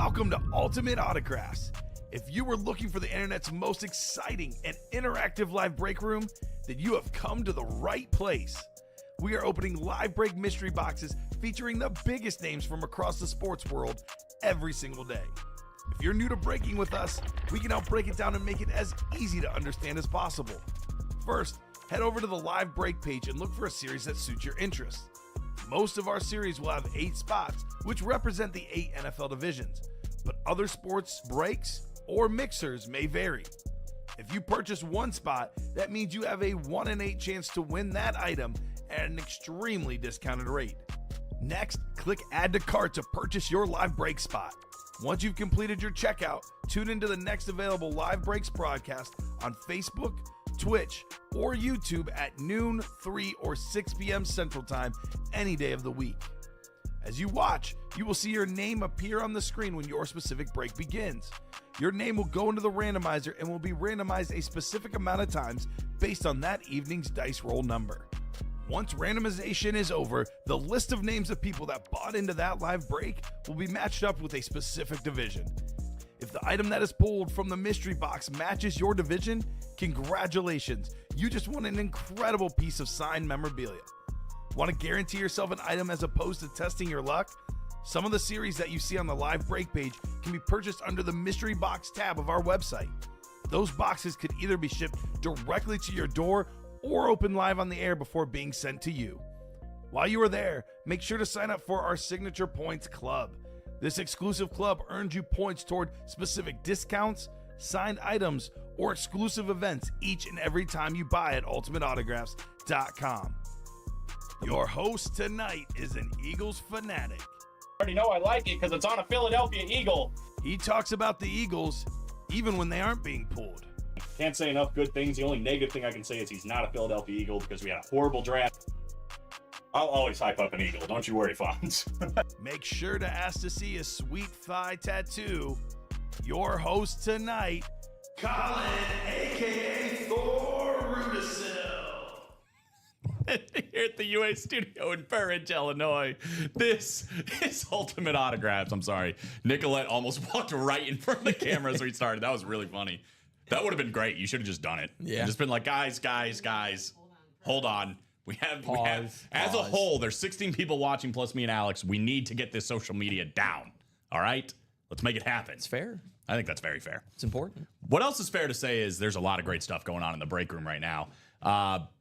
Welcome to Ultimate Autographs. If you were looking for the internet's most exciting and interactive live break room, then you have come to the right place. We are opening live break mystery boxes featuring the biggest names from across the sports world every single day. If you're new to breaking with us, we can help break it down and make it as easy to understand as possible. First, head over to the live break page and look for a series that suits your interests. Most of our series will have 8 spots, which represent the 8 NFL divisions, but other sports breaks or mixers may vary. If you purchase one spot, that means you have a 1 in 8 chance to win that item at an extremely discounted rate. Next, click Add to Cart to purchase your live break spot. Once you've completed your checkout, tune into the next available live breaks broadcast on Facebook, Twitch, or YouTube at noon, 3, or 6 p.m. Central Time any day of the week. As you watch, you will see your name appear on the screen when your specific break begins. Your name will go into the randomizer and will be randomized a specific amount of times based on that evening's dice roll number. Once randomization is over, the list of names of people that bought into that live break will be matched up with a specific division. If the item that is pulled from the mystery box matches your division, congratulations, you just won an incredible piece of signed memorabilia. Want to guarantee yourself an item as opposed to testing your luck? Some of the series that you see on the live break page can be purchased under the mystery box tab of our website. Those boxes could either be shipped directly to your door or open live on the air before being sent to you. While you are there, make sure to sign up for our Signature Points Club. This exclusive club earns you points toward specific discounts, signed items, or exclusive events each and every time you buy at ultimateautographs.com. Your host tonight is an Eagles fanatic. I already know I like it because it's on a Philadelphia Eagle. He talks about the Eagles even when they aren't being pulled. Can't say enough good things. The only negative thing I can say is he's not a Philadelphia Eagle because we had a horrible draft. I'll always hype up an Eagle. Don't you worry, Fonz. Make sure to ask to see a sweet thigh tattoo. Your host tonight, Colin, a.k.a. Thor Rudisill. Here at the UA studio in Burridge, Illinois. This is Ultimate Autographs. I'm sorry. Nicolette almost walked right in front of the camera as we started. That was really funny. That would have been great. You should have just done it. Yeah. Just been like, guys, hold on. We have as a whole, there's 16 people watching plus me and Alex. We need to get this social media down. All right? Let's make it happen. It's fair. I think that's very fair. It's important. What else is fair to say is there's a lot of great stuff going on in the break room right now.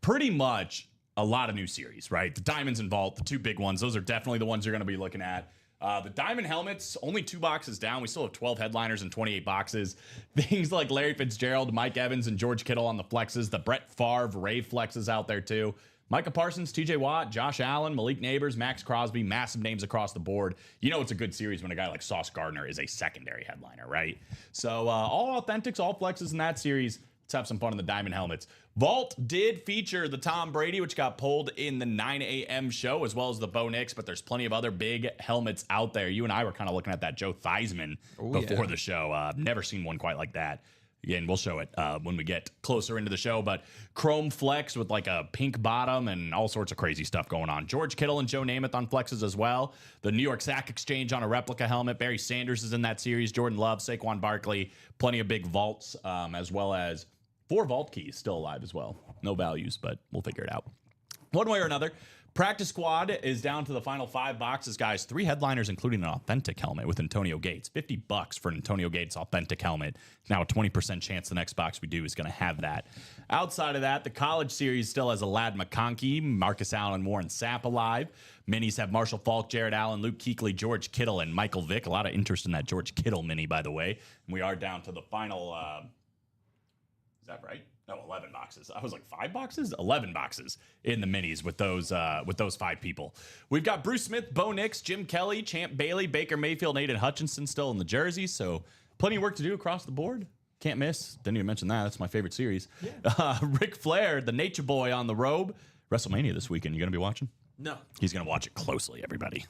Pretty much a lot of new series, right? The Diamonds and Vault, the 2 big ones. Those are definitely the ones you're going to be looking at. The Diamond helmets, only 2 boxes down. We still have 12 headliners and 28 boxes. Things like Larry Fitzgerald, Mike Evans, and George Kittle on the flexes. The Brett Favre, Ray flexes out there too. Micah Parsons, TJ Watt, Josh Allen, Malik Neighbors, Max Crosby, massive names across the board. You know it's a good series when a guy like Sauce Gardner is a secondary headliner, right? So all authentics, all flexes in that series. Let's have some fun in the Diamond helmets. Vault did feature the Tom Brady, which got pulled in the 9 a.m. show, as well as the Bo Nix, but there's plenty of other big helmets out there. You and I were kind of looking at that Joe Theismann before the show. Never seen one quite like that. Again, we'll show it when we get closer into the show, but chrome flex with like a pink bottom and all sorts of crazy stuff going on. George Kittle and Joe Namath on flexes as well. The New York Sack Exchange on a replica helmet. Barry Sanders is in that series. Jordan Love, Saquon Barkley, plenty of big vaults, as well as 4 vault keys still alive as well. No values, but we'll figure it out. One way or another, Practice Squad is down to the final 5 boxes, guys. 3 headliners, including an authentic helmet with Antonio Gates. $50 for an Antonio Gates authentic helmet. Now a 20% chance the next box we do is going to have that. Outside of that, the college series still has Alad McConkey, Marcus Allen, Warren Sapp alive. Minis have Marshall Falk, Jared Allen, Luke Kuechly, George Kittle, and Michael Vick. A lot of interest in that George Kittle mini, by the way. And we are down to the final... is that right? No, 11 boxes. I was like 5 boxes? 11 boxes in the minis with those 5 people. We've got Bruce Smith, Bo Nix, Jim Kelly, Champ Bailey, Baker Mayfield, and Aiden Hutchinson still in the jerseys. So plenty of work to do across the board. Can't miss. Didn't even mention that. That's my favorite series. Yeah. Ric Flair, the Nature Boy on the robe. WrestleMania this weekend. You going to be watching? No. He's going to watch it closely, everybody.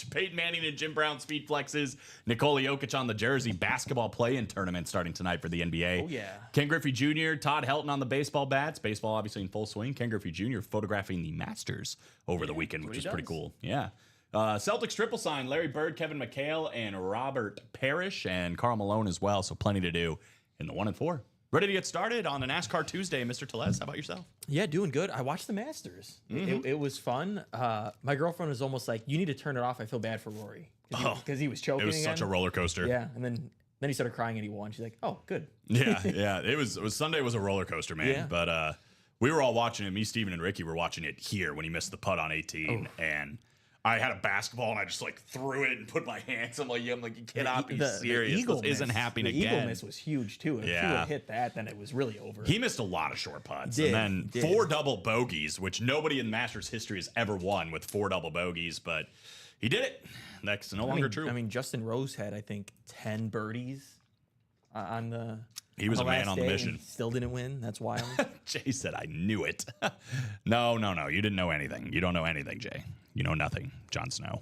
Peyton Manning and Jim Brown speed flexes. Nikola Jokic on the jersey. Basketball play-in tournament starting tonight for the NBA. Oh, yeah. Ken Griffey Jr., Todd Helton on the baseball bats. Baseball obviously in full swing. Ken Griffey Jr. photographing the Masters over the weekend, which is pretty cool. Yeah. Celtics triple sign Larry Bird, Kevin McHale, and Robert Parrish, and Karl Malone as well. So plenty to do in the 1-4. Ready to get started on a NASCAR Tuesday, Mr. Telez. How about yourself? Yeah, doing good. I watched the Masters. It was fun. My girlfriend was almost like, "You need to turn it off." I feel bad for Rory because he was choking. It was again. such a roller coaster. Yeah, and then he started crying and he won. She's like, "Oh, good." Yeah. It was Sunday was a roller coaster, man. Yeah. But we were all watching it. Me, Steven, and Ricky were watching it here when he missed the putt on 18, and I had a basketball and I just like threw it and put my hands. I'm like, you cannot be serious. Eagle This isn't miss. happening the again. Eagle miss was huge too. If he Yeah. would hit that, then it was really over. He missed a lot of short putts. Did, and then did. 4 double bogeys, which nobody in Masters history has ever won with 4 double bogeys, but he did it. That's no longer true. I mean, Justin Rose had, I think, 10 birdies on the. He was on a man last on the day mission. and Still didn't win. That's wild. Jay said, I knew it. No. You didn't know anything. You don't know anything, Jay. You know nothing, Jon Snow.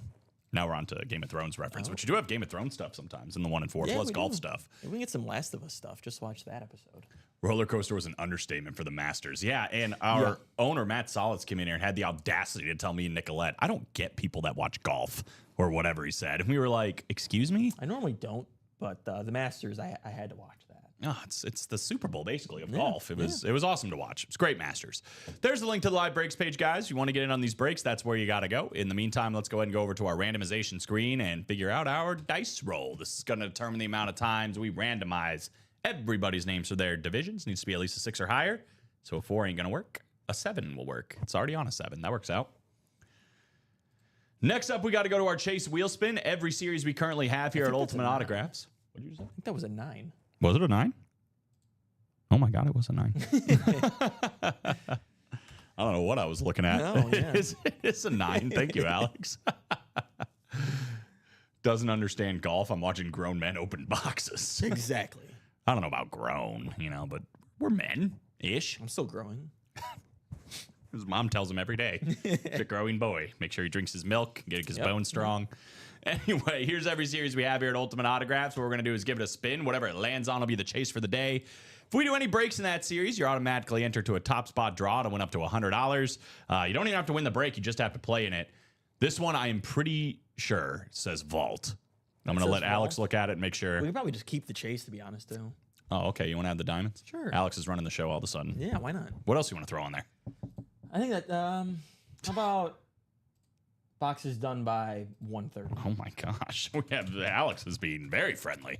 Now we're on to Game of Thrones reference, which you do have Game of Thrones stuff sometimes in the 1-4, Yeah, plus we golf do. stuff. We can get some Last of Us stuff. Just watch that episode. Roller coaster was an understatement for the Masters. Yeah, and our owner, Matt Solids, came in here and had the audacity to tell me and Nicolette, I don't get people that watch golf or whatever he said. And we were like, excuse me? I normally don't, but the Masters, I had to watch that. Oh, it's the Super Bowl basically of golf. It was awesome to watch. It's great Masters. There's the link to the live breaks page, guys. If you want to get in on these breaks, that's where you got to go. In the meantime, let's go ahead and go over to our randomization screen and figure out our dice roll. This is going to determine the amount of times we randomize everybody's names for their divisions. Needs to be at least a 6 or higher. So a 4 ain't going to work. A 7 will work. It's already on a 7. That works out. Next up, we got to go to our Chase Wheel Spin. Every series we currently have here at Ultimate Autographs. What did you say? I think that was a 9. Was it a 9? Oh my God, it was a 9. I don't know what I was looking at. No, yeah. It's a 9. Thank you, Alex. Doesn't understand golf. I'm watching grown men open boxes. Exactly. I don't know about grown, but we're men-ish. I'm still growing. His mom tells him every day, he's a growing boy. Make sure he drinks his milk, get his bones strong. Anyway, here's every series we have here at Ultimate Autographs. What we're going to do is give it a spin. Whatever it lands on will be the chase for the day. If we do any breaks in that series, you're automatically entered to a top spot draw to win up to $100. You don't even have to win the break. You just have to play in it. This one, I am pretty sure says vault. I'm going to let Alex look at it and make sure. We could probably just keep the chase, to be honest, too. Oh, okay. You want to add the diamonds? Sure. Alex is running the show all of a sudden. Yeah, why not? What else do you want to throw on there? I think that, how about boxes done by 1:30? Oh my gosh. We have Alex is being very friendly.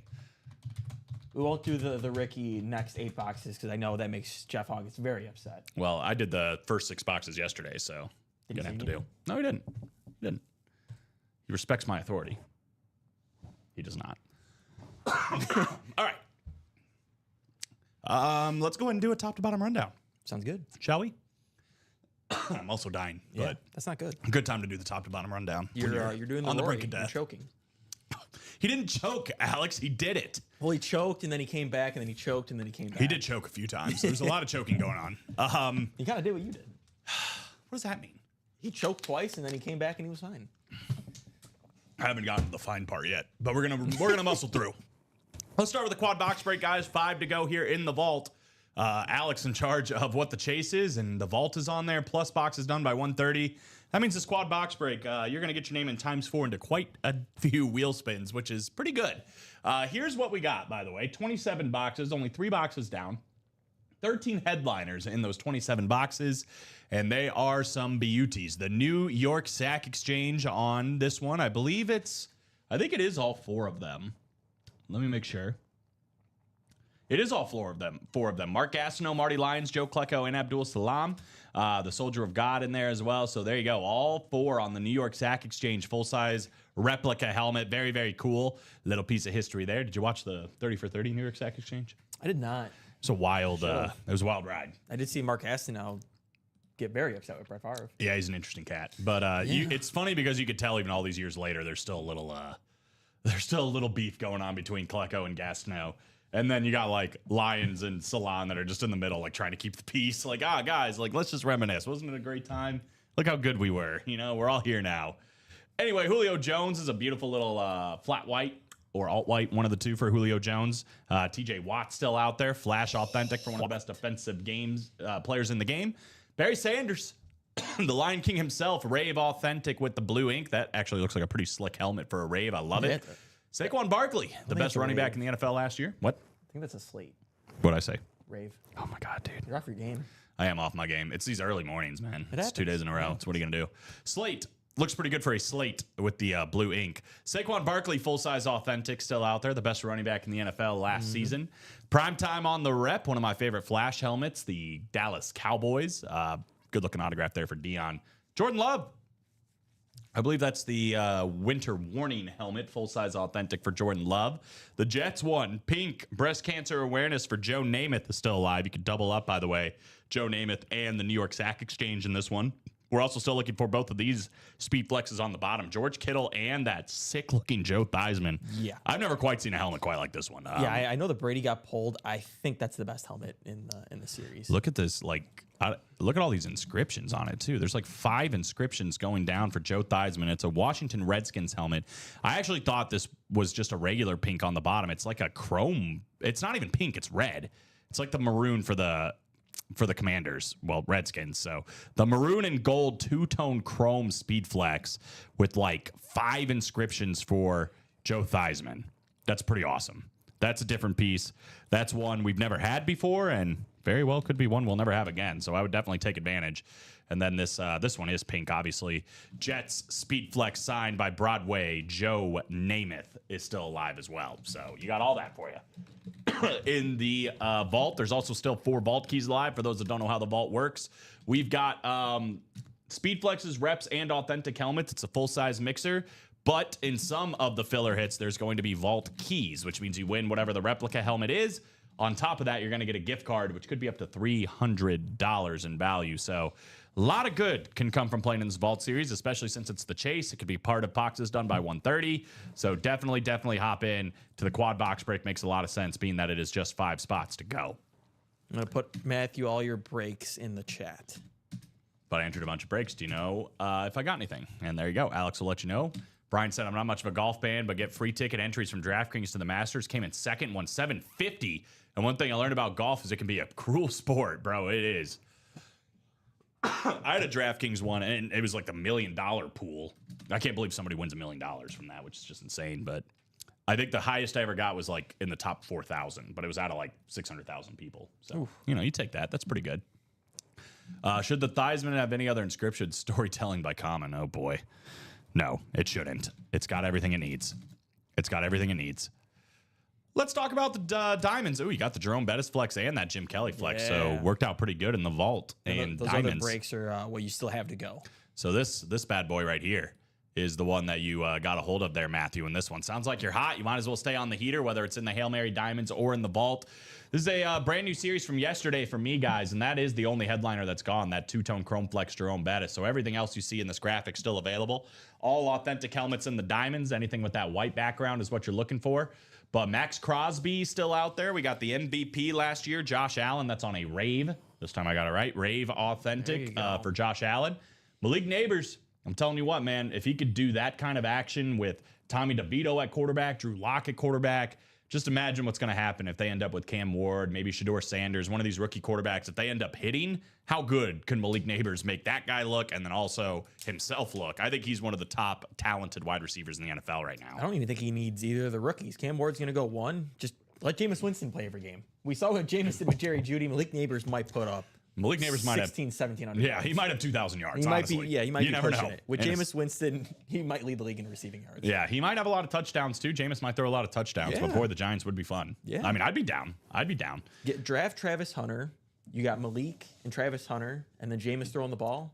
We won't do the Ricky next 8 boxes because I know that makes Jeff August very upset. Well, I did the first 6 boxes yesterday, so you're going to have to do. No, he didn't. He didn't. He respects my authority. He does not. All right. Let's go ahead and do a top to bottom rundown, Sounds good. shall we? I'm also dying, Yeah, but that's not good. good time to do the top to bottom rundown. when You're doing the on the Rory. brink of You're death. choking. He didn't choke, Alex. He did it. Well, he choked and then he came back and then he choked and then he came back. He did choke a few times. There's a lot of choking going on. He kind of did what you did. What does that mean? He choked twice and then he came back and he was fine. I haven't gotten to the fine part yet, but we're gonna muscle through. Let's start with the quad box break, guys. 5 to go here in the vault. Alex in charge of what the chase is, and the vault is on there. Plus boxes done by 1:30. That means this quad box break, you're gonna get your name in ×4 into quite a few wheel spins, which is pretty good. Here's what we got, by the way: 27 boxes, only 3 boxes down. 13 headliners in those 27 boxes, and they are some beauties. The New York Sack Exchange on this one, I think it is all 4 of them. Let me make sure. It is all 4 of them. Mark Gastineau, Marty Lyons, Joe Klecko, and Abdul Salam. The Soldier of God in there as well. So there you go. All 4 on the New York Sack Exchange full-size replica helmet. Very, very cool. Little piece of history there. Did you watch the 30 for 30 New York Sack Exchange? I did not. It's a wild, it was a wild ride. I did see Mark Gastineau get very upset with Brett Favre. Yeah, he's an interesting cat. But it's funny because you could tell even all these years later, there's still a little beef going on between Klecko and Gastineau. And then you got like Lyons and Salon that are just in the middle, like trying to keep the peace. Like, guys, like let's just reminisce. Wasn't it a great time? Look how good we were. We're all here now. Anyway, Julio Jones is a beautiful little flat white or alt white, one of the two for Julio Jones. TJ Watt still out there, flash authentic for one of the best offensive players in the game. Barry Sanders, The Lion King himself, Rave Authentic with the blue ink. That actually looks like a pretty slick helmet for a Rave. I love it. Saquon Barkley, the best running back in the NFL last year. What? I think that's a slate. What'd I say? Rave. Oh my God, dude. You're off your game. I am off my game. It's these early mornings, man. It's happens. 2 days in a row. It's what are you going to do? Slate. Looks pretty good for a slate with the blue ink. Saquon Barkley, full-size authentic, still out there. The best running back in the NFL last season. Prime time on the rep. One of my favorite flash helmets, the Dallas Cowboys. Good-looking autograph there for Dion. Jordan Love. I believe that's the winter warning helmet, full-size authentic for Jordan Love. The Jets one, pink breast cancer awareness for Joe Namath is still alive. You could double up, by the way, Joe Namath and the New York Sack Exchange in this one. We're also still looking for both of these speed flexes on the bottom. George Kittle and that sick-looking Joe Theismann. Yeah. I've never quite seen a helmet quite like this one. I know the Brady got pulled. I think that's the best helmet in the series. Look at this, look at all these inscriptions on it, too. There's like 5 inscriptions going down for Joe Theismann. It's a Washington Redskins helmet. I actually thought this was just a regular pink on the bottom. It's like a chrome. It's not even pink. It's red. It's like the maroon for the Commanders, well, Redskins. So the maroon and gold two-tone chrome speed flex with like 5 inscriptions for Joe Theismann. That's pretty awesome. That's a different piece. That's one we've never had before, and very well could be one we'll never have again. So I would definitely take advantage. And then this one is pink, obviously. Jets Speed Flex signed by Broadway. Joe Namath is still alive as well. So you got all that for you. In the vault, there's also still 4 vault keys live. For those that don't know how the vault works, we've got Speed Flexes, reps, and authentic helmets. It's a full-size mixer. But in some of the filler hits, there's going to be vault keys, which means you win whatever the replica helmet is. On top of that, you're going to get a gift card, which could be up to $300 in value. So a lot of good can come from playing in this Vault series, especially since it's the chase. It could be part of boxes done by 130. So definitely hop in to the quad box break. Makes a lot of sense, being that it is just 5 spots to go. I'm going to put, Matthew, all your breaks in the chat. But I entered a bunch of breaks. Do you know if I got anything? And there you go. Alex will let you know. Brian said, I'm not much of a golf fan, but get free ticket entries from DraftKings to the Masters. Came in second, won $750. And one thing I learned about golf is it can be a cruel sport, bro. It is. I had a DraftKings one, and it was like the $1 million pool. I can't believe somebody wins $1 million from that, which is just insane. But I think the highest I ever got was like in the top 4,000, but it was out of like 600,000 people. So, you take that. That's pretty good. Should the Theismann have any other inscriptions? Storytelling by Common. Oh, boy. No, it shouldn't. It's got everything it needs. Let's talk about the diamonds. Oh, you got the Jerome Bettis flex and that Jim Kelly flex. So worked out pretty good in the vault. And those diamonds. other breaks are what you still have to go. So this bad boy right here is the one that you got a hold of there, Matthew. And this one sounds like you're hot. You might as well stay on the heater, whether it's in the Hail Mary Diamonds or in the vault. This is a brand new series from yesterday for me, guys, and that is the only headliner that's gone, that two-tone Chrome Flex Jerome Bettis. So everything else you see in this graphic still available. All authentic helmets in the diamonds. Anything with that white background is what you're looking for. But Max Crosby still out there. We got the MVP last year, Josh Allen. That's on a Rave. This time I got it right. Rave authentic for Josh Allen. Malik Neighbors. I'm telling you what, man, if he could do that kind of action with Tommy DeVito at quarterback, Drew Lock at quarterback, just imagine what's going to happen if they end up with Cam Ward, maybe Shedeur Sanders, one of these rookie quarterbacks. If they end up hitting, how good can Malik Neighbors make that guy look and then also himself look? I think he's one of the top talented wide receivers in the NFL right now. I don't even think he needs either of the rookies. Cam Ward's going to go 1. Just let Jameis Winston play every game. We saw what Jameis did with Jerry Jeudy. Malik Neighbors might put up Malik Neighbors might have 1,700 Yeah, he might have 2,000 yards. He might honestly. be. Yeah, he might be never pushing know. it. With Jameis Winston, he might lead the league in receiving yards. Yeah, he might have a lot of touchdowns too. Jameis might throw a lot of touchdowns, but boy, the Giants would be fun. Yeah. I mean, I'd be down. Draft Travis Hunter. You got Malik and Travis Hunter, and then Jameis throwing the ball.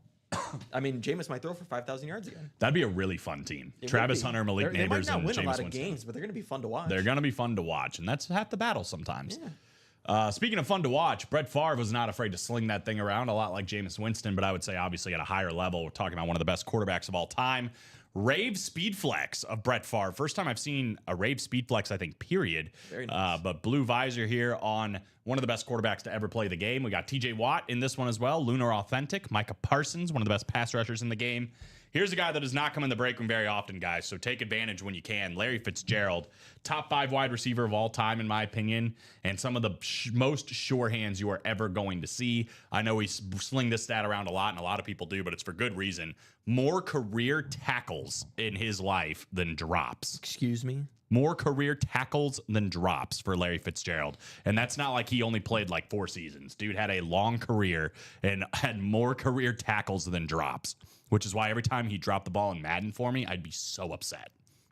I mean, Jameis might throw for 5,000 yards again. That'd be a really fun team. Travis Hunter, Malik Neighbors, they might not win and Jameis a lot of Winston. games, but they're going to be fun to watch. They're going to be fun to watch, and that's half the battle sometimes. Yeah. Speaking of fun to watch, Brett Favre was not afraid to sling that thing around, a lot like Jameis Winston, but I would say obviously at a higher level. We're talking about one of the best quarterbacks of all time. Rave Speed Flex of Brett Favre. First time I've seen a Rave Speed Flex, I think, period. Very nice. But blue visor here on one of the best quarterbacks to ever play the game. We got TJ Watt in this one as well. Lunar Authentic. Micah Parsons, one of the best pass rushers in the game. Here's a guy that does not come in the break room very often, guys, so take advantage when you can. Larry Fitzgerald, top 5 wide receiver of all time, in my opinion, and some of the most sure hands you are ever going to see. I know we sling this stat around a lot, and a lot of people do, but it's for good reason. More career tackles in his life than drops. Excuse me? More career tackles than drops for Larry Fitzgerald. And that's not like he only played like 4 seasons. Dude had a long career and had more career tackles than drops, which is why every time he dropped the ball in Madden for me, I'd be so upset.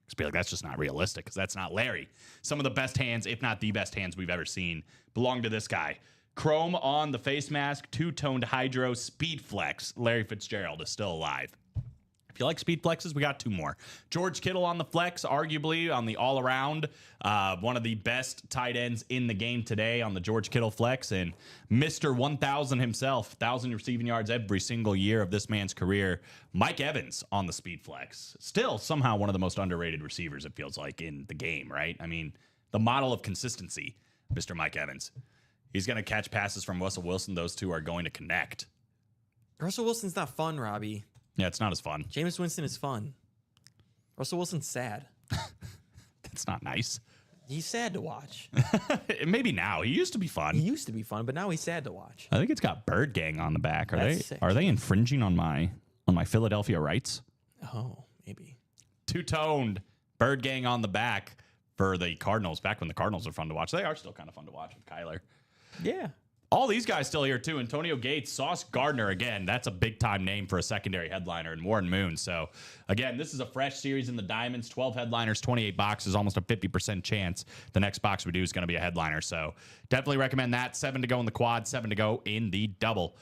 Just be like, that's just not realistic because that's not Larry. Some of the best hands, if not the best hands we've ever seen, belong to this guy. Chrome on the face mask, 2-toned hydro, speed flex. Larry Fitzgerald is still alive. If you like speed flexes, we got 2 more. George Kittle on the flex, arguably on the all-around. One of the best tight ends in the game today on the George Kittle flex. And Mr. 1,000 himself, 1,000 receiving yards every single year of this man's career. Mike Evans on the speed flex. Still somehow one of the most underrated receivers, it feels like, in the game, right? I mean, the model of consistency, Mr. Mike Evans. He's going to catch passes from Russell Wilson. Those two are going to connect. Russell Wilson's not fun, Robbie. Yeah, it's not as fun. Jameis Winston is fun. Russell Wilson's sad. That's not nice. He's sad to watch. Maybe now. He used to be fun. He used to be fun, but now he's sad to watch. I think it's got Bird Gang on the back. That's sick. Are they infringing on my Philadelphia rights? Oh, maybe. 2-toned Bird Gang on the back for the Cardinals. Back when the Cardinals are fun to watch. They are still kind of fun to watch with Kyler. Yeah. All these guys still here, too. Antonio Gates, Sauce Gardner, again, that's a big-time name for a secondary headliner, and Warren Moon. So, again, this is a fresh series in the Diamonds. 12 headliners, 28 boxes, almost a 50% chance the next box we do is going to be a headliner. So, definitely recommend that. 7 to go in the quad, 7 to go in the double.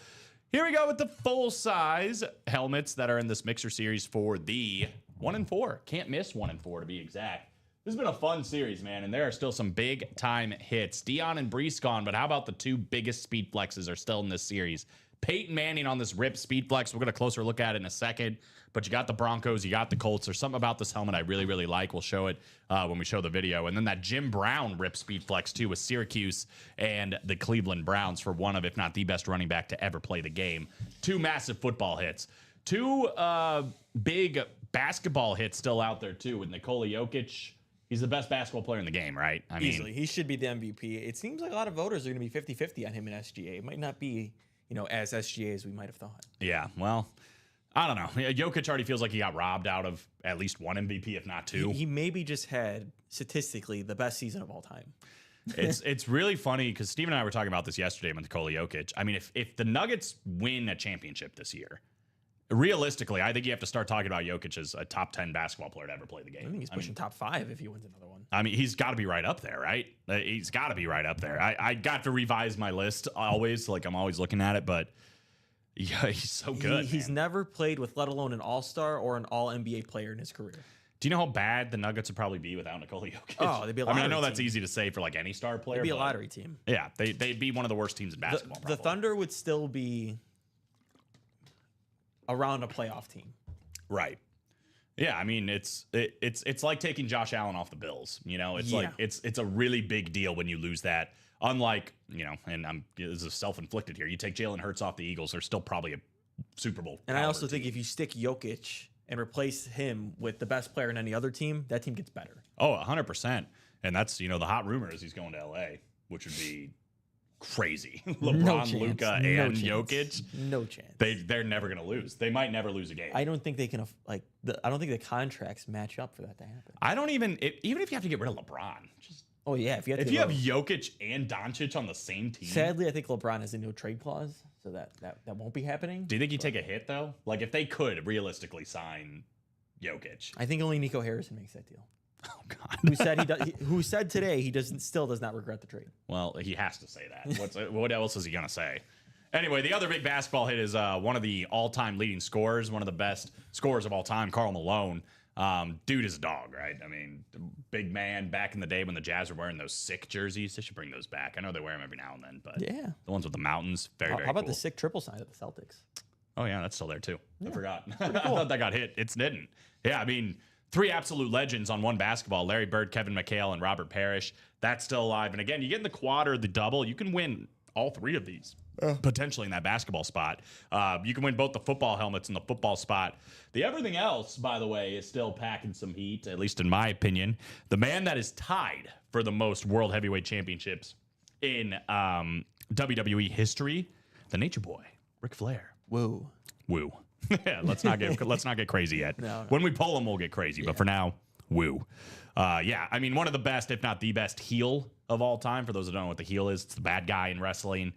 Here we go with the full-size helmets that are in this mixer series for the 1 and 4. Can't miss 1 and 4 to be exact. This has been a fun series, man, and there are still some big-time hits. Dion and Brees gone, but how about the 2 biggest speed flexes are still in this series? Peyton Manning on this rip speed flex. We'll get a closer look at it in a second, but you got the Broncos, you got the Colts. There's something about this helmet I really, really like. We'll show it when we show the video. And then that Jim Brown rip speed flex, too, with Syracuse and the Cleveland Browns for one of, if not the best running back to ever play the game. 2 massive football hits. 2 big basketball hits still out there, too, with Nikola Jokic. He's the best basketball player in the game, right? I mean, easily. He should be the MVP. It seems like a lot of voters are going to be 50-50 on him in SGA. It might not be, as SGA as we might have thought. Yeah, well, I don't know. Jokic already feels like he got robbed out of at least 1 MVP, if not 2. He maybe just had, statistically, the best season of all time. It's really funny because Steve and I were talking about this yesterday with Nikola Jokic. I mean, if the Nuggets win a championship this year, realistically, I think you have to start talking about Jokic as a top 10 basketball player to ever play the game. I think he's pushing top 5 if he wins another one. I mean, he's got to be right up there, right? He's got to be right up there. I got to revise my list always. Like, I'm always looking at it, but yeah, he's so good. He's never played with, let alone an all-star or an all-NBA player in his career. Do you know how bad the Nuggets would probably be without Nikola Jokic? Oh, they'd be a lottery I know that's team. easy to say for like any star player. They'd be a lottery team. Yeah, they'd be one of the worst teams in basketball. The Thunder would still be around a playoff team. Right. Yeah, I mean it's like taking Josh Allen off the Bills. It's like it's a really big deal when you lose that. Unlike, and this is self-inflicted here. You take Jalen Hurts off the Eagles, they're still probably a Super Bowl. And I also think if you stick Jokic and replace him with the best player in any other team, that team gets better. Oh, 100%. And that's, the hot rumor is he's going to LA, which would be crazy. LeBron, Luka, and Jokic. No chance. They're never going to lose. They might never lose a game. I don't think they can I don't think the contracts match up for that to happen. I don't even if you have to get rid of LeBron. Oh yeah, if you have Jokic and Doncic on the same team. Sadly, I think LeBron has a no trade clause, so that won't be happening. Do you think he'd take a hit though? Like if they could realistically sign Jokic, I think only Nico Harrison makes that deal. Oh God! Who said today he still does not regret the trade? Well, he has to say that. What else is he gonna say? Anyway, the other big basketball hit is one of the all-time leading scorers, one of the best scorers of all time, Karl Malone. Dude is a dog, right? I mean, big man back in the day when the Jazz were wearing those sick jerseys. They should bring those back. I know they wear them every now and then, but yeah, the ones with the mountains, very How about cool. the sick triple sign of the Celtics? Oh, yeah, that's still there, too. I forgot. I thought that got hit. It didn't. Yeah, I mean, 3 absolute legends on one basketball. Larry Bird, Kevin McHale, and Robert Parrish. That's still alive. And again, you get in the quad or the double, you can win all 3 of these. Potentially in that basketball spot. You can win both the football helmets and the football spot. The everything else, by the way, is still packing some heat, at least in my opinion. The man that is tied for the most World Heavyweight Championships in WWE history, the Nature Boy, Ric Flair. Whoa. Woo. Yeah, let's not get crazy yet. No. When we pull him, we'll get crazy. But for now, woo. Yeah, I mean, one of the best, if not the best, heel of all time. For those who don't know what the heel is, it's the bad guy in wrestling.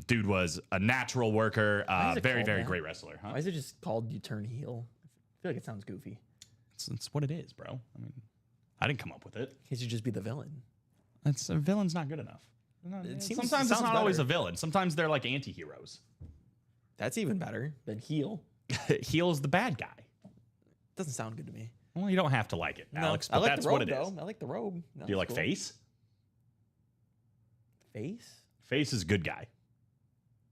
Dude was a natural worker, very, very great wrestler. Huh? Why is it just called you turn heel? I feel like it sounds goofy. It's what it is, bro. I mean, I didn't come up with it. He should just be the villain. A villain's not good enough. Sometimes it's not always a villain. Sometimes they're like anti-heroes. That's even better than heel. Heel is the bad guy. Doesn't sound good to me. Well, you don't have to like it, Alex, I but like that's the robe, what it is. though. I like the robe. Do you like cool. Face? Face? Face is a good guy.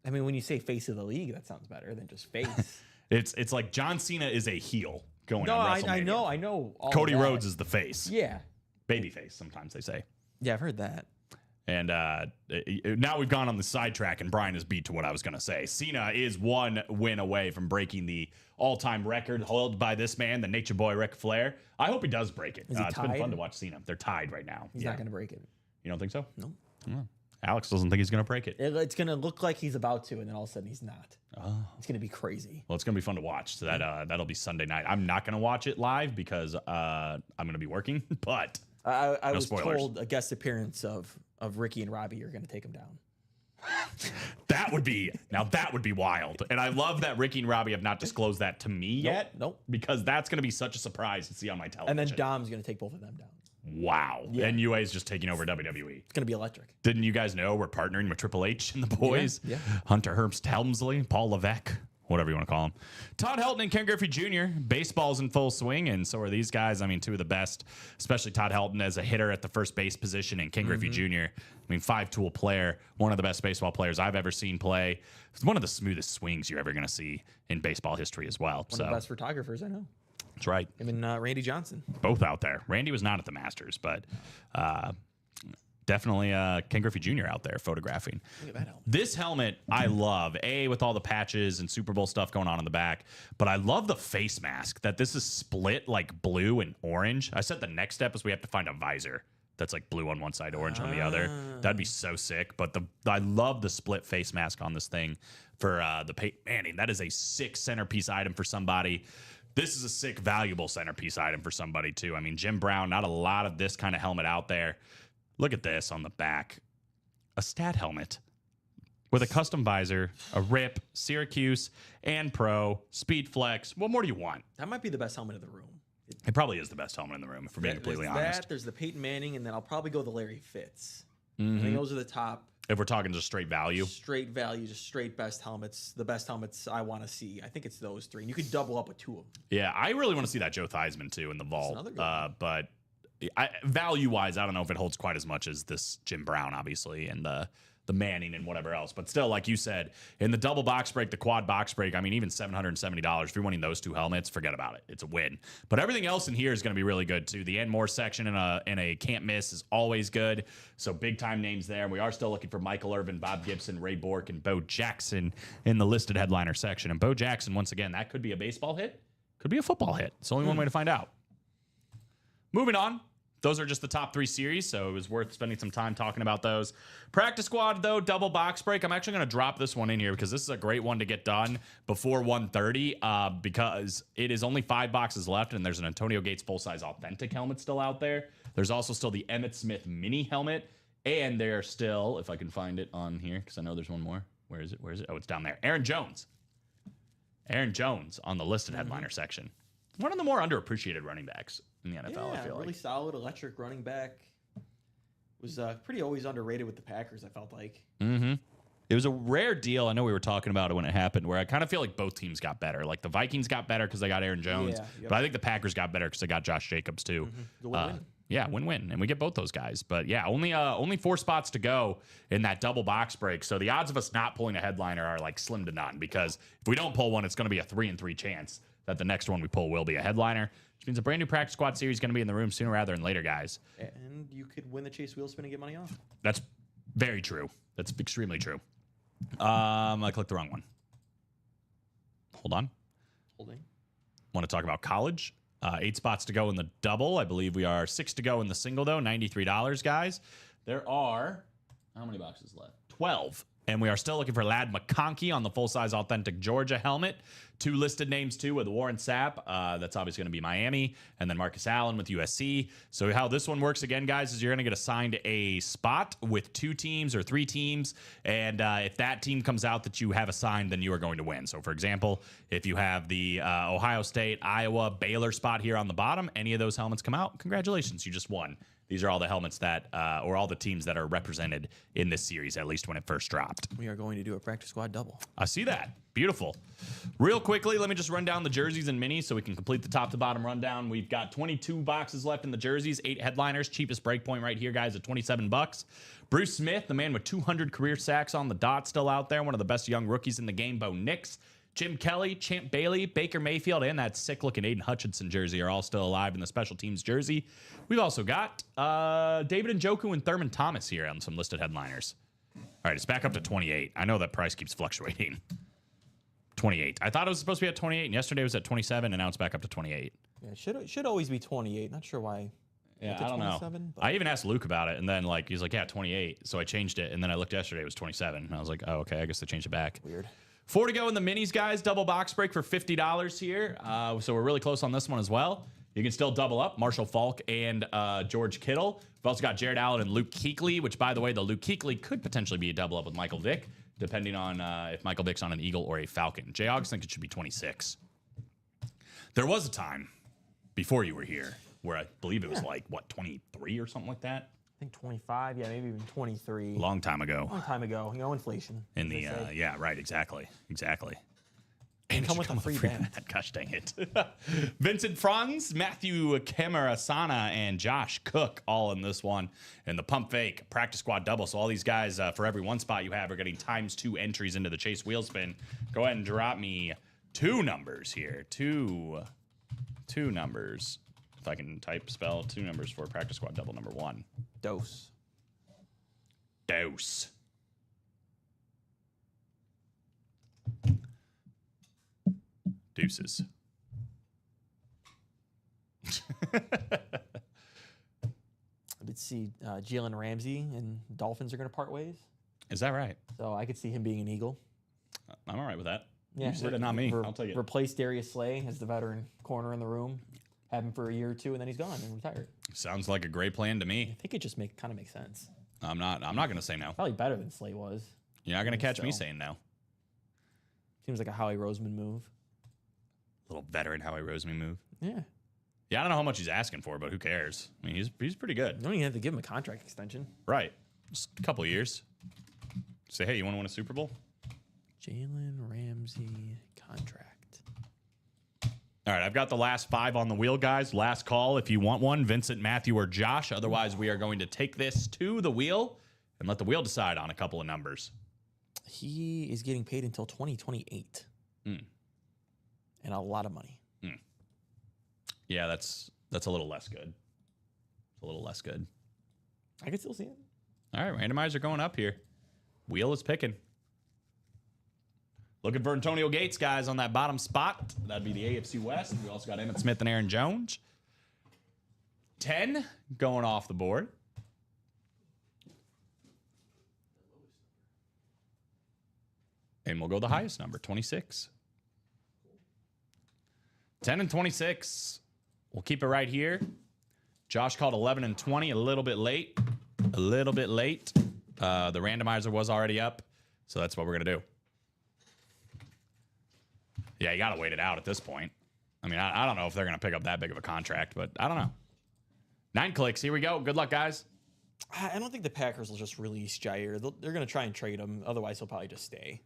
I mean, when you say face of the league, that sounds better than just face. It's like John Cena is a heel going No, on WrestleMania. I know. All Cody of that. Rhodes is the face. Yeah. Babyface, sometimes they say. Yeah, I've heard that. And now we've gone on the sidetrack, and Brian has beat to what I was going to say. Cena is 1 win away from breaking the all-time record held by this man, the Nature Boy Ric Flair. I hope he does break it. Is he It's been tied? fun to watch Cena. They're tied right now. He's not going to break it. You don't think so? No. Alex doesn't think he's going to break it. It's going to look like he's about to, and then all of a sudden he's not. Oh. It's going to be crazy. Well, it's going to be fun to watch. So that'll be Sunday night. I'm not going to watch it live because I'm going to be working, but I no was spoilers. told a guest appearance of Ricky and Robbie are going to take him down. that would be wild. And I love that Ricky and Robbie have not disclosed that to me yet. Nope. Because that's going to be such a surprise to see on my television. And then Dom's going to take both of them down. Wow. Yeah. And UA is just taking over WWE. It's going to be electric. Didn't you guys know we're partnering with Triple H and the boys? Yeah. Hunter Hearst Helmsley, Paul Levesque, whatever you want to call him. Todd Helton and Ken Griffey Jr. Baseball's in full swing, and so are these guys. I mean, 2 of the best, especially Todd Helton as a hitter at the first base position, and Ken Griffey Jr. I mean, 5-tool player, one of the best baseball players I've ever seen play. It's one of the smoothest swings you're ever going to see in baseball history as well. One of the best photographers I know. That's right. Him and Randy Johnson. Both out there. Randy was not at the Masters, but definitely Ken Griffey Jr. out there photographing. Look at that helmet. This helmet I love, with all the patches and Super Bowl stuff going on in the back, but I love the face mask that this is split like blue and orange. I said the next step is we have to find a visor that's like blue on one side, orange on the other. That'd be so sick. But I love the split face mask on this thing for the Peyton Manning. That is a sick centerpiece item for somebody. This is a sick, valuable centerpiece item for somebody, too. I mean, Jim Brown, not a lot of this kind of helmet out there. Look at this on the back. A stat helmet with a custom visor, a RIP, Syracuse, and Pro, Speed Flex. What more do you want? That might be the best helmet in the room. It probably is the best helmet in the room, if we're being completely There's honest. that, there's the Peyton Manning, and then I'll probably go the Larry Fitz. I think those are the top. If we're talking just straight value. Straight value, just straight best helmets. The best helmets I want to see. I think it's those 3. And you could double up with 2 of them. Yeah, I really want to see that Joe Theismann, too, in the vault. another good one. But value-wise, I don't know if it holds quite as much as this Jim Brown, obviously, and the Manning and whatever else. But still, like you said, in the double box break, the quad box break, I mean, even $770, if you're winning those 2 helmets, forget about it. It's a win. But everything else in here is going to be really good, too. The Moore section in a can't miss is always good. So big-time names there. We are still looking for Michael Irvin, Bob Gibson, Ray Bork, and Bo Jackson in the listed headliner section. And Bo Jackson, once again, that could be a baseball hit. Could be a football hit. It's only one way to find out. Moving on. Those are just the top 3 series, so it was worth spending some time talking about those. Practice squad, though, double box break. I'm actually going to drop this one in here because this is a great one to get done before 1:30 because it is only 5 boxes left, and there's an Antonio Gates full-size authentic helmet still out there. There's also still the Emmitt Smith mini helmet, and there's still, if I can find it on here, because I know there's one more. Where is it? Oh, it's down there. Aaron Jones on the listed headliner section. One of the more underappreciated running backs in the NFL, I feel really like. solid, electric running back. Was pretty always underrated with the Packers, I felt like. It was a rare deal. I know we were talking about it when it happened, where I kind of feel like both teams got better. Like the Vikings got better because they got Aaron Jones, Yeah, yep. but I think the Packers got better because they got Josh Jacobs too. The win-win. Yeah, win-win, and we get both those guys. But yeah, only 4 spots to go in that double box break. So the odds of us not pulling a headliner are like slim to none, because if we don't pull one, it's going to be a 3-3 chance that the next one we pull will be a headliner, which means a brand new practice squad series is going to be in the room sooner rather than later, guys. And you could win the Chase wheel spin and get money off. That's very true. That's extremely true. I clicked the wrong one. Hold on. Holding. Want to talk about college? 8 spots to go in the double. I believe we are 6 to go in the single, though. $93, guys. There are, how many boxes left? 12. And we are still looking for Ladd McConkey on the full-size authentic Georgia helmet. 2 listed names, too, with Warren Sapp. That's obviously going to be Miami. And then Marcus Allen with USC. So how this one works, again, guys, is you're going to get assigned a spot with 2 teams or 3 teams. And if that team comes out that you have assigned, then you are going to win. So, for example, if you have the Ohio State, Iowa, Baylor spot here on the bottom, any of those helmets come out, congratulations, you just won. These are all the helmets that, or all the teams that are represented in this series, at least when it first dropped. We are going to do a practice squad double. I see that. Beautiful. Real quickly, let me just run down the jerseys and minis so we can complete the top to bottom rundown. We've got 22 boxes left in the jerseys, 8 headliners. Cheapest breakpoint right here, guys, at $27. Bruce Smith, the man with 200 career sacks on the dot, still out there. One of the best young rookies in the game, Bo Nix. Jim Kelly, Champ Bailey, Baker Mayfield, and that sick-looking Aiden Hutchinson jersey are all still alive in the special teams jersey. We've also got David Njoku and Thurman Thomas here on some listed headliners. All right, it's back up to 28. I know that price keeps fluctuating. 28. I thought it was supposed to be at 28, and yesterday it was at 27, and now it's back up to 28. Yeah, it should always be 28. Not sure why. Yeah, to I don't know. 27, but- I even asked Luke about it, and then he's like, yeah, 28. So I changed it, and then I looked yesterday, it was 27. And I was like, oh, okay, I guess they changed it back. Weird. 4 to go in the minis, guys. Double box break for $50 here. So we're really close on this one as well. You can still double up Marshall Faulk and George Kittle. We've also got Jared Allen and Luke Kuechly, which, by the way, the Luke Kuechly could potentially be a double up with Michael Vick, depending on if Michael Vick's on an Eagle or a Falcon. Jay Oggs think it should be 26. There was a time before you were here where I believe it was 23 or something like that. I think 25. Yeah, maybe even 23. Long time ago. Long time ago. You know, inflation. In the, as they say. yeah, right, exactly. And come with a free band. Gosh dang it. Vincent Franz, Matthew Camarasana, and Josh Cook all in this one. And the pump fake practice squad double. So all these guys, for every 1 spot you have, are getting ×2 entries into the Chase wheel spin. Go ahead and drop me 2 numbers here. Two numbers. If I can spell 2 numbers for practice squad double number 1. Dose. Deuces. I did see Jalen Ramsey and Dolphins are going to part ways. Is that right? So I could see him being an Eagle. I'm all right with that. Yeah, You said it, not me. I'll take it. Replace Darius Slay as the veteran corner in the room. Have him for a year or 2, and then he's gone and retired. Sounds like a great plan to me. I think it just kind of makes sense. I'm not going to say no. Probably better than Slay was. You're not going to catch me So. saying no. Seems like a Howie Roseman move. Little veteran Howie Roseman move. Yeah. Yeah, I don't know how much he's asking for, but who cares? I mean, he's pretty good. You don't even have to give him a contract extension. Right. Just a couple of years. Say, hey, you want to win a Super Bowl? Jalen Ramsey contract. All right, I've got the last 5 on the wheel, guys. Last call if you want one, Vincent, Matthew, or Josh. Otherwise, we are going to take this to the wheel and let the wheel decide on a couple of numbers. He is getting paid until 2028. And a lot of money. Yeah, that's a little less good. It's a little less good. I could still see it. All right, randomizer going up here. Wheel is picking. Looking for Antonio Gates, guys, on that bottom spot. That'd be the AFC West. We also got Emmitt Smith and Aaron Jones. 10 going off the board. And we'll go the highest number, 26. 10 and 26. We'll keep it right here. Josh called 11 and 20, a little bit late. The randomizer was already up, so that's what we're going to do. Yeah, you got to wait it out at this point. I mean, I don't know if they're going to pick up that big of a contract, but I don't know. 9 clicks. Here we go. Good luck, guys. I don't think the Packers will just release Jair. They're going to try and trade him. Otherwise, he'll probably just stay.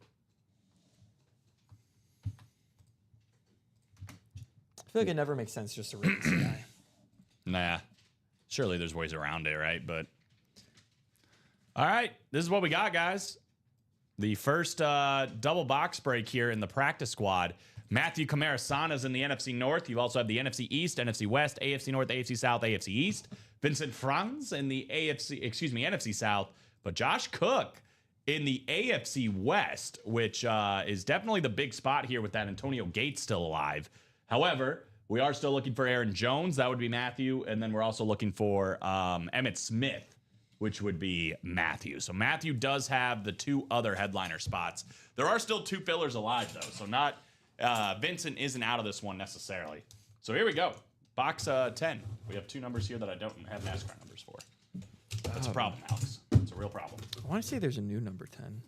I feel like it never makes sense just to release a guy. Nah. Surely there's ways around it, right? But all right, this is what we got, guys. The first double box break here in the practice squad. Matthew Camarasana's in the NFC North. You also have the NFC East, NFC West, AFC North, AFC South, AFC East. Vincent Franz in the NFC South. But Josh Cook in the AFC West, which is definitely the big spot here with that Antonio Gates still alive. However, we are still looking for Aaron Jones. That would be Matthew. And then we're also looking for Emmitt Smith, which would be Matthew. So Matthew does have the 2 other headliner spots. There are still 2 fillers alive, though. So not Vincent isn't out of this one necessarily. So here we go. Box 10. We have 2 numbers here that I don't have NASCAR numbers for. That's a problem, Alex. It's a real problem. I want to say there's a new number 10.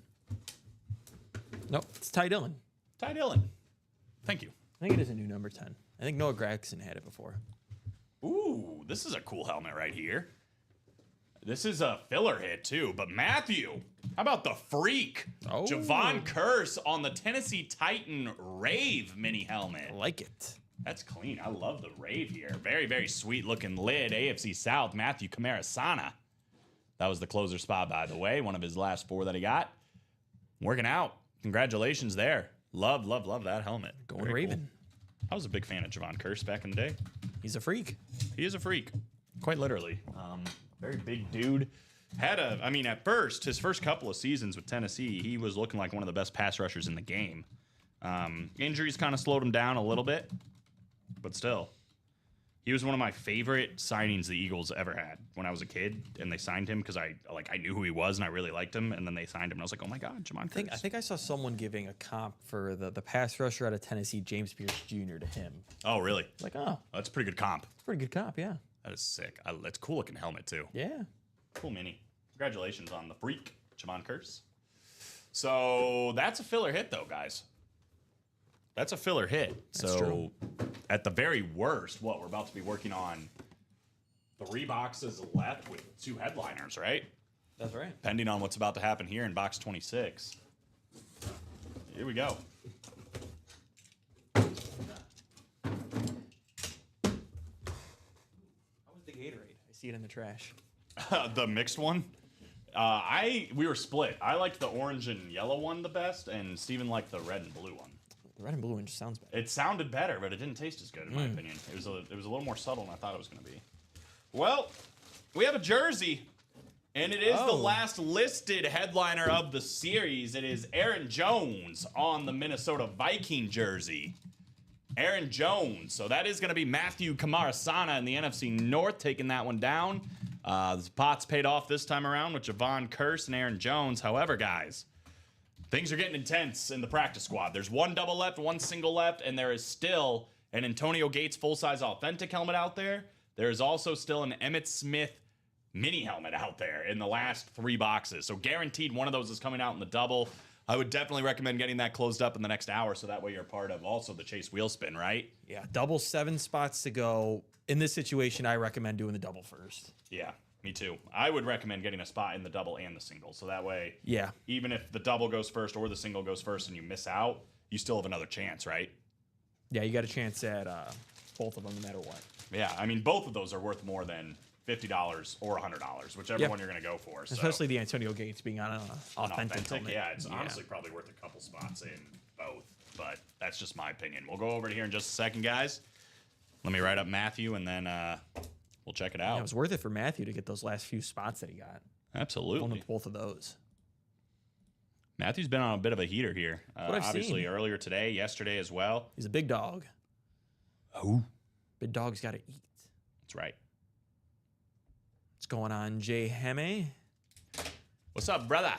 Nope, it's Ty Dillon. Ty Dillon. Thank you. I think it is a new number 10. I think Noah Gragson had it before. Ooh, this is a cool helmet right here. This is a filler hit, too. But Matthew, how about the freak? Oh. Javon Curse on the Tennessee Titan Rave mini helmet. I like it. That's clean. I love the Rave here. Very, very sweet looking lid. AFC South, Matthew Camarasana. That was the closer spot, by the way. One of his last 4 that he got. Working out. Congratulations there. Love, love, love that helmet. Going Very Raven. cool. I was a big fan of Javon Curse back in the day. He's a freak. He is a freak. Quite literally. Very big dude. At first, his first couple of seasons with Tennessee, he was looking like one of the best pass rushers in the game. Injuries kind of slowed him down a little bit, but still. He was one of my favorite signings the Eagles ever had when I was a kid, and they signed him because I knew who he was and I really liked him, and then they signed him, and I was like, oh my God, Javon Curse. I think I saw someone giving a comp for the pass rusher out of Tennessee, James Pierce Jr. to him. Oh, really? Like, oh, That's a pretty good comp. it's a pretty good comp, yeah. That is sick. That's a cool looking helmet, too. Yeah. Cool mini. Congratulations on the freak, Javon Curse. So that's a filler hit, though, guys. That's a filler hit. That's true. At the very worst, we're about to be working on 3 boxes left with 2 headliners, right? That's right. Depending on what's about to happen here in box 26. Here we go. How was the Gatorade? I see it in the trash. The mixed one. We were split. I liked the orange and yellow one the best, and Steven liked the red and blue one. The red and blue one just sounds better. It sounded better, but it didn't taste as good, in my opinion. It was a little more subtle than I thought it was going to be. Well, we have a jersey, and it is the last listed headliner of the series. It is Aaron Jones on the Minnesota Viking jersey. Aaron Jones. So that is going to be Matthew Camarasana in the NFC North taking that one down. The spots paid off this time around with Javon Curse and Aaron Jones. However, guys, things are getting intense in the practice squad. There's 1 double left, 1 single left, and there is still an Antonio Gates full-size authentic helmet out there. There is also still an Emmitt Smith mini helmet out there in the last 3 boxes. So guaranteed one of those is coming out in the double. I would definitely recommend getting that closed up in the next hour so that way you're part of also the Chase wheel spin, right? Yeah, double 7 spots to go. In this situation, I recommend doing the double first. Yeah, me too. I would recommend getting a spot in the double and the single. So that way, Yeah. even if the double goes first or the single goes first and you miss out, you still have another chance, right? Yeah, you got a chance at both of them no matter what. Yeah, I mean, both of those are worth more than $50 or $100, whichever Yeah. one you're going to go for. So. Especially the Antonio Gates being on an An authentic helmet. yeah, it's honestly probably worth a couple spots in both, but that's just my opinion. We'll go over it here in just a second, guys. Let me write up Matthew, and then we'll check it out. Yeah, it was worth it for Matthew to get those last few spots that he got. One Absolutely. with both of those. Matthew's been on a bit of a heater here. What I've Obviously, seen. earlier today, yesterday as well. He's a big dog. Oh, Big dog's got to eat. that's right. What's going on, Jay Hemme? What's up, brother?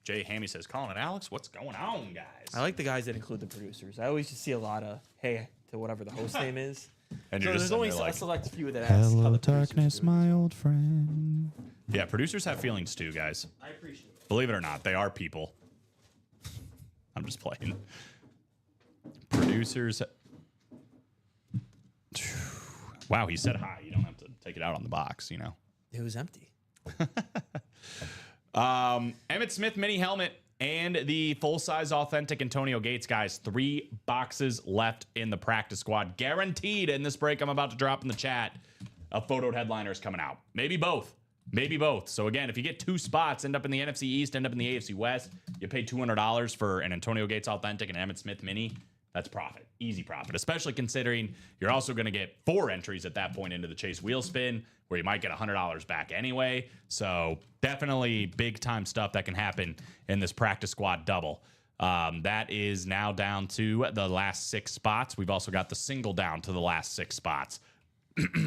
Jay Hammy says, calling it Alex. What's going on, guys? I like the guys that include the producers. I always just see a lot of hey to whatever the host name is. And So you're there's just only sitting there a like, select few that ask how Hello, the producers darkness, do it. my old friend. yeah, producers have feelings too, guys. I appreciate it. Believe it or not, they are people. I'm just playing. Producers. Wow, he said hi. You don't have to take it out on the box, you know. It was empty. Emmitt Smith mini helmet and the full-size authentic Antonio Gates, guys. 3 boxes left in the practice squad. Guaranteed in this break I'm about to drop in the chat. of photoed headliners coming out. Maybe both. Maybe both. So again, if you get 2 spots, end up in the NFC East, end up in the AFC West, you pay $200 for an Antonio Gates Authentic and an Emmitt Smith Mini. That's profit. Easy profit, especially considering you're also going to get 4 entries at that point into the Chase Wheel Spin, where you might get $100 back anyway. So definitely big time stuff that can happen in this practice squad double. That is now down to the last 6 spots. We've also got the single down to the last 6 spots.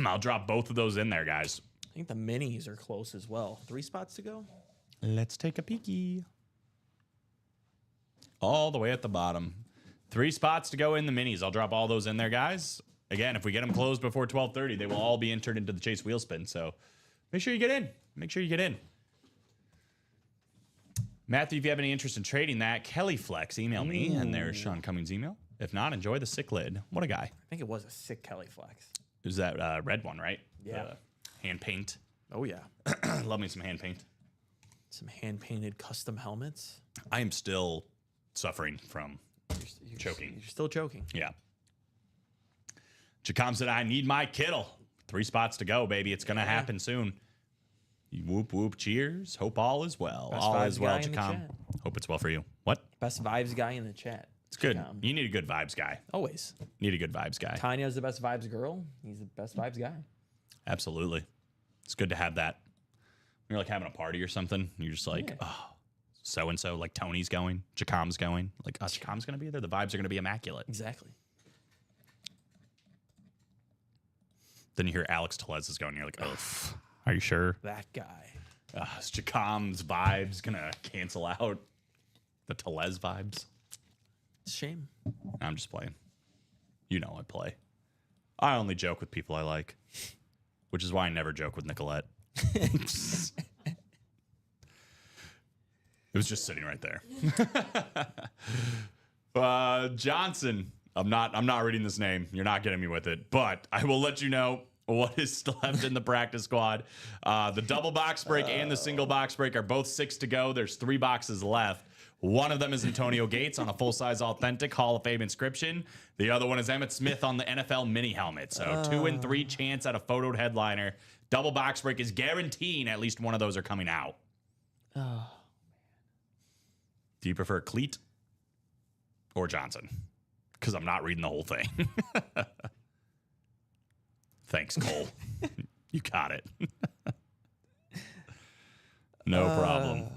I'll drop both of those in there, guys. I think the minis are close as well. 3 spots to go. Let's take a peeky. All the way at the bottom. 3 spots to go in the minis. I'll drop all those in there, guys. Again, if we get them closed before 12:30, they will all be entered into the Chase Wheel Spin. So make sure you get in. Make sure you get in. Matthew, if you have any interest in trading that, Kelly Flex, email me. And there's Sean Cummings' email. If not, enjoy the sick lid. What a guy. I think it was a sick Kelly Flex. It was that red one, right? Yeah. The hand paint. Oh, yeah. Love me some hand paint. Some hand-painted custom helmets. I am still suffering from You're choking. You're still choking. Yeah. Jacom said, I need my Kittle. 3 spots to go, baby. It's going to happen soon. Whoop, whoop, cheers. Hope all is well. Best all vibes is well, guy in the Jacom. chat. Hope it's well for you. What? Best vibes guy in the chat. It's good. Jacom. You need a good vibes guy. Always. Need a good vibes guy. Tanya's the best vibes girl. He's the best vibes guy. Absolutely. It's good to have that. When you're like having a party or something, you're just like, Yeah. oh, so-and-so, like Tony's going, Jacom's going. Like, oh, Jacom's going to be there. The vibes are going to be immaculate. Exactly. Then you hear Alex Tellez is going, and you're like, oh, are you sure? That guy. Is Jacom's vibes going to cancel out the Tellez vibes? It's a shame. I'm just playing. You know I play. I only joke with people I like, which is why I never joke with Nicolette. It was just sitting right there. Johnson. I'm not reading this name. You're not getting me with it, but I will let you know what is left in the practice squad. The double box break and the single box break are both 6 to go. There's 3 boxes left. One of them is Antonio Gates on a full-size authentic Hall of Fame inscription. The other one is Emmitt Smith on the NFL mini helmet. So 2 and 3 chance at a photoed headliner. Double box break is guaranteeing at least one of those are coming out. Oh, Do you prefer Cleat or Johnson? Because I'm not reading the whole thing. Thanks, Cole. You got it. No problem.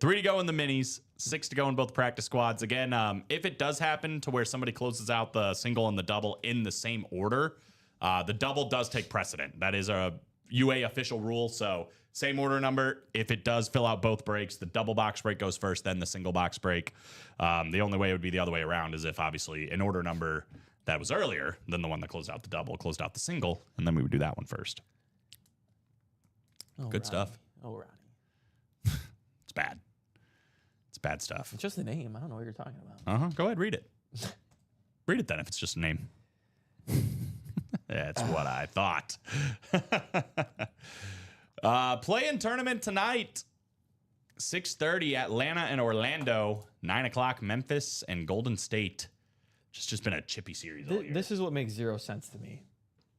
3 to go in the minis, 6 to go in both practice squads. Again, if it does happen to where somebody closes out the single and the double in the same order, the double does take precedent. That is a UA official rule. So same order number. If it does fill out both breaks, the double box break goes first, then the single box break. The only way it would be the other way around is if obviously an order number that was earlier than the one that closed out the double closed out the single, and then we would do that one first. Good Ronnie. stuff. Oh, Ronnie. It's bad. It's bad stuff. It's just a name. I don't know what you're talking about. Go ahead, read it. Read it then if it's just a name. That's what I thought. Play-in tournament tonight. 6:30 Atlanta and Orlando. 9 o'clock Memphis and Golden State. Just been a chippy series all year. This is what makes 0 sense to me.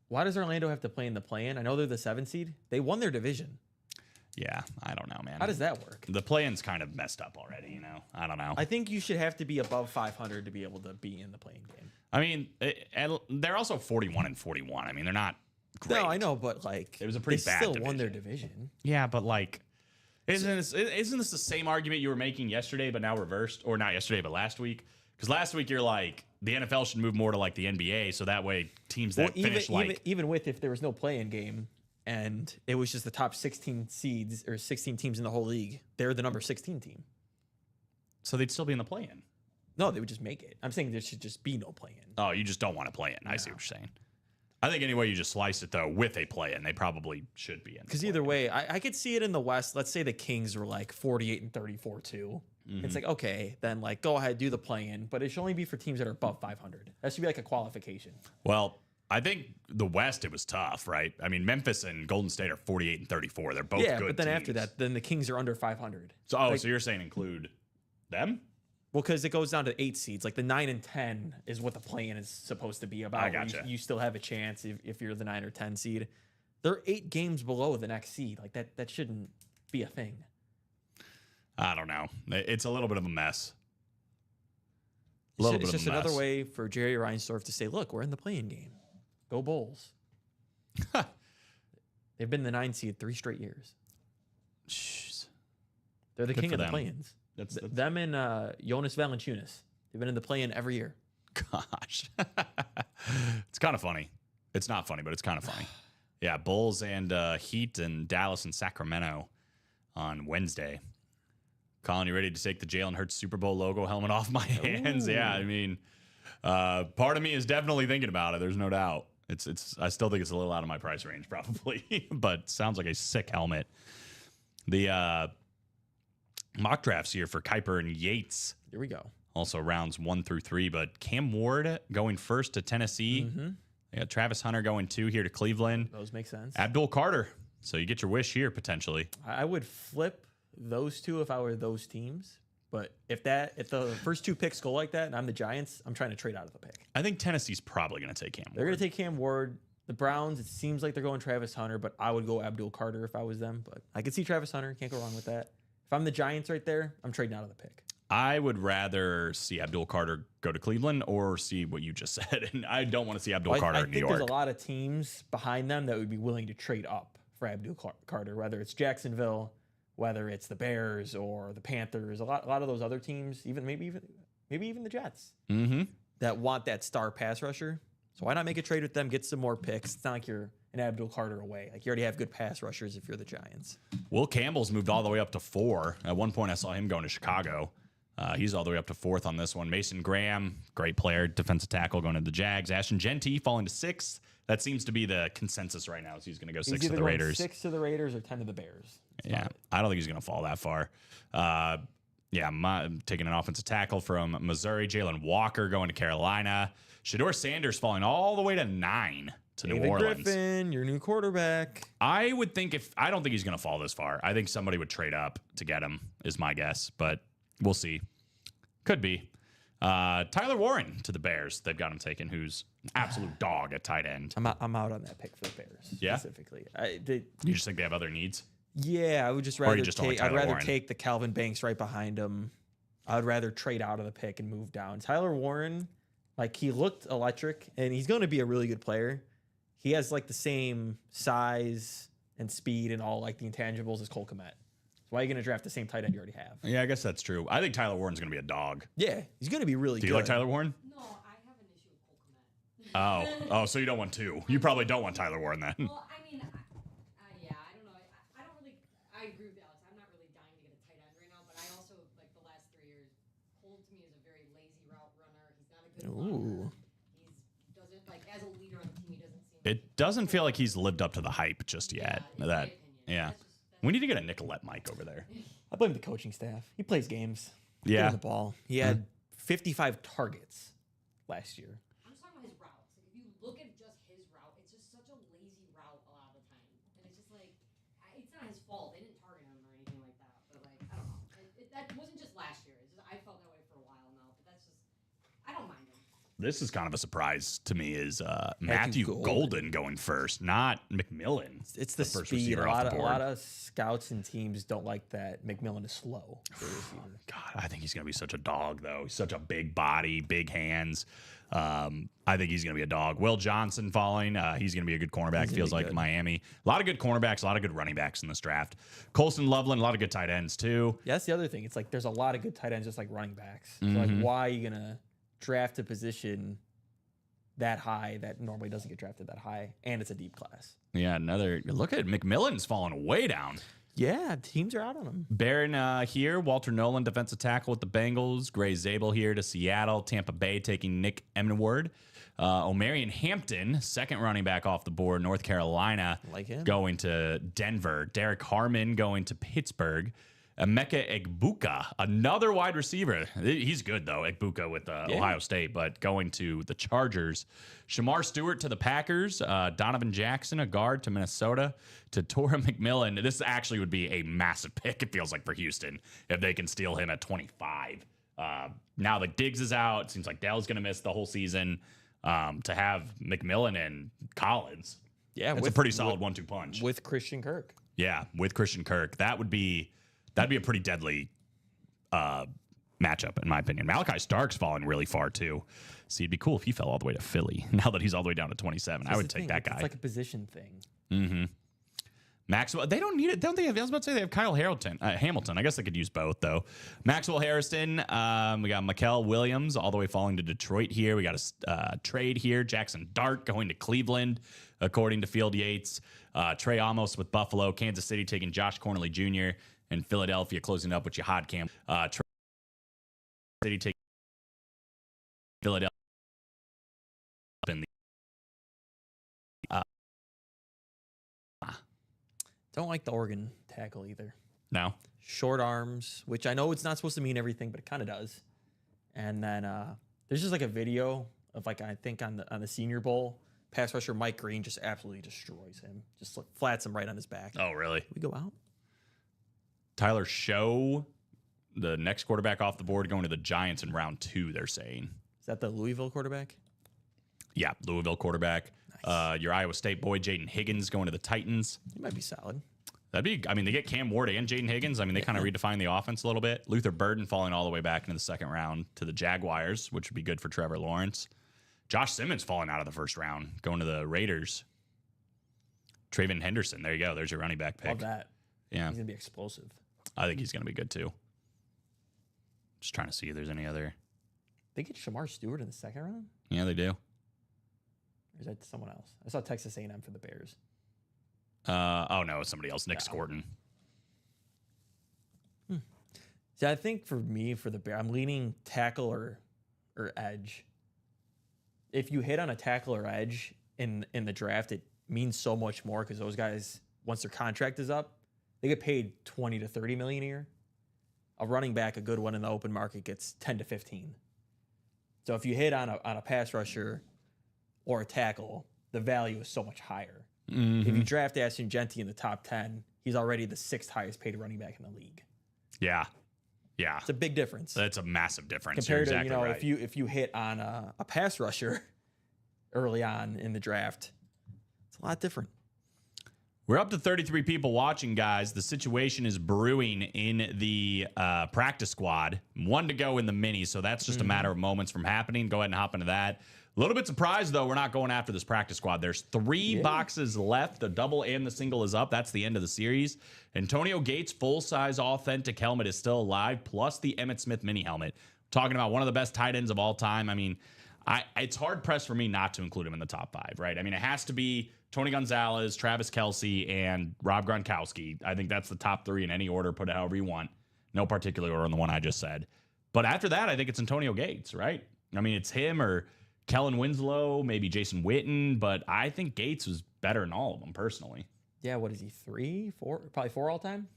Why does Orlando have to play in the play-in? I know they're the 7th seed. They won their division. Yeah, I don't know, man. How does that work? The play-in's kind of messed up already, you know? I don't know. I think you should have to be above 500 to be able to be in the play-in game. I mean, and they're also 41 and 41. I mean, they're not great. No, I know, but like It was a pretty they bad still won their division. Yeah, but like, isn't this the same argument you were making yesterday, but now reversed? Or not yesterday, but last week? Because last week you're like, the NFL should move more to like the NBA, so that way teams that finish even with if there was no play-in game and it was just the top 16 seeds or 16 teams in the whole league, they're the number 16 team. so they'd still be in the play-in. No, they would just make it. I'm saying there should just be no play-in. Oh, you just don't want to play in. I see what you're saying. I think any way you just slice it though, with a play-in, they probably should be in. Because either way, I could see it in the West. Let's say the Kings were like 48 and 34 too. It's like, okay, then like go ahead, do the play-in, but it should only be for teams that are above 500. That should be like a qualification. Well, I think the West, it was tough, right? I mean, Memphis and Golden State are 48 and 34. They're both Yeah, good but then teams. after that, then the Kings are under 500. So, so you're saying include them? Well, because it goes down to 8 seeds. Like the 9 and 10 is what the play-in is supposed to be about. I gotcha. You still have a chance if you're the 9 or 10 seed. They're 8 games below the next seed. Like that shouldn't be a thing. I don't know. It's a little bit of a mess. It's just another way for Jerry Reinsdorf to say, look, we're in the play-in game. Go Bulls. They've been the 9 seed 3 straight years. Jeez. They're the Good king for of the them. play-ins. That's Them and Jonas Valanciunas. They've been in the play-in every year. gosh. It's kind of funny. It's not funny, but it's kind of funny. Yeah, Bulls and Heat and Dallas and Sacramento on Wednesday. Colin, you ready to take the Jalen Hurts Super Bowl logo helmet off my hands? Yeah, I mean, part of me is definitely thinking about it. There's no doubt. I still think it's a little out of my price range, probably, but sounds like a sick helmet. The mock drafts here for Kuiper and Yates. Here we go. Also rounds 1 through 3, but Cam Ward going first to Tennessee. Mm-hmm. They got Travis Hunter going 2 here to Cleveland. Those make sense. Abdul Carter. So you get your wish here potentially. I would flip those two if I were those teams. But if the first 2 picks go like that and I'm the Giants, I'm trying to trade out of the pick. I think Tennessee's probably going to take Cam Ward. They're going to take Cam Ward. The Browns, it seems like they're going Travis Hunter, but I would go Abdul Carter if I was them. But I could see Travis Hunter. Can't go wrong with that. If I'm the Giants right there, I'm trading out of the pick. I would rather see Abdul Carter go to Cleveland or see what you just said. And I don't want to see Abdul Carter in New York. I think there's a lot of teams behind them that would be willing to trade up for Abdul Carter, whether it's Jacksonville, whether it's the Bears or the Panthers, a lot of those other teams, maybe even the Jets that want that star pass rusher. So why not make a trade with them, get some more picks? It's not like you're an Abdul Carter away. Like you already have good pass rushers if you're the Giants. Will Campbell's moved all the way up to 4. At one point, I saw him going to Chicago. He's all the way up to 4th on this one. Mason Graham, great player, defensive tackle, going to the Jags. Ashton Genty falling to 6th. That seems to be the consensus right now. Is he's going to go 6 to the Raiders. 6 to the Raiders or 10 to the Bears. Yeah, I don't think he's going to fall that far. I'm taking an offensive tackle from Missouri. Jalen Walker going to Carolina. Shedeur Sanders falling all the way to 9 to David New Orleans. Griffin, your new quarterback. I would think I don't think he's going to fall this far. I think somebody would trade up to get him, is my guess, but we'll see. Could be. Tyler Warren to the Bears. They've got him taken, who's an absolute dog at tight end. I'm out on that pick for the Bears specifically. You just think they have other needs? Yeah, I would just you rather just don't like take. I'd Tyler rather Warren? take the Calvin Banks right behind him. I'd rather trade out of the pick and move down. Tyler Warren, like he looked electric, and he's going to be a really good player. He has like the same size and speed and all like the intangibles as Cole Kmet. So why are you going to draft the same tight end you already have? Yeah, I guess that's true. I think Tyler Warren's going to be a dog. Yeah, he's going to be really good. Do you like Tyler Warren? No, I have an issue with Cole Kmet. Oh, so you don't want 2. You probably don't want Tyler Warren then. Well, I mean, yeah, I don't know. I don't really. I agree with Alex. I'm not really dying to get a tight end right now, but I also like the last 3 years. Cole to me is a very lazy route runner. He's not a good runner. He doesn't like as a leader on the team. He doesn't seem. It doesn't feel like he's lived up to the hype just yet. in my opinion. Yeah. That's We need to get a Nicolette mic over there. I blame the coaching staff. He plays games. Yeah. Give him the ball. He had 55 targets last year. I'm just talking about his routes. Like, if you look at just his route, it's just such a lazy route a lot of the time, and it's just like it's not his fault. They didn't target him or anything like that. But like I don't know. That wasn't just last year. It's just, I felt that way for a while now. But that's just I don't mind him. This is kind of a surprise to me is Matthew Golden going first, not McMillan. It's the first speed. receiver A off lot, the of, a board. lot of scouts and teams don't like that McMillan is slow. God, I think he's going to be such a dog, though. He's such a big body, big hands. I think he's going to be a dog. Will Johnson falling. He's going to be a good cornerback, feels like, Miami. A lot of good cornerbacks, a lot of good running backs in this draft. Colson Loveland, a lot of good tight ends, too. Yeah, that's the other thing. It's like there's a lot of good tight ends just like running backs. So like why are you going to draft a position that high that normally doesn't get drafted that high, and it's a deep class? Yeah, another look at McMillan's falling way down. Yeah, teams are out on him. Barron here, Walter Nolan, defensive tackle with the Bengals. Gray Zabel here to Seattle. Tampa Bay taking Nick Emenward. Omarion Hampton, second running back off the board. North Carolina Like him. going to Denver. Derek Harmon going to Pittsburgh. Emeka Egbuka, another wide receiver. He's good, though, Egbuka with Ohio State, but going to the Chargers. Shamar Stewart to the Packers. Donovan Jackson, a guard to Minnesota. To Torra McMillan. This actually would be a massive pick, it feels like, for Houston, if they can steal him at 25. Now that Diggs is out, it seems like Dell's going to miss the whole season. To have McMillan and Collins. Yeah, It's a pretty solid 1-2 punch. with Christian Kirk. Yeah, with Christian Kirk, that'd be a pretty deadly matchup in my opinion. Malachi Stark's falling really far too, so it'd be cool if he fell all the way to Philly. Now that he's all the way down to 27, I would take that guy. It's like a position thing. Mm-hmm. Maxwell, they don't need it, don't they? I was about to say they have Kyle Hamilton. I guess they could use both though. Maxwell Harrison, we got Mikael Williams all the way falling to Detroit here. We got a trade here. Jackson Dart going to Cleveland, according to Field Yates. Trey Amos with Buffalo, Kansas City taking Josh Cornely Jr., and Philadelphia closing up with Jihad Camp. Trey City taking Philadelphia in the. Don't like the Oregon tackle either. No. Short arms, which I know it's not supposed to mean everything, but it kind of does. And then there's just like a video of like I think on the Senior Bowl, pass rusher Mike Green just absolutely destroys him, just like flats him right on his back. Oh, really? We go out. Tyler Show, the next quarterback off the board, going to the Giants in round 2, they're saying. Is that the Louisville quarterback? Yeah, Louisville quarterback. Nice. Your Iowa State boy, Jaden Higgins, going to the Titans. He might be solid. That'd be, I mean, they get Cam Ward and Jaden Higgins. I mean, they kind of redefine the offense a little bit. Luther Burden falling all the way back into the second round to the Jaguars, which would be good for Trevor Lawrence. Josh Simmons falling out of the first round, going to the Raiders. Traven Henderson, there you go. There's your running back pick. Love that. Yeah. He's going to be explosive. I think he's going to be good too. Just trying to see if there's any other. They get Shamar Stewart in the second round? Yeah, they do. Or is that someone else? I saw Texas A&M for the Bears. Oh, no, it's somebody else. Nick Scorton. See, I think for me, for the Bears, I'm leaning tackle or edge. If you hit on a tackle or edge in the draft, it means so much more because those guys, once their contract is up, they get paid 20 to 30 million a year. A running back, a good one in the open market, gets 10 to 15. So if you hit on a pass rusher or a tackle, the value is so much higher. Mm-hmm. If you draft Ashton Genty in the top 10, he's already the 6th highest paid running back in the league. Yeah. Yeah. It's a big difference. That's a massive difference. Compared You're exactly to, right. if you hit on a pass rusher early on in the draft, it's a lot different. We're up to 33 people watching, guys. The situation is brewing in the practice squad. 1 to go in the mini, so that's just a matter of moments from happening. Go ahead and hop into that. A little bit surprised, though, we're not going after this practice squad. There's 3 boxes left. The double and the single is up. That's the end of the series. Antonio Gates' full-size authentic helmet is still alive, plus the Emmitt Smith mini helmet. Talking about one of the best tight ends of all time. I mean, it's hard-pressed for me not to include him in the top 5, right? I mean, it has to be Tony Gonzalez, Travis Kelce, and Rob Gronkowski. I think that's the top 3 in any order. Put it however you want. No particular order on the one I just said. But after that, I think it's Antonio Gates, right? I mean, it's him or Kellen Winslow, maybe Jason Witten, but I think Gates was better than all of them, personally. Yeah, what is he, 3, 4? Probably 4 all time?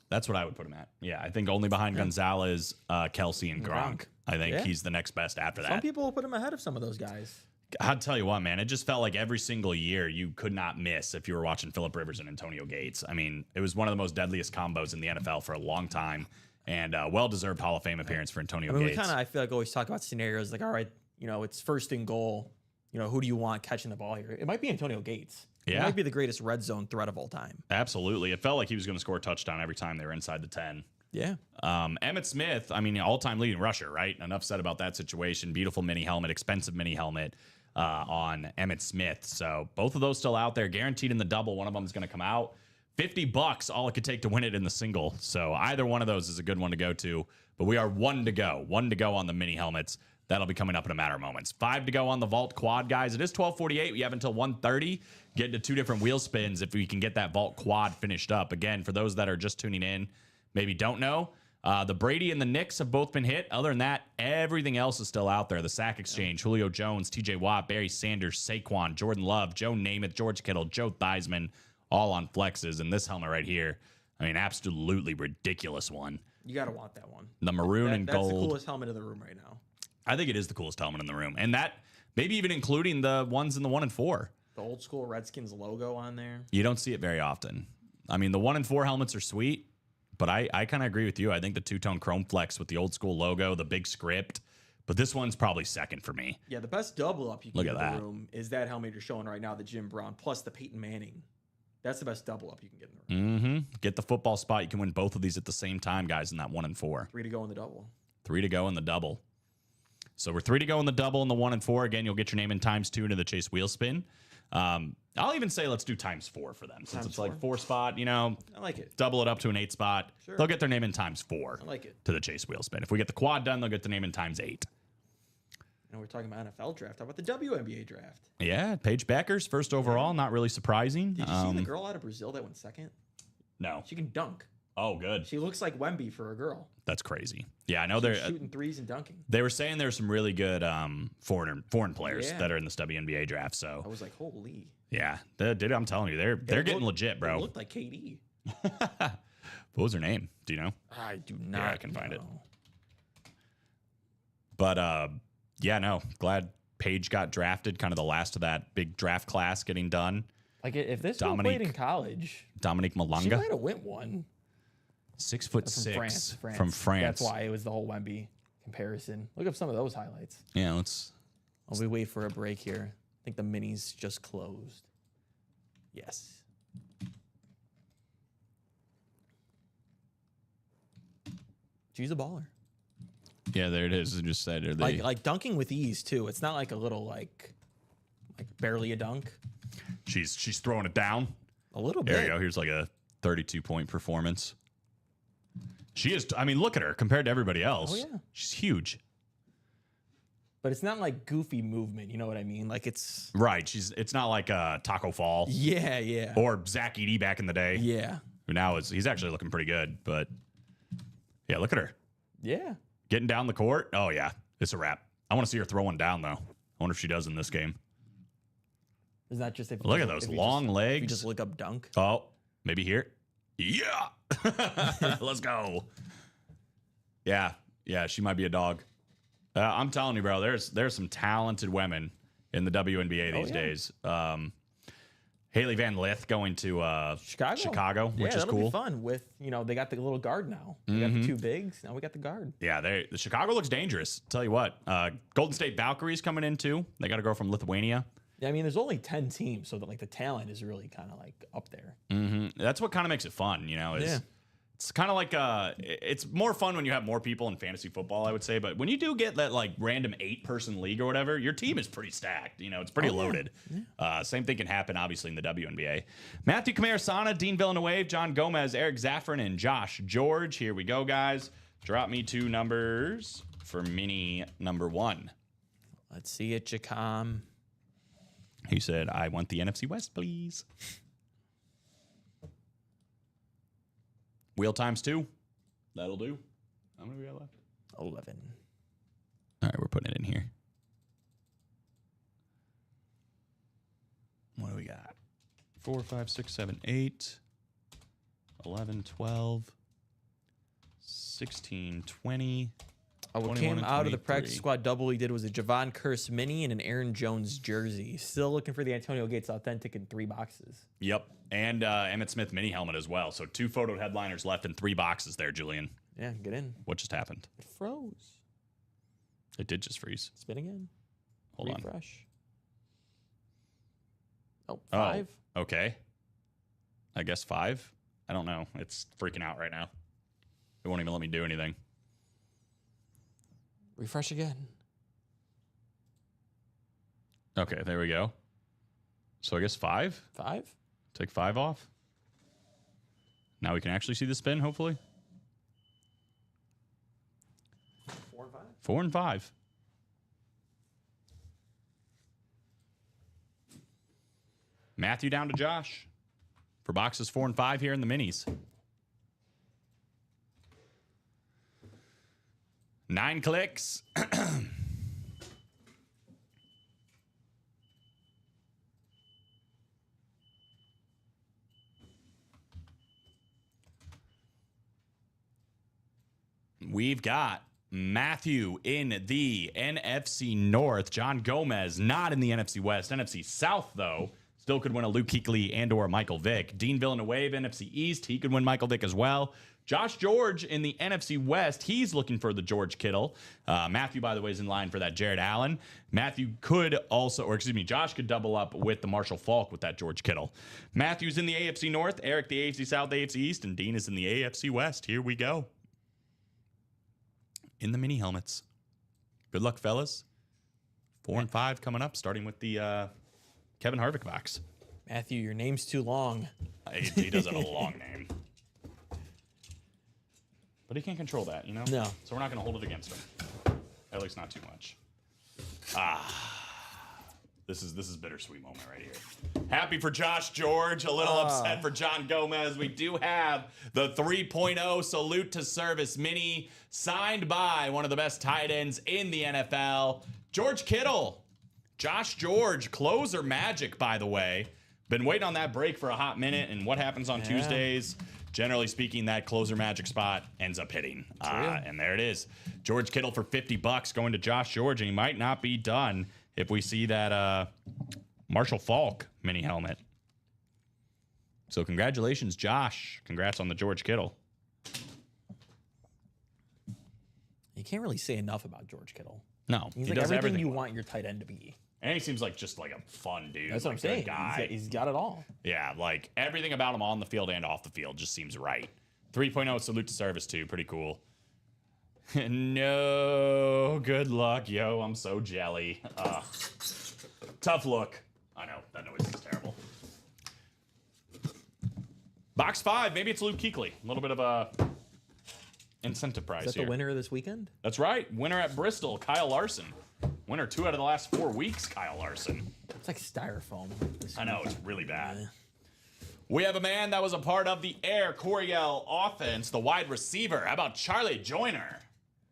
That's what I would put him at. Yeah, I think only behind Gonzalez, Kelce, and Gronk. I think he's the next best after that. Some people will put him ahead of some of those guys. I'll tell you what, man, it just felt like every single year you could not miss if you were watching Phillip Rivers and Antonio Gates. I mean, it was one of the most deadliest combos in the NFL for a long time, and well-deserved Hall of Fame appearance for Antonio Gates. We kind of, I feel like, always talk about scenarios like, all right, it's 1st and goal. Who do you want catching the ball here? It might be Antonio Gates. Yeah. It might be the greatest red zone threat of all time. Absolutely. It felt like he was going to score a touchdown every time they were inside the 10. Yeah. Emmitt Smith, I mean, all-time leading rusher, right? Enough said about that situation. Beautiful mini helmet, expensive mini helmet on Emmitt Smith. So both of those still out there, guaranteed in the double. One of them is going to come out. $50, all it could take to win it in the single. So either one of those is a good one to go to. But we are 1 to go. 1 to go on the mini helmets. That'll be coming up in a matter of moments. 5 to go on the Vault Quad, guys. It is 12:48. We have until 1:30. Get into 2 different wheel spins if we can get that Vault Quad finished up. Again, for those that are just tuning in, maybe don't know, the Brady and the Knicks have both been hit. Other than that, everything else is still out there. The Sack Exchange, Julio Jones, TJ Watt, Barry Sanders, Saquon, Jordan Love, Joe Namath, George Kittle, Joe Theismann, all on flexes. And this helmet right here, I mean, absolutely ridiculous one. You got to want that one. The maroon and gold. That's the coolest helmet in the room right now. I think it is the coolest helmet in the room. And that, maybe even including the ones in the 1 and 4. The old school Redskins logo on there. You don't see it very often. I mean, the 1 and 4 helmets are sweet, but I kind of agree with you. I think the two-tone chrome flex with the old school logo, the big script, But this one's probably second for me. Yeah, the best double up you can Look get at in the that. room is that helmet you're showing right now, the Jim Brown, plus the Peyton Manning. That's the best double up you can get in the room. Mm-hmm. Get the football spot. You can win both of these at the same time, guys, in that 1 and 4. 3 to go in the double. 3 to go in the double. So we're 3 to go in the double and the 1 and 4. Again, you'll get your name in ×2 into the Chase wheel spin. I'll even say let's do ×4 for them since Times it's like 4? 4 spot, you know, I like it. double it up to an 8 spot. Sure. They'll get their name in ×4 I like it. to the Chase wheel spin. If we get the quad done, they'll get the name in ×8. And we're talking about NFL draft. How about the WNBA draft? Yeah, Paige Beckers, first overall, not really surprising. Did you see the girl out of Brazil that went second? No. She can dunk. Oh, good. She looks like Wemby for a girl. That's crazy. Yeah, I know She's they're shooting threes and dunking. they were saying there's some really good foreign players Yeah. that are in this WNBA draft. I So was like, holy. yeah, dude, I'm telling you, they're getting looked- legit, They bro. looked like KD. What was her name? Do you know? I do not. I can find it. know. But yeah, no, glad Paige got drafted. Kind of the last of that big draft class getting done. Like if this girl played Dominique in college, Dominique she Malanga, might have went one. 6'6" France. from France. That's why it was the whole Wemby comparison. Look up some of those highlights. Yeah, let's. While we wait for a break here, I think the minis just closed. Yes. She's a baller. Yeah, there it is. I just said are they, Like dunking with ease too. It's not like a little like barely a dunk. she's throwing it down. A little There bit. you go. Here's like a 32-point performance. She is. I mean, look at her compared to everybody else. Oh, yeah. She's huge. But it's not like goofy movement. You know what I mean? Like it's. Right. It's not like Taco Fall Yeah, yeah, or Zach Edey back in the day. yeah, Who now he's actually looking pretty good. But yeah, look at her yeah. getting down the court. Oh yeah, it's a wrap. I want to see her throw one down though. I wonder if she does in this game. Is that just if you Look at just- those if you long just, legs. If you just look up dunk. Oh, maybe here. Yeah. Let's go. Yeah. Yeah, she might be a dog. I'm telling you, bro, there's some talented women in the WNBA these yeah. days. Haley Van Lith going to Chicago, which is that'll cool. Be fun with they got the little guard now. We got the two bigs. Now we got the guard. Yeah, the Chicago looks dangerous. Tell you what, Golden State Valkyries coming in too. They got a girl from Lithuania. Yeah, I mean, there's only 10 teams, so that like the talent is really kind of like up there. That's what kind of makes it fun, you know. Yeah. It's kind of like it's more fun when you have more people in fantasy football, I would say. But when you do get that like random 8-person league or whatever, your team is pretty stacked. You know, it's pretty loaded. Same thing can happen, obviously, in the WNBA. Matthew Kamarasana, Dean Villanueva, John Gomez, Eric Zaffron, and Josh George. Here we go, guys. Drop me 2 numbers for mini number 1. Let's see it, Jacom. He said, "I want the NFC West, please." Wheel times 2. That'll do. How many we got left? 11. All right, we're putting it in here. What do we got? 4, 5, 6, 7, 8, 11, 12, 16, 20. What 21 came and out of the practice 23. squad double he did was a Javon Curse mini and an Aaron Jones jersey. Still looking for the Antonio Gates authentic in 3 boxes. Yep. And Emmett Smith mini helmet as well. So 2 photo headliners left in 3 boxes there, Julian. Yeah, get in. What just happened? It froze. It did just freeze. Spin again. Hold on. Refresh. Oh, 5. Oh, okay. I guess 5. I don't know. It's freaking out right now. It won't even let me do anything. Refresh again. Okay, there we go. So I guess 5. 5. Take 5 off. Now we can actually see the spin, hopefully. 4 and 5. 4 and 5. Matthew down to Josh for boxes 4 and 5 here in the minis. 9 clicks. We've got Matthew in the NFC North. John Gomez not in the NFC West. NFC South, though. Still could win a Luke Kuechly and or Michael Vick. Dean Villanueva, NFC East, he could win Michael Vick as well. Josh George in the NFC West, he's looking for the George Kittle. Matthew, by the way, is in line for that Jared Allen. Matthew could also, or excuse me, Josh could double up with the Marshall Faulk with that George Kittle. Matthew's in the AFC North, Eric the AFC South, AFC East, and Dean is in the AFC West. Here we go. In the mini helmets. Good luck, fellas. 4 and 5 coming up, starting with the Kevin Harvick box. Matthew, your name's too long. He does have a long name. But he can't control that, you know? No. So we're not going to hold it against him. At least not too much. This is bittersweet moment right here. Happy for Josh George, a little upset for John Gomez. We do have the 3.0 Salute to Service mini signed by one of the best tight ends in the NFL, George Kittle. Josh George, closer magic, by the way. Been waiting on that break for a hot minute, and what happens on Tuesdays? Generally speaking, that closer magic spot ends up hitting. And there it is. George Kittle for $50 going to Josh George, and he might not be done if we see that Marshall Faulk mini helmet. So congratulations, Josh. Congrats on the George Kittle. You can't really say enough about George Kittle. No, He's he like does everything you well. want your tight end to be. And he seems like just like a fun dude. That's what I'm like, good saying. Guy. He's got it all. Yeah, like everything about him on the field and off the field just seems right. 3.0 Salute to Service too. Pretty cool. No, good luck, yo. I'm so jelly. Tough look. I know, that noise is terrible. Box 5, maybe it's Luke Kuechly. A little bit of a incentive prize Is that here. the winner this weekend? That's right. Winner at Bristol, Kyle Larson. Winner 2 out of the last 4 weeks, Kyle Larson. It's like styrofoam. I know, it's really bad. We have a man that was a part of the Air Coryell offense, the wide receiver. How about Charlie Joyner?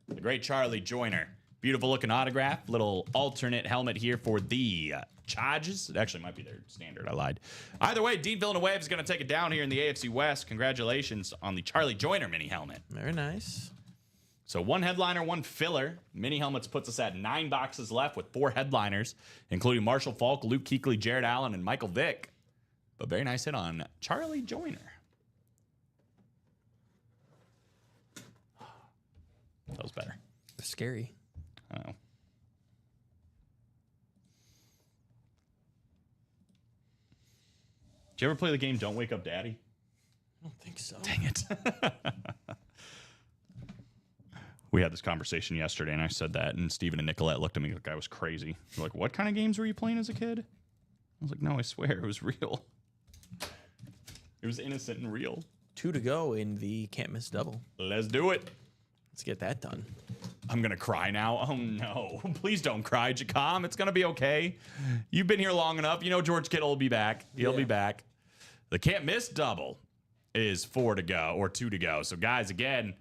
The great Charlie Joyner. Beautiful looking autograph. Little alternate helmet here for the Chargers. It actually might be their standard. I lied. Either way, Dean Villanueva is going to take it down here in the AFC West. Congratulations on the Charlie Joyner mini helmet. Very nice. So 1 headliner, 1 filler. Mini helmets puts us at 9 boxes left with 4 headliners, including Marshall Faulk, Luke Kuechly, Jared Allen, and Michael Vick. But very nice hit on Charlie Joyner. That was better. They're scary. Oh. Did you ever play the game Don't Wake Up Daddy? I don't think so. Dang it. We had this conversation yesterday, and I said that, and Steven and Nicolette looked at me like I was crazy. They're like, what kind of games were you playing as a kid? I was like, no, I swear, it was real. It was innocent and real. 2 to go in the can't miss double. Let's do it. Let's get that done. I'm going to cry now. Oh, no. Please don't cry, Jacom. It's going to be okay. You've been here long enough. You know George Kittle will be back. He'll be back. The can't miss double is 4 to go, or 2 to go. So, guys, again,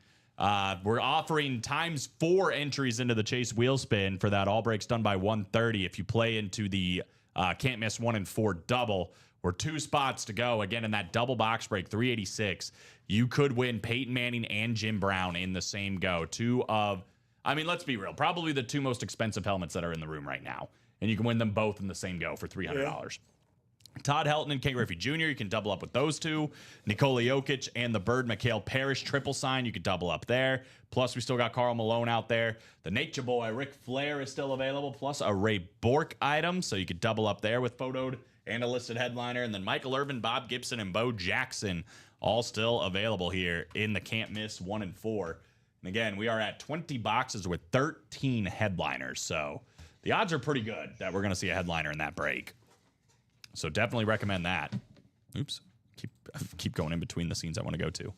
we're offering times 4 entries into the Chase wheel spin for that all breaks done by 1:30. If you play into the can't miss 1 and 4 double, we're 2 spots to go. Again, in that double box break, 386, you could win Peyton Manning and Jim Brown in the same go. 2 of, I mean, let's be real, probably the 2 most expensive helmets that are in the room right now. And you can win them both in the same go for $300. Yeah. Todd Helton and Ken Griffey Jr., you can double up with those 2. Nikola Jokic and the Bird Mikhail Parrish triple sign, you could double up there. Plus, we still got Karl Malone out there. The Nature Boy, Ric Flair, is still available, plus a Ray Bork item, so you could double up there with photoed and a listed headliner. And then Michael Irvin, Bob Gibson, and Bo Jackson all still available here in the can't miss 1 and 4. And again, we are at 20 boxes with 13 headliners, so the odds are pretty good that we're going to see a headliner in that break. So definitely recommend that. Oops. Keep going in between the scenes I want to go to.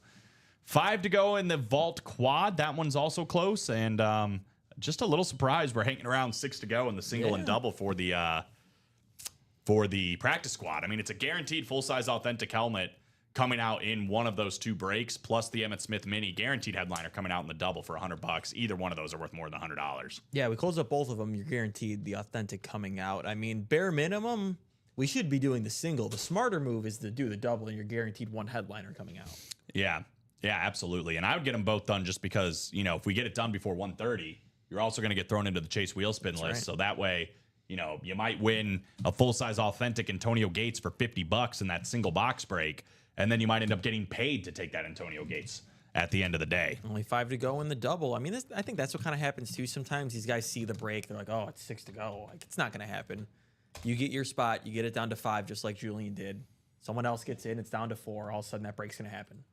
5 to go in the Vault Quad. That one's also close. And just a little surprise. We're hanging around 6 to go in the single and double for the practice squad. I mean, it's a guaranteed full-size authentic helmet coming out in one of those 2 breaks, plus the Emmitt Smith mini guaranteed headliner coming out in the double for $100. Either one of those are worth more than $100. Yeah, we close up both of them. You're guaranteed the authentic coming out. I mean, bare minimum, we should be doing the single. The smarter move is to do the double, and you're guaranteed 1 headliner coming out. Yeah, absolutely. And I would get them both done just because, if we get it done before 1:30, you're also going to get thrown into the Chase wheel spin list. Right. So that way, You know, you might win a full-size authentic Antonio Gates for $50 in that single box break, and then you might end up getting paid to take that Antonio Gates at the end of the day. Only 5 to go in the double. I mean, I think that's what kind of happens too. Sometimes these guys see the break. They're like, oh, it's 6 to go. Like, it's not going to happen. You get your spot. You get it down to 5, just like Julian did. Someone else gets in. It's down to 4. All of a sudden, that break's going to happen.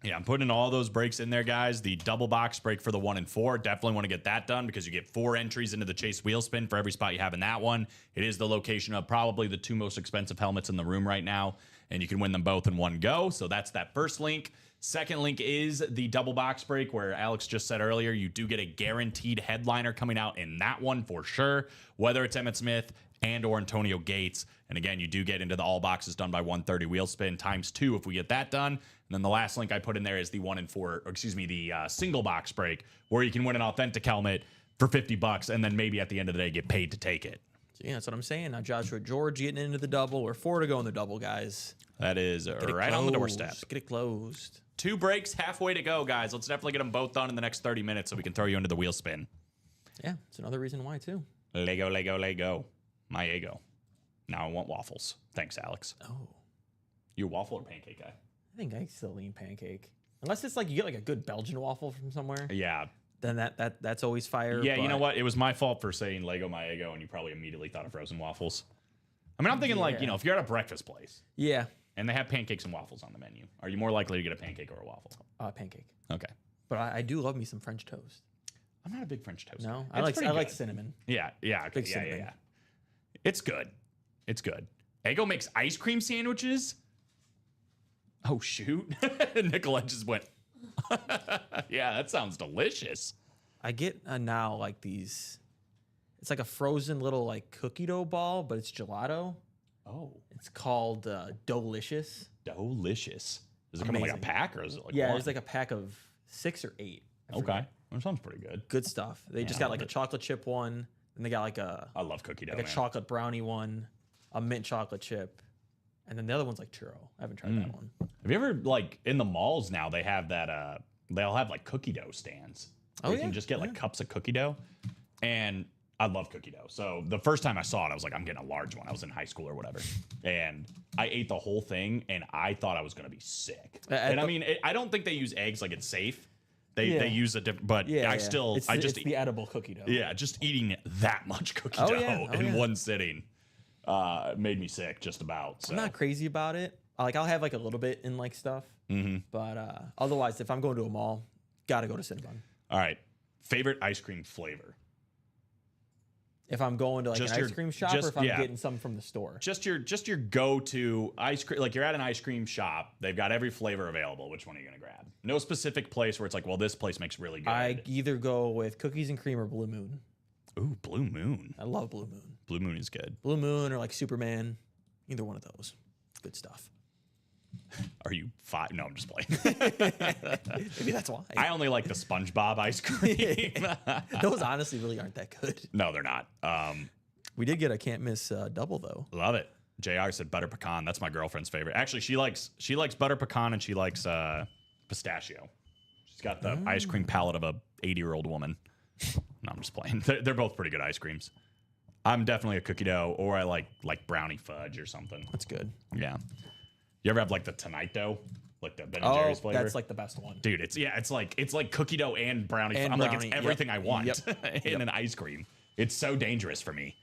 Yeah, I'm putting all those breaks in there, guys. The double box break for the 1 and 4. Definitely want to get that done because you get 4 entries into the Chase wheel spin for every spot you have in that one. It is the location of probably the 2 most expensive helmets in the room right now, and you can win them both in one go. So that's that first link. Second link is the double box break where Alex just said earlier, you do get a guaranteed headliner coming out in that one for sure, whether it's Emmitt Smith and or Antonio Gates. And again, you do get into the all boxes done by 130 wheel spin times 2 if we get that done. And then the last link I put in there is the 1 and 4, or excuse me, the single box break where you can win an authentic helmet for $50 and then maybe at the end of the day get paid to take it. So, yeah, that's what I'm saying. Now, Joshua George getting into the double, or 4 to go in the double, guys. That is Get it right on the closed. doorstep. Get it closed. 2 breaks, halfway to go, guys. Let's definitely get them both done in the next 30 minutes so we can throw you into the wheel spin. Yeah, it's another reason why, too. Lego, Lego, Lego. My ego. Now I want waffles. Thanks, Alex. Oh, You a waffle or pancake guy? I think I still lean pancake. Unless it's like you get like a good Belgian waffle from somewhere, Yeah. then that's always fire. Yeah, you know but- what? It was my fault for saying Lego, my ego, and you probably immediately thought of frozen waffles. I mean, I'm thinking like, you Yeah. know, if you're at a breakfast place Yeah, and they have pancakes and waffles on the menu, are you more likely to get a pancake or a waffle? pancake. Okay. But I do love me some French toast. I'm not a big French toast. No, guy. I It's pretty like good. cinnamon. Yeah, yeah, okay. Big Yeah, yeah, cinnamon. yeah. It's good. It's good. Eggo makes ice cream sandwiches. Oh shoot! Nicolette just went. Yeah, that sounds delicious. I get now like these. It's like a frozen little like cookie dough ball, but it's gelato. Oh, It's called Dolicious. delicious. Does it come in like a Amazing. pack or is it like Yeah, one? there's like a pack of 6 or 8. I forget. Okay, that sounds pretty good. Good stuff. They just I got like love a it. chocolate chip one, and they got like a I love cookie dough. like a man. chocolate brownie one, a mint chocolate chip, and then the other one's like churro. I haven't tried that one. Have you ever like in the malls now? They have that. They'll have like cookie dough stands. Oh, where you yeah, can just get like cups of cookie dough, and I love cookie dough. So the first time I saw it, I was like, I'm getting a large one. I was in high school or whatever, and I ate the whole thing, and I thought I was gonna be sick. And I mean, I don't think they use eggs like it's safe. Yeah. They use a different, but Yeah, I yeah. still, It's I the, just, it's the edible cookie dough. yeah, just eating that much cookie Oh, dough yeah. Oh, in yeah. one sitting made me sick just about. So. I'm not crazy about it. Like I'll have like a little bit in like stuff, but otherwise, if I'm going to a mall, gotta go to Cinnabon. All right, favorite ice cream flavor. If I'm going to like Just an your- ice cream shop, just- or if I'm yeah. getting some from the store. Just your go-to ice cream. Like you're at an ice cream shop, they've got every flavor available. Which one are you gonna grab? No specific place where it's like, well, this place makes really good. I either go with cookies and cream or Blue Moon. Ooh, Blue Moon. I love Blue Moon. Blue Moon is good. Blue Moon or like Superman, either one of those. Good stuff. Are you five? No, I'm just playing. Maybe that's why. I only like the SpongeBob ice cream. Those honestly really aren't that good. No, they're not. We did get a can't miss double though. Love it. JR said butter pecan. That's my girlfriend's favorite. Actually, she likes butter pecan and she likes pistachio. She's got the ice cream palate of a 80-year-old woman. No, I'm just playing. They're both pretty good ice creams. I'm definitely a cookie dough, or I like brownie fudge or something. That's good. Yeah. You ever have like the Tonight dough, like the Ben and Oh, Jerry's flavor? that's like the best one. Dude, it's like cookie dough and brownie. And I'm like, brownie, it's everything yep, I want yep, in an ice cream. It's so dangerous for me.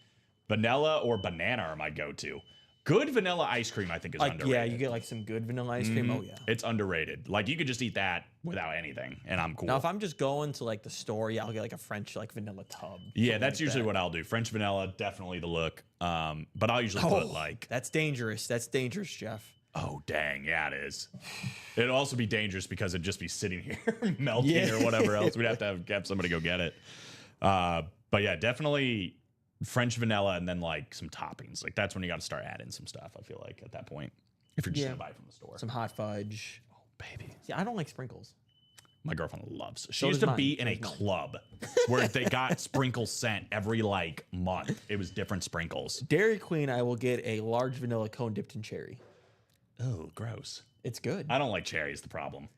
Vanilla or banana are my go-to. Good vanilla ice cream, I think, is Like underrated. yeah, you get like some good vanilla ice cream. Oh yeah. It's underrated. Like you could just eat that without anything, and I'm cool. Now if I'm just going to like the store, yeah, I'll get like a French like vanilla tub. yeah, something that's like usually that. what I'll do. French vanilla, definitely the look. But I'll usually put like, that's dangerous. That's dangerous, Jeff. oh dang, yeah, it is. It'd also be dangerous because it'd just be sitting here melting Yeah. or whatever else. We'd have to have somebody go get it. But yeah, definitely French vanilla and then like some toppings. Like that's when you got to start adding some stuff. I feel like at that point, if you're just Yeah. gonna buy it from the store. Some hot fudge. Oh baby, See, I don't like sprinkles. my girlfriend loves. She So used does to mine. be in So a does mine. club where they got sprinkles sent every like month. It was different sprinkles. Dairy Queen, I will get a large vanilla cone dipped in cherry. Oh, gross. It's good. I don't like cherries. The problem.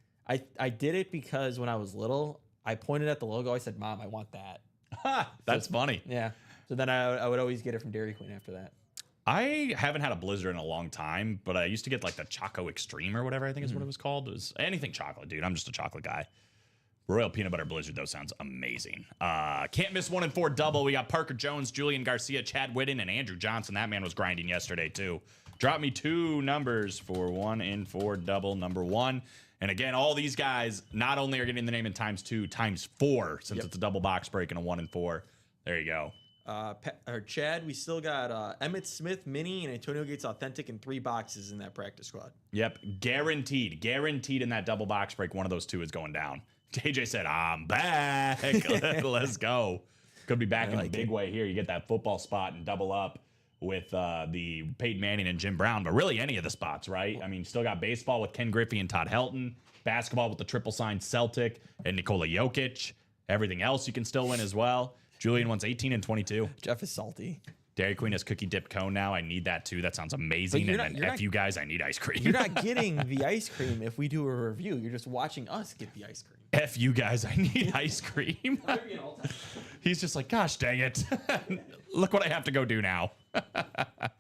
I did it because when I was little, I pointed at the logo. I said, "Mom, I want that." That's funny. Yeah. So then I would always get it from Dairy Queen after that. I haven't had a Blizzard in a long time, but I used to get like the Choco Extreme or whatever I think is what it was called. It was anything chocolate, dude. I'm just a chocolate guy. Royal Peanut Butter Blizzard, though, sounds amazing. Can't miss 1 and 4 double. We got Parker Jones, Julian Garcia, Chad Whitten, and Andrew Johnson. That man was grinding yesterday, too. Drop me 2 numbers for 1 and 4 double, number 1. And again, all these guys not only are getting the name in ×2, ×4, since it's a double box break and a 1 and 4. There you go. Chad, we still got Emmett Smith Mini and Antonio Gates Authentic in 3 boxes in that practice squad. Yep, guaranteed in that double box break. One of those 2 is going down. JJ said, I'm back. Let's go. Could be back in a big way here. You get that football spot and double up with the Peyton Manning and Jim Brown, but really any of the spots, right? I mean, still got baseball with Ken Griffey and Todd Helton, basketball with the triple sign Celtic and Nikola Jokic. Everything else you can still win as well. Julian wants 18 and 22. Jeff is salty. Dairy Queen has cookie dip cone now. I need that too. That sounds amazing. And then F you guys, I need ice cream. You're not getting the ice cream if we do a review. You're just watching us get the ice cream. F you guys, I need ice cream. He's just like, gosh dang it. Look what I have to go do now. I don't think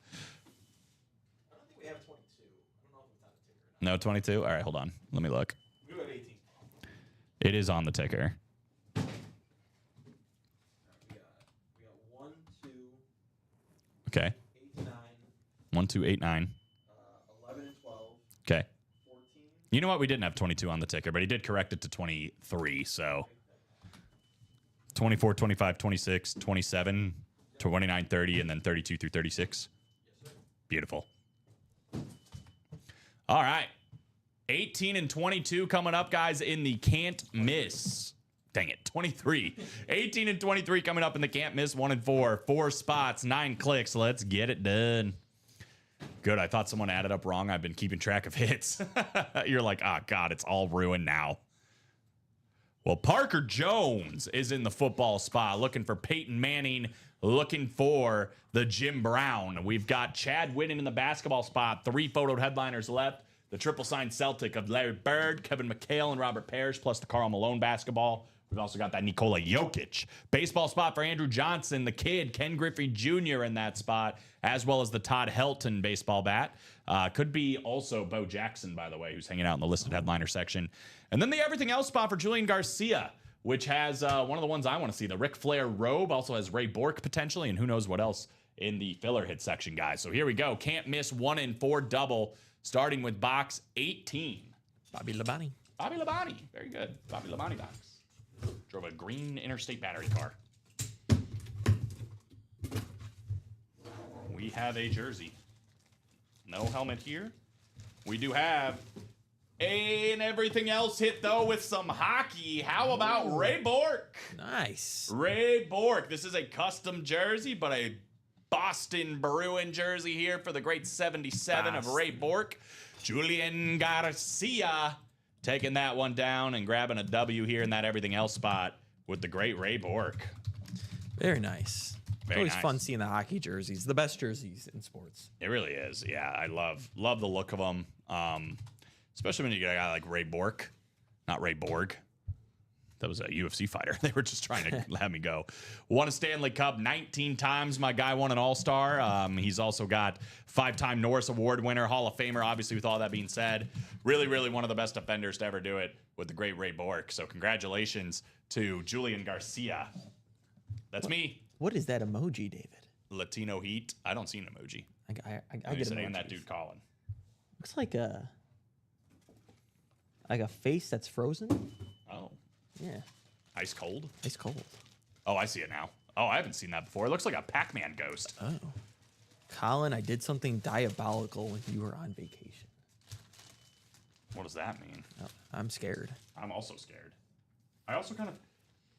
we have 22. I don't know if it's on the ticker or not. No 22? All right, hold on. Let me look. We have 18. It is on the ticker. We got 1, 2, Okay. 8, 9, 1, 2, 8, 9. 11 and 12, Okay. 14. You know what? We didn't have 22 on the ticker, but he did correct it to 23. So 24, 25, 26, 27, 29, 30, and then 32 through 36. Beautiful. All right. 18 and 22 coming up, guys, in the can't miss. Dang it, 23. 18 and 23 coming up in the can't miss 1 and 4. 4 spots, 9 clicks. Let's get it done. Good. I thought someone added up wrong. I've been keeping track of hits. You're like, oh, God, it's all ruined now. Well, Parker Jones is in the football spot looking for Peyton Manning, looking for the Jim Brown. We've got Chad Whitten in the basketball spot. 3 photoed headliners left. The triple sign Celtic of Larry Bird, Kevin McHale, and Robert Parrish, plus the Karl Malone basketball. We've also got that Nikola Jokic. Baseball spot for Andrew Johnson, the kid, Ken Griffey Jr. in that spot, as well as the Todd Helton baseball bat. Could be also Bo Jackson, by the way, who's hanging out in the listed headliner section. And then the everything else spot for Julian Garcia, which has one of the ones I want to see, the Ric Flair robe, also has Ray Bork potentially, and who knows what else in the filler hit section, guys. So here we go. Can't miss 1 and 4 double, starting with box 18. Bobby Labonte. Bobby Labonte. Very good. Bobby Labonte box. Drove a green interstate battery car. We have a jersey. No helmet here. We do have an everything else hit, though, with some hockey. How about Ray Bork? Nice. Ray Bork. This is a custom jersey, but a Boston Bruin jersey here for the great 77 of Ray Bork. Julian Garcia taking that one down and grabbing a W here in that everything else spot with the great Ray Bork. Very nice. Very Always nice. fun seeing the hockey jerseys. The best jerseys in sports. It really is. Yeah, I love the look of them. Especially when you get a guy like Ray Bork, not Ray Borg. That was a UFC fighter. They were just trying to have me go. Won a Stanley Cup 19 times. My guy won an All-Star. He's also got 5-time Norris Award winner, Hall of Famer, obviously, with all that being said. Really, really one of the best defenders to ever do it with the great Ray Bork. So congratulations to Julian Garcia. That's me. What is that emoji, David? Latino Heat. I don't see an emoji. I get And emojis. that dude Colin. Looks like a face that's frozen. Oh, Yeah, ice cold. ice cold. Oh, I see it now. Oh, I haven't seen that before. It looks like a Pac-Man ghost. Oh, Colin, I did something diabolical when you were on vacation. What does that mean? Oh, I'm scared. I'm also scared. I also kind of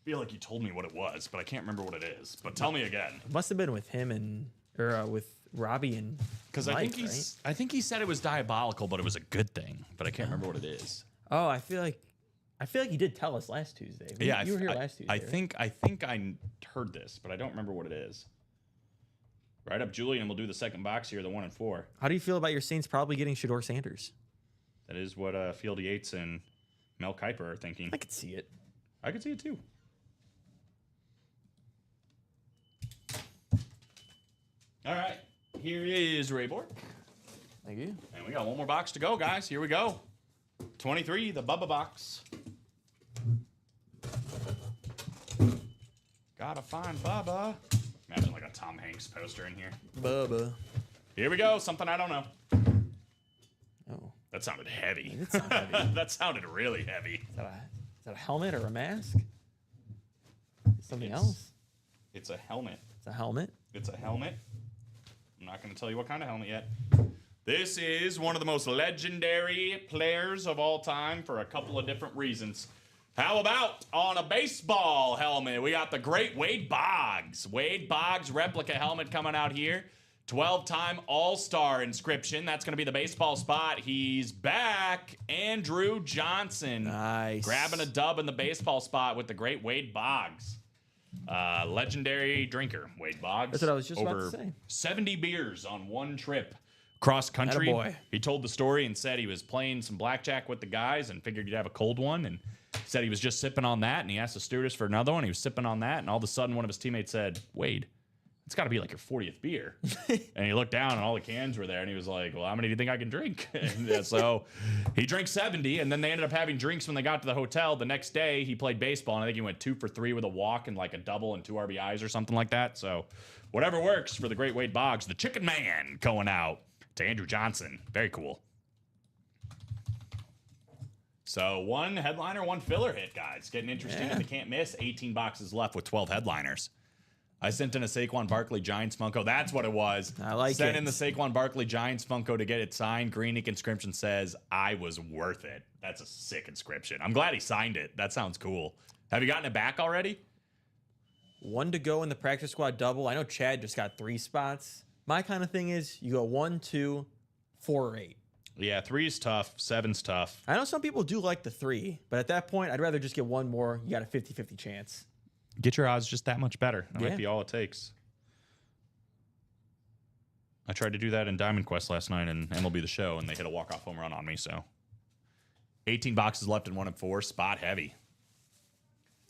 feel like you told me what it was, but I can't remember what it is. But tell me again. It must have been with him or with Robbie and Because I think he said it was diabolical, but it was a good thing. But I can't remember what it is. Oh, I feel like you did tell us last Tuesday. Yeah, you were here last Tuesday. I right? think I heard this, but I don't remember what it is. Right up, Julian. We'll do the second box here, the 1 and 4. How do you feel about your Saints probably getting Shador Sanders? That is what Field Yates and Mel Kiper are thinking. I could see it. I could see it too. All right. Here is Ray Bork. Thank you. And we got one more box to go, guys. Here we go. 23, the Bubba box. Gotta find Bubba. Imagine like a Tom Hanks poster in here. Bubba. Here we go. Something I don't know. Oh, That sounded heavy. it sounds heavy. That sounded really heavy. Is that a helmet or a mask? Something It's- else? It's a helmet. It's a helmet. It's a helmet. I'm not going to tell you what kind of helmet yet. This is one of the most legendary players of all time for a couple of different reasons. How about on a baseball helmet? We got the great Wade Boggs. Wade Boggs replica helmet coming out here. 12-time All-Star inscription. That's going to be the baseball spot. He's back. Andrew Johnson. Nice. Grabbing a dub in the baseball spot with the great Wade Boggs. Legendary drinker, Wade Boggs. That's what I was just about to Over say. 70 beers on one trip cross country. Attaboy. He told the story and said he was playing some blackjack with the guys and figured he'd have a cold one, and said he was just sipping on that, and he asked the stewardess for another one. He was sipping on that, and all of a sudden one of his teammates said, Wade, it's got to be like your 40th beer. And he looked down and all the cans were there, and he was like, well, how many do you think I can drink? And so he drank 70, and then they ended up having drinks when they got to the hotel. The next day he played baseball, and I think he went 2 for 3 with a walk and like a double and 2 RBIs or something like that. So whatever works for the great Wade Boggs. The Chicken Man going out to Andrew Johnson. Very cool. So one headliner, one filler hit, guys. Getting interesting Yeah. in the can't miss. 18 boxes left with 12 headliners. I sent in a Saquon Barkley Giants Funko. That's what it was. I like Sent it. in the Saquon Barkley Giants Funko to get it signed. Green ink inscription says, I was worth it. That's a sick inscription. I'm glad he signed it. That sounds cool. Have you gotten it back already? 1 to go in the practice squad double. I know Chad just got 3 spots. My kind of thing is you go 1, 2, 4, or 8. Yeah, 3's tough. 7's tough. I know some people do like the 3, but at that point, I'd rather just get 1 more. You got a 50-50 chance. Get your odds just that much better. That Yeah. might be all it takes. I tried to do that in Diamond Quest last night in MLB The Show, and they hit a walk-off home run on me, so. 18 boxes left in 1 and 4. Spot heavy.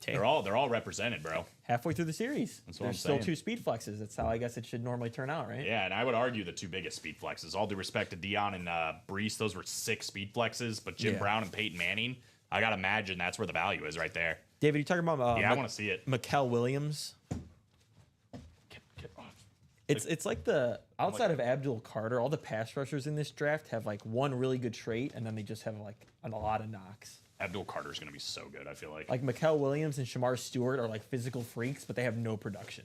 They're all represented, bro. Halfway through the series. That's what There's I'm still saying. 2 speed flexes. That's how I guess it should normally turn out, right? Yeah, and I would argue the 2 biggest speed flexes. All due respect to Dion and Brees, those were 6 speed flexes, but Jim Yeah. Brown and Peyton Manning, I got to imagine that's where the value is right there. David, you talking about Yeah, I want to see it. Mikel Williams? Get off. It's like the outside of Abdul Carter, all the pass rushers in this draft have like one really good trait, and then they just have like a lot of knocks. Abdul Carter's going to be so good, I feel like. Like Mikel Williams and Shamar Stewart are like physical freaks, but they have no production.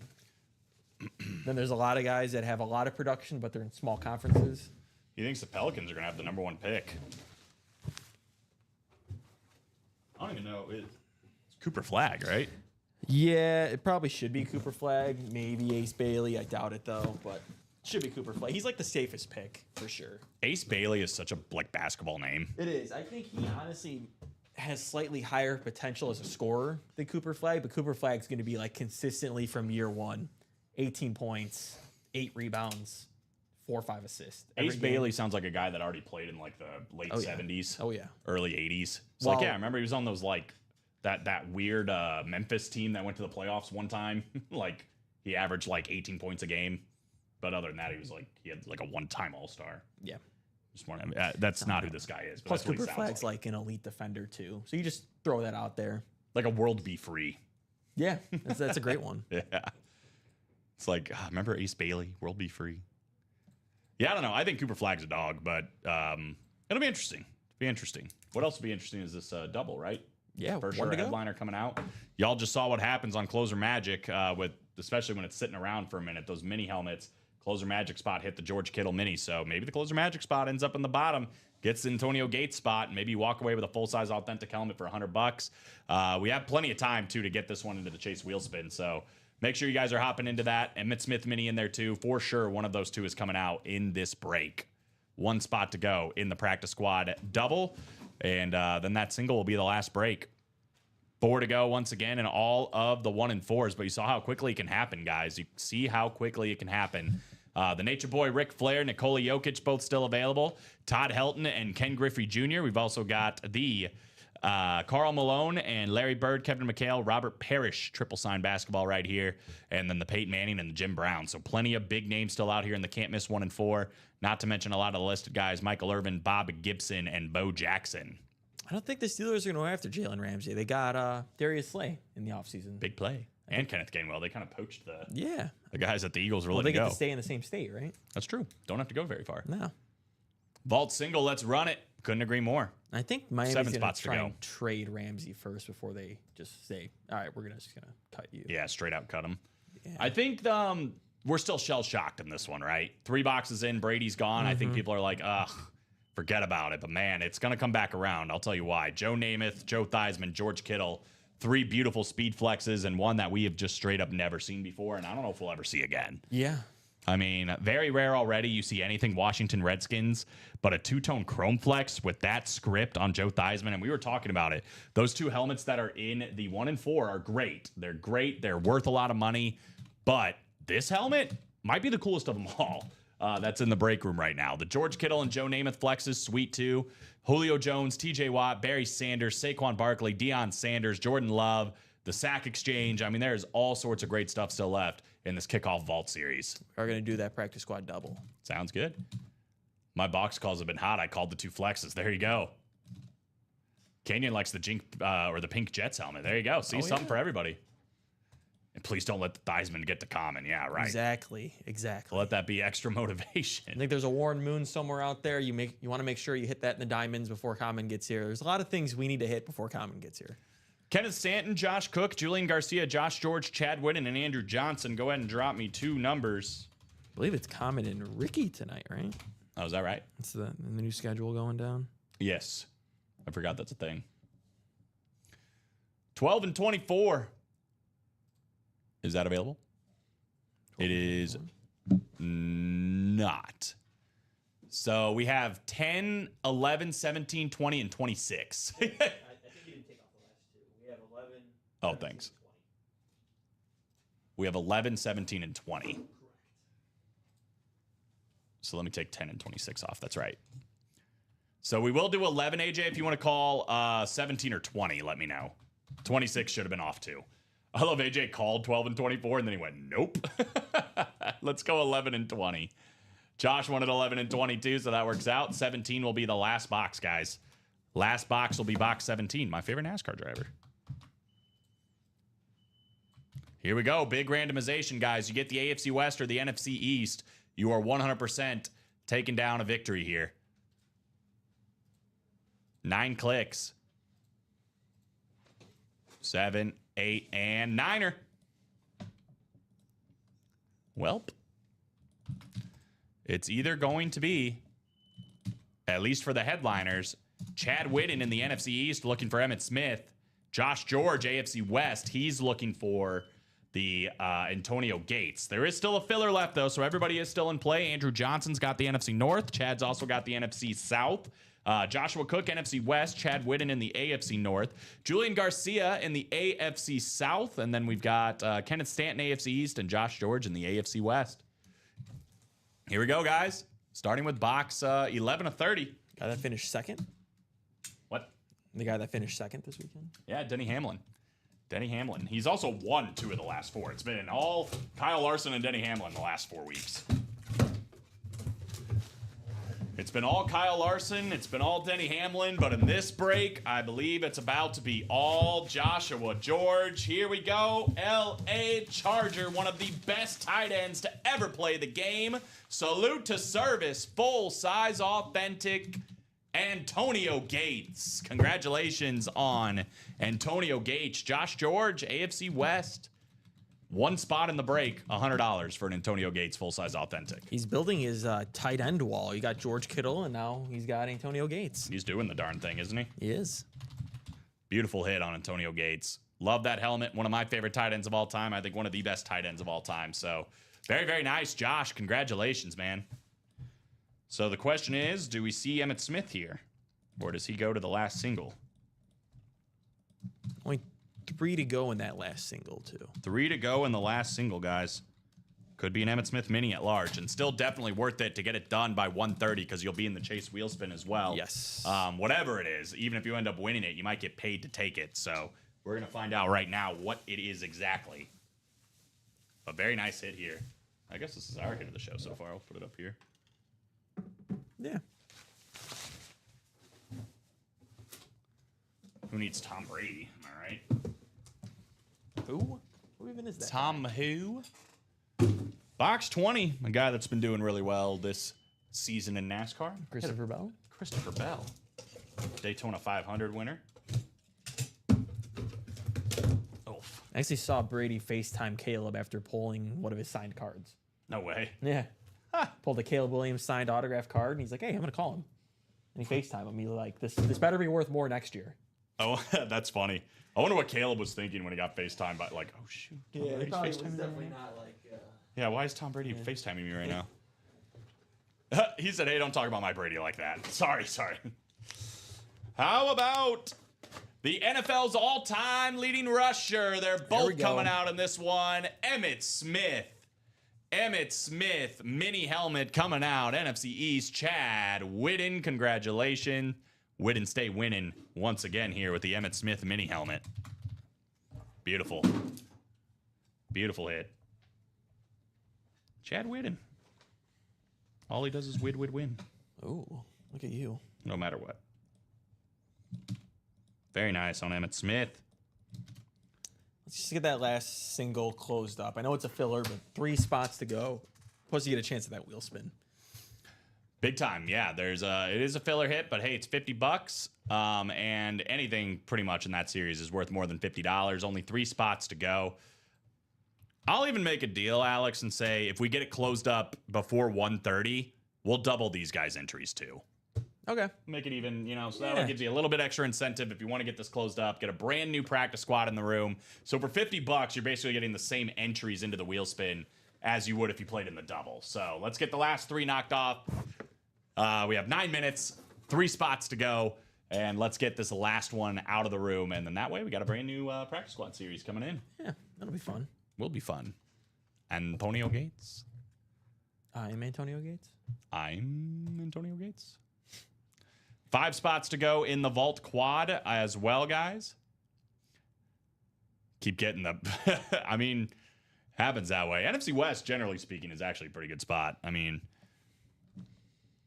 Then there's a lot of guys that have a lot of production, but they're in small conferences. He thinks the Pelicans are going to have the #1 pick. I don't even know. It's Cooper Flag, right? Yeah, it probably should be Cooper Flag, maybe Ace Bailey. I doubt it though, but it should be Cooper Flag. He's like the safest pick for sure. Ace Bailey is such a like basketball name. It is. I think he honestly has slightly higher potential as a scorer than Cooper Flag, but Cooper Flag's going to be like consistently from year 1, 18 points, 8 rebounds, 4 or 5 assists. every Ace game. Bailey sounds like a guy that already played in like the late Oh, yeah. 70s, Oh yeah. early 80s. It's Well- like, yeah, I remember he was on those like that weird Memphis team that went to the playoffs one time. Like he averaged like 18 points a game, but other than that, he had like a one-time All-Star. Yeah. Just want that's not who this guy is. But Plus that's what Cooper he sounds Flag's like an elite defender too. So you just throw that out there. like a world be free. Yeah, that's a great one. Yeah. It's like, remember Ace Bailey, world be free. Yeah, I don't know. I think Cooper Flag's a dog, but it'll be interesting. What else will be interesting is this double, right? Yeah, For 1 sure, to go. headliner coming out. Y'all just saw what happens on Closer Magic with, especially when it's sitting around for a minute, those mini helmets. Closer Magic spot hit the George Kittle mini, so maybe the Closer Magic spot ends up in the bottom, gets the Antonio Gates spot, and maybe you walk away with a full-size authentic helmet for $100. We have plenty of time, too, to get this one into the Chase Wheel Spin, so make sure you guys are hopping into that. Emmitt Smith mini in there, too. For sure, one of those 2 is coming out in this break. 1 spot to go in the practice squad double, and then that single will be the last break. 4 to go once again in all of the 1 and 4s, but you saw how quickly it can happen, guys. You see how quickly it can happen. The Nature Boy, Ric Flair, Nikola Jokic, both still available. Todd Helton and Ken Griffey Jr. We've also got the Karl Malone and Larry Bird, Kevin McHale, Robert Parrish, triple sign basketball right here. And then the Peyton Manning and the Jim Brown. So plenty of big names still out here in the can't miss 1 and 4. Not to mention a lot of the listed guys, Michael Irvin, Bob Gibson, and Bo Jackson. I don't think the Steelers are going to go after Jalen Ramsey. They got Darius Slay in the offseason. Big play. And Kenneth Gainwell. They kind of poached the guys that the Eagles were Well, they letting get go. to stay in the same state, right? That's true. Don't have to go very far. No. Vault single, let's run it. Couldn't agree more. I think Miami's 7 going spots to to try go. and trade Ramsey first before they just say, all right, we're just going to cut you. Yeah, straight out cut him. Yeah. I think we're still shell-shocked in this one, right? 3 boxes in, Brady's gone. I think people are like, ugh, forget about it. But, man, it's going to come back around. I'll tell you why. Joe Namath, Joe Theismann, George Kittle, 3 beautiful speed flexes and one that we have just straight up never seen before, and I don't know if we'll ever see again. Yeah. I mean, very rare already you see anything Washington Redskins, but a 2-tone chrome flex with that script on Joe Theismann, and we were talking about it. Those 2 helmets that are in the 1 and 4 are great. They're great. They're worth a lot of money, but this helmet might be the coolest of them all. That's in the break room right now. The George Kittle and Joe Namath flexes, sweet too. Julio Jones, TJ Watt, Barry Sanders, Saquon Barkley, Deion Sanders, Jordan Love, the sack exchange. I mean, there's all sorts of great stuff still left in this kickoff vault series. We're going to do that practice squad double. Sounds good. My box calls have been hot. I called the 2 flexes. There you go. Kenyon likes the the pink Jets helmet. There you go. See, something for everybody. And please don't let the Theismann get the common. Yeah, right. Exactly. Let that be extra motivation. I think there's a Warren Moon somewhere out there. You want to make sure you hit that in the diamonds before Common gets here. There's a lot of things we need to hit before Common gets here. Kenneth Stanton, Josh Cook, Julian Garcia, Josh George, Chad Whitten, and Andrew Johnson. Go ahead and drop me 2 numbers. I believe it's Common and Ricky tonight, right? Oh, is that right? It's the new schedule going down. Yes. I forgot that's a thing. 12 and 24. Is that available? It is not. So we have 10, 11, 17, 20, and 26. I think you didn't take off the last 2. We have 11. Oh, thanks. We have 11, 17, and 20. Correct. So let me take 10 and 26 off. That's right. So we will do 11, AJ. If you want to call 17 or 20, let me know. 26 should have been off too. I love AJ called 12 and 24, and then he went, nope. Let's go 11 and 20. Josh wanted 11 and 22, so that works out. 17 will be the last box, guys. Last box will be box 17, my favorite NASCAR driver. Here we go. Big randomization, guys. You get the AFC West or the NFC East. You are 100% taking down a victory here. 9 clicks. 7, 8, and 9er. Welp. It's either going to be, at least for the headliners, Chad Whitten in the NFC East looking for Emmitt Smith. Josh George, AFC West, he's looking for the Antonio Gates. There is still a filler left, though, so everybody is still in play. Andrew Johnson's got the NFC North. Chad's also got the NFC South. Joshua Cook, NFC West. Chad Whitten in the AFC North. Julian Garcia in the AFC South. And then we've got Kenneth Stanton, AFC East, and Josh George in the AFC West. Here we go, guys. Starting with box 11 of 30. Guy that finished second? What? The guy that finished second this weekend? Yeah, Denny Hamlin. Denny Hamlin. He's also won 2 of the last 4. It's been all Kyle Larson and Denny Hamlin the last 4 weeks. It's been all Kyle Larson. It's been all Denny Hamlin. But in this break, I believe it's about to be all Joshua George. Here we go. L.A. Charger, one of the best tight ends to ever play the game. Salute to service. Full-size, authentic Antonio Gates. Congratulations on Antonio Gates. Josh George, AFC West. 1 spot in the break, $100 for an Antonio Gates full-size authentic. He's building his tight end wall. You got George Kittle, and now he's got Antonio Gates. He's doing the darn thing, isn't he? He is. Beautiful hit on Antonio Gates. Love that helmet. One of my favorite tight ends of all time. I think one of the best tight ends of all time. So very, very nice, Josh. Congratulations, man. So the question is, do we see Emmitt Smith here? Or does he go to the last single? Only 3 to go in that last single, too. 3 to go in the last single, guys. Could be an Emmitt Smith mini at large, and still definitely worth it to get it done by 1:30 because you'll be in the Chase wheel spin as well. Yes. Whatever it is, even if you end up winning it, you might get paid to take it. So we're gonna find out right now what it is exactly. A very nice hit here. I guess this is our hit of the show so far. I'll put it up here. Yeah. Who needs Tom Brady? Am I right? Who? Who even is that? Tom who? Box 20, a guy that's been doing really well this season in NASCAR. Christopher Bell. Christopher Bell, Daytona 500 winner. Oh, I actually saw Brady FaceTime Caleb after pulling one of his signed cards. no way. Yeah. Pulled a Caleb Williams signed autograph card, and he's like, "Hey, I'm gonna call him." And he FaceTime him. He's like, "This better be worth more next year." Oh, that's funny. I wonder what Caleb was thinking when he got FaceTime by like, oh shoot. Tom Brady's FaceTiming me right now? not like. Yeah, why is Tom Brady FaceTiming me right now? He said, hey, don't talk about my Brady like that. Sorry. How about the NFL's all-time leading rusher? They're both coming out in this one. Emmitt Smith, mini helmet coming out. NFC East, Chad Witten. Congratulations. Witten stay winning once again here with the Emmitt Smith mini helmet. Beautiful. Beautiful hit. Chad Witten. All he does is win. Oh, look at you. No matter what. Very nice on Emmitt Smith. Let's just get that last single closed up. I know it's a filler, but 3 spots to go. Plus, you get a chance at that wheel spin. Big time, yeah. It is a filler hit, but hey, it's $50. And anything pretty much in that series is worth more than $50. Only 3 spots to go. I'll even make a deal, Alex, and say if we get it closed up before 1:30, we'll double these guys' entries too. Okay. Make it even, so that gives you a little bit extra incentive if you want to get this closed up. Get a brand new practice squad in the room. So for $50, you're basically getting the same entries into the wheel spin as you would if you played in the double. So let's get the last 3 knocked off. We have 9 minutes, 3 spots to go, and let's get this last one out of the room. And then that way we got a brand new practice squad series coming in. Yeah, that'll be fun. Will be fun. Antonio Gates. I'm Antonio Gates. I'm Antonio Gates. 5 spots to go in the vault quad as well, guys. Keep getting the... I mean, happens that way. NFC West, generally speaking, is actually a pretty good spot. I mean,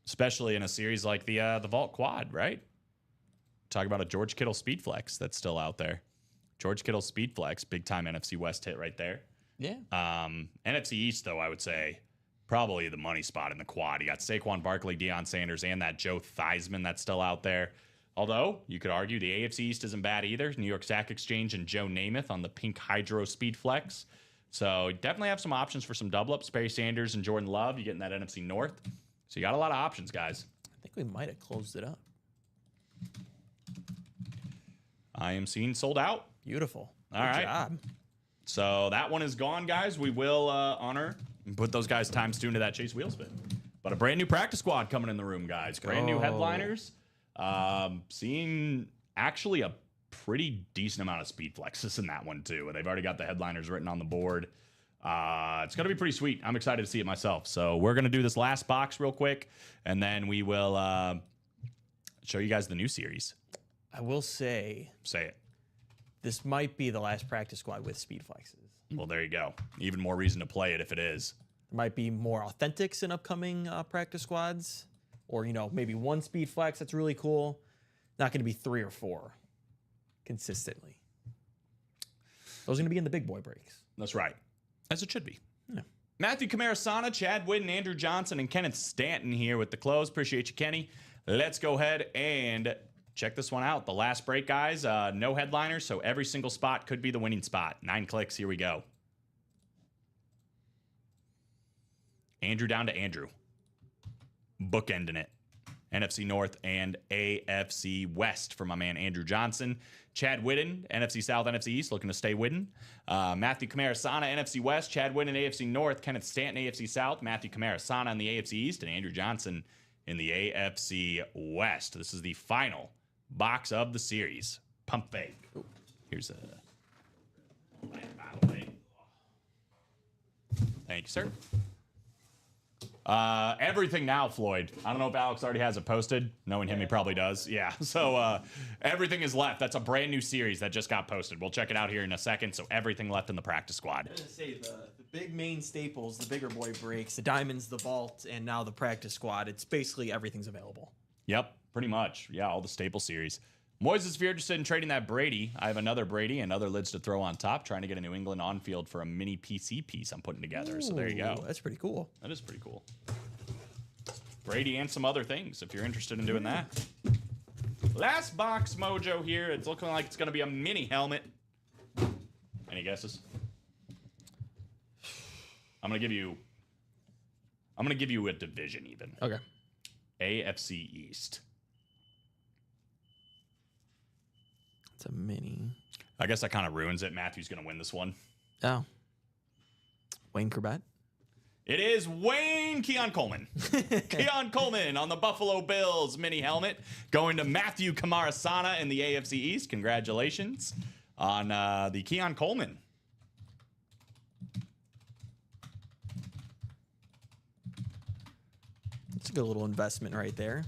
especially in a series like the vault quad, right? Talk about a George Kittle speed flex that's still out there. George Kittle speed flex, big time NFC West hit right there. Yeah. NFC East, though, I would say probably the money spot in the quad. You got Saquon Barkley, Deion Sanders, and that Joe Theismann that's still out there. Although, you could argue the AFC East isn't bad either. New York Stock Exchange and Joe Namath on the Pink Hydro Speed Flex. So definitely have some options for some double-ups. Barry Sanders and Jordan Love, you get in that NFC North. So you got a lot of options, guys. I think we might have closed it up. I am seeing sold out. Beautiful. All right. Good job. So that one is gone, guys. We will honor and put those guys times 2 into that Chase wheel spin. But a brand new practice squad coming in the room, guys. Brand new headliners. Seeing actually a pretty decent amount of speed flexes in that one, too. They've already got the headliners written on the board. It's going to be pretty sweet. I'm excited to see it myself. So we're going to do this last box real quick, and then we will show you guys the new series. I will say it. This might be the last practice squad with speed flexes. Well, there you go. Even more reason to play it if it is. There might be more authentics in upcoming practice squads, or maybe 1 speed flex that's really cool. Not going to be 3 or 4 consistently. Those are going to be in the big boy breaks. That's right, as it should be. Yeah. Matthew Camarasana, Chad Witten, Andrew Johnson, and Kenneth Stanton here with the close. Appreciate you, Kenny. Let's go ahead and check this one out. The last break, guys. No headliners, so every single spot could be the winning spot. 9 clicks. Here we go. Andrew down to Andrew. Bookending it. NFC North and AFC West for my man Andrew Johnson. Chad Witten, NFC South, NFC East, looking to stay Witten. Matthew Camarasana, NFC West. Chad Witten, AFC North. Kenneth Stanton, AFC South. Matthew Camarasana in the AFC East. And Andrew Johnson in the AFC West. This is the final box of the series. Pump fake. Here's a... Thank you, sir. Everything now, Floyd. I don't know if Alex already has it posted. Knowing him, he probably does. Yeah. So everything is left. That's a brand new series that just got posted. We'll check it out here in a second. So everything left in the practice squad. I was gonna say the big main staples, the bigger boy breaks, the diamonds, the vault, and now the practice squad. It's basically everything's available. Yep, pretty much. Yeah, all the staple series. Moises, if you're interested in trading that Brady, I have another Brady and other lids to throw on top, trying to get a New England on field for a mini PC piece I'm putting together. So there you go. Ooh, that's pretty cool. That is pretty cool. Brady and some other things if you're interested in doing that. Last box mojo here. It's looking like it's going to be a mini helmet. Any guesses? I'm going to give you a division even. Okay. AFC East. It's a mini. I guess that kind of ruins it. Matthew's going to win this one. Oh. Wayne Corbett. It is Keon Coleman. Keon Coleman on the Buffalo Bills mini helmet going to Matthew Camarasana in the AFC East. Congratulations on the Keon Coleman. It's a good little investment right there.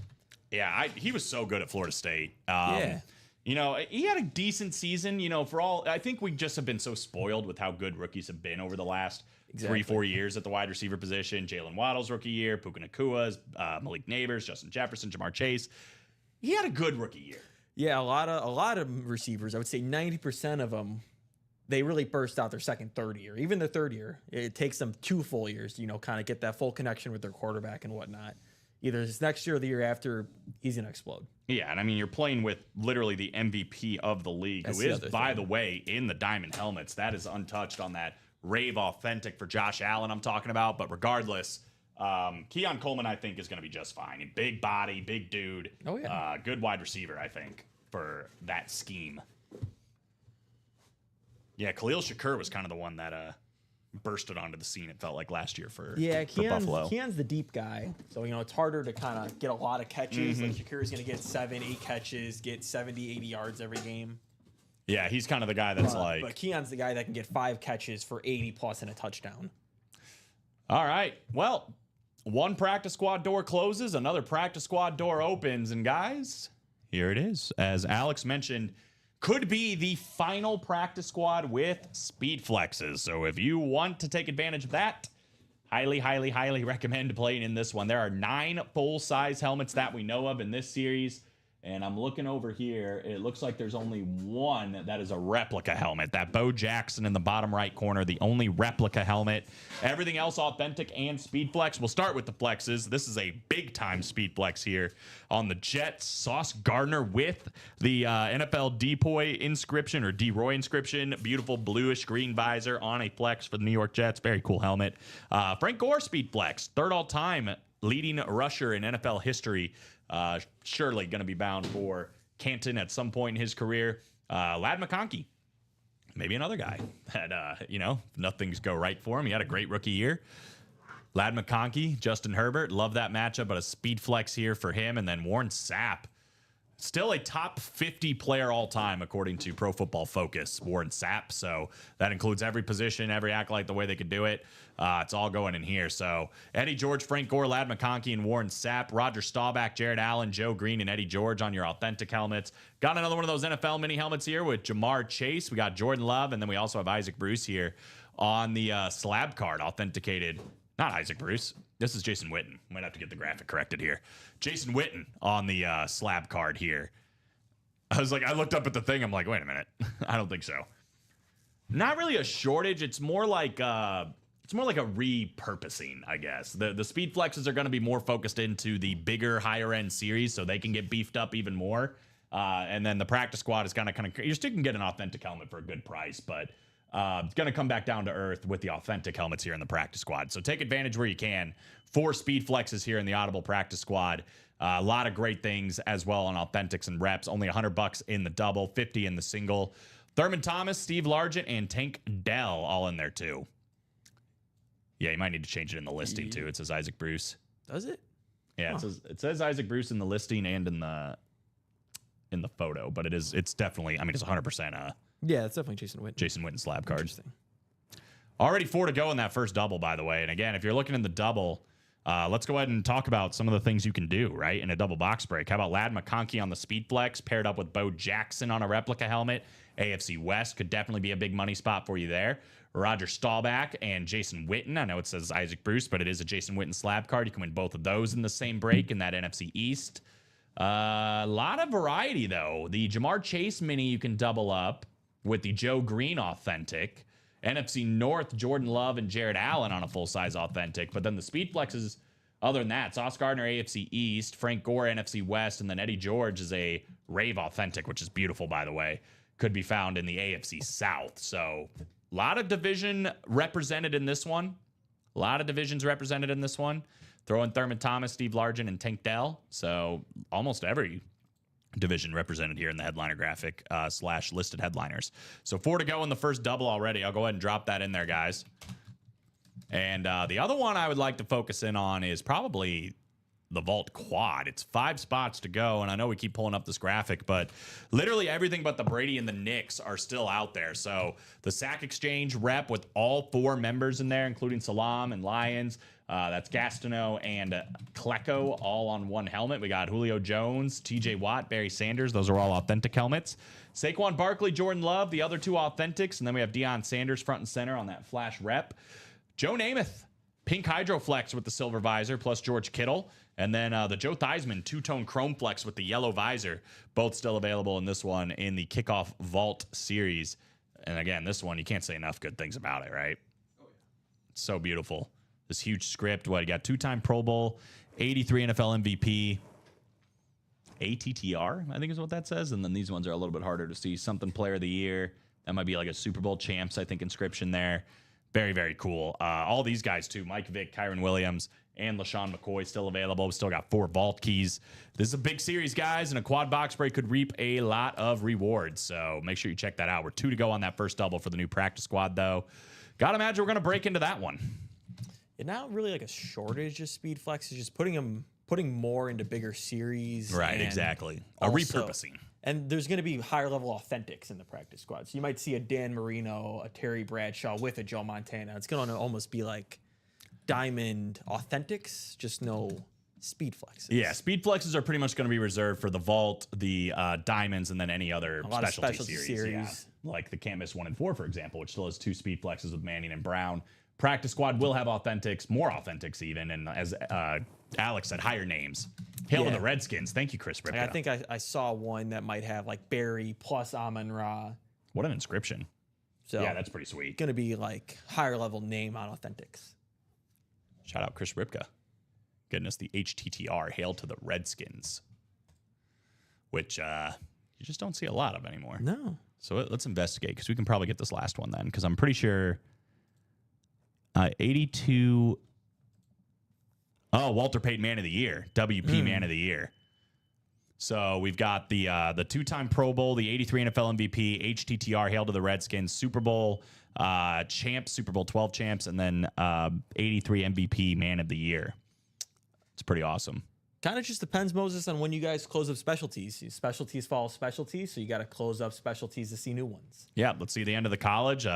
Yeah, he was so good at Florida State. Yeah. You know, he had a decent season. You know, I think we just have been so spoiled with how good rookies have been over the last 3-4 years at the wide receiver position. Jalen Waddle's rookie year, Puka Nakua's, Malik Neighbors, Justin Jefferson, Jamar Chase. He had a good rookie year. Yeah, a lot of receivers. I would say 90% of them, they really burst out their second, third year. Even the third year, it takes them 2 full years to, kind of get that full connection with their quarterback and whatnot. Either this next year or the year after, he's going to explode. Yeah, and I mean, you're playing with literally the MVP of the league, who is, by the way, in the diamond helmets. That is untouched on that Rave Authentic for Josh Allen I'm talking about. But regardless, Keon Coleman, I think, is going to be just fine. Big body, big dude. Oh, yeah. Good wide receiver, I think, for that scheme. Yeah, Khalil Shakur was kind of the one that bursted onto the scene, it felt like, last year for Buffalo. Keon's the deep guy. So, it's harder to kind of get a lot of catches. Like Shakur's going to get 7-8 catches, get 70-80 yards every game. Yeah, he's kind of the guy that's But Keon's the guy that can get 5 catches for 80 plus and a touchdown. All right. Well, one practice squad door closes, another practice squad door opens. And guys, here it is. As Alex mentioned, could be the final practice squad with speed flexes. So if you want to take advantage of that, highly recommend playing in this one. There are 9 full-size helmets that we know of in this series. And I'm looking over here. It looks like there's only one that is a replica helmet. That Bo Jackson in the bottom right corner, the only replica helmet. Everything else authentic and speed flex. We'll start with the flexes. This is a big-time speed flex here on the Jets. Sauce Gardner with the NFL Depoy inscription or D-Roy inscription. Beautiful bluish green visor on a flex for the New York Jets. Very cool helmet. Frank Gore speed flex. 3rd all-time leading rusher in NFL history. Surely going to be bound for Canton at some point in his career. Ladd McConkey, maybe another guy that, nothing's go right for him. He had a great rookie year. Ladd McConkey, Justin Herbert, love that matchup, but a speed flex here for him. And then Warren Sapp, still a top 50 player all time, according to Pro Football Focus, Warren Sapp. So that includes every position, every acolyte, the way they could do it. It's all going in here. So Eddie George, Frank Gore, Ladd McConkey, and Warren Sapp, Roger Staubach, Jared Allen, Joe Green, and Eddie George on your authentic helmets. Got another one of those NFL mini helmets here with Jamar Chase. We got Jordan Love, and then we also have Isaac Bruce here on the slab card, authenticated. Not Isaac Bruce. This is Jason Witten. Might have to get the graphic corrected here. Jason Witten on the slab card here. I looked up at the thing. I'm like, wait a minute. I don't think so. Not really a shortage. It's more like a repurposing, I guess. The speed flexes are going to be more focused into the bigger, higher end series, so they can get beefed up even more. And then the practice squad is kind of you still can get an authentic helmet for a good price, but it's going to come back down to earth with the authentic helmets here in the practice squad. So take advantage where you can. 4 speed flexes here in the Audible practice squad. A lot of great things as well on authentics and reps. Only $100 in the double, 50 in the single. Thurman Thomas, Steve Largent, and Tank Dell all in there too. Yeah, you might need to change it in the listing too. It says Isaac Bruce. Does it? Yeah, it says Isaac Bruce in the listing and in the photo, but it's definitely, it's 100%. Yeah, it's definitely Jason Witten. Jason Witten slab card. Interesting. Already 4 to go in that first double, by the way. And again, if you're looking in the double, let's go ahead and talk about some of the things you can do, right, in a double box break. How about Ladd McConkey on the Speed Flex paired up with Bo Jackson on a replica helmet? AFC West could definitely be a big money spot for you there. Roger Staubach and Jason Witten. I know it says Isaac Bruce, but it is a Jason Witten slab card. You can win both of those in the same break in that NFC East. A lot of variety, though. The Jamar Chase mini you can double up with the Joe Green authentic. NFC North, Jordan Love and Jared Allen on a full-size authentic. But then the Speed Flexes, other than that, Sauce Gardner, AFC East, Frank Gore, NFC West, and then Eddie George is a Rave authentic, which is beautiful, by the way. Could be found in the AFC South. So a lot of division represented in this one. A lot of divisions represented in this one. Throw in Thurman Thomas, Steve Largent, and Tank Dell. So almost every division represented here in the headliner graphic / listed headliners. So 4 to go in the first double already. I'll go ahead and drop that in there, guys. And the other one I would like to focus in on is probably the Vault Quad. It's 5 spots to go, and I know we keep pulling up this graphic, but literally everything but the Brady and the Knicks are still out there. So the Sack Exchange rep with all 4 members in there, including Salam and Lions. That's Gastineau and Klecko all on one helmet. We got Julio Jones, TJ Watt, Barry Sanders. Those are all authentic helmets. Saquon Barkley, Jordan Love, the other 2 authentics. And then we have Deion Sanders front and center on that flash rep. Joe Namath, pink Hydroflex with the silver visor, plus George Kittle. And then the Joe Theismann two-tone Chrome Flex with the yellow visor. Both still available in this one in the Kickoff Vault series. And again, this one, you can't say enough good things about it, right? Oh, yeah. It's so beautiful. This huge script. What, you got 2-time Pro Bowl, 83 NFL MVP, ATTR, I think is what that says. And then these ones are a little bit harder to see. Something Player of the Year. That might be like a Super Bowl champs, I think, inscription there. Very, very cool. All these guys, too. Mike Vick, Kyron Williams, and LaShawn McCoy still available. We still got 4 vault keys. This is a big series, guys, and a quad box break could reap a lot of rewards. So make sure you check that out. We're 2 to go on that first double for the new practice squad, though. Gotta imagine we're going to break into that one. It's not really like a shortage of speed flex. It's just putting more into bigger series. Right, exactly. Also, Repurposing. And there's going to be higher level authentics in the practice squad. So you might see a Dan Marino, a Terry Bradshaw with a Joe Montana. It's going to almost be like diamond authentics, just no speed flexes. Yeah, speed flexes are pretty much going to be reserved for the vault, the diamonds, and then any other specialty series. Yeah. Like the Can't Miss 1 and 4, for example, which still has 2 speed flexes with Manning and Brown. Practice squad will have authentics, more authentics even, and as Alex said, higher names. Hail to the Redskins. Thank you, Chris Ripka. I think I saw one that might have like Barry plus Amon-Ra. What an inscription. So yeah, that's pretty sweet. Going to be like higher level name on authentics. Shout out Chris Ripka. Getting us the HTTR. Hail to the Redskins. Which you just don't see a lot of anymore. No. So let's investigate, because we can probably get this last one then, because I'm pretty sure 82. Oh, Walter Payton Man of the Year, WP Man of the Year. So we've got the 2-time Pro Bowl, the 83 NFL MVP, HTTR, Hail to the Redskins, Super Bowl champs, Super Bowl 12 champs, and then 83 MVP Man of the Year. It's pretty awesome. Kind of just depends, Moses, on when you guys close up specialties. Specialties follow specialties, so you got to close up specialties to see new ones. Yeah, let's see the end of the college.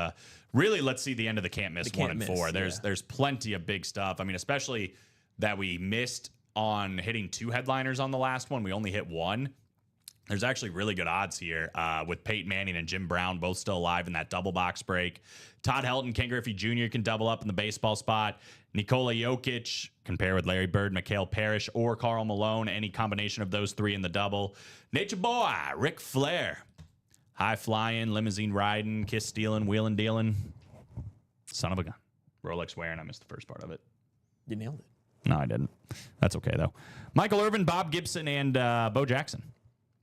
Really, let's see the end of the Can't Miss 1 and 4. There's plenty of big stuff. I mean, especially that we missed on hitting 2 headliners on the last one. We only hit 1. There's actually really good odds here with Peyton Manning and Jim Brown both still alive in that double box break. Todd Helton, Ken Griffey Jr. can double up in the baseball spot. Nikola Jokic can pair with Larry Bird, Mikhail Parrish, or Karl Malone. Any combination of those 3 in the double. Nature Boy, Ric Flair. High flying, limousine riding, kiss stealing, wheeling dealing. Son of a gun. Rolex wearing. I missed the first part of it. You nailed it. No, I didn't. That's okay, though. Michael Irvin, Bob Gibson, and Bo Jackson.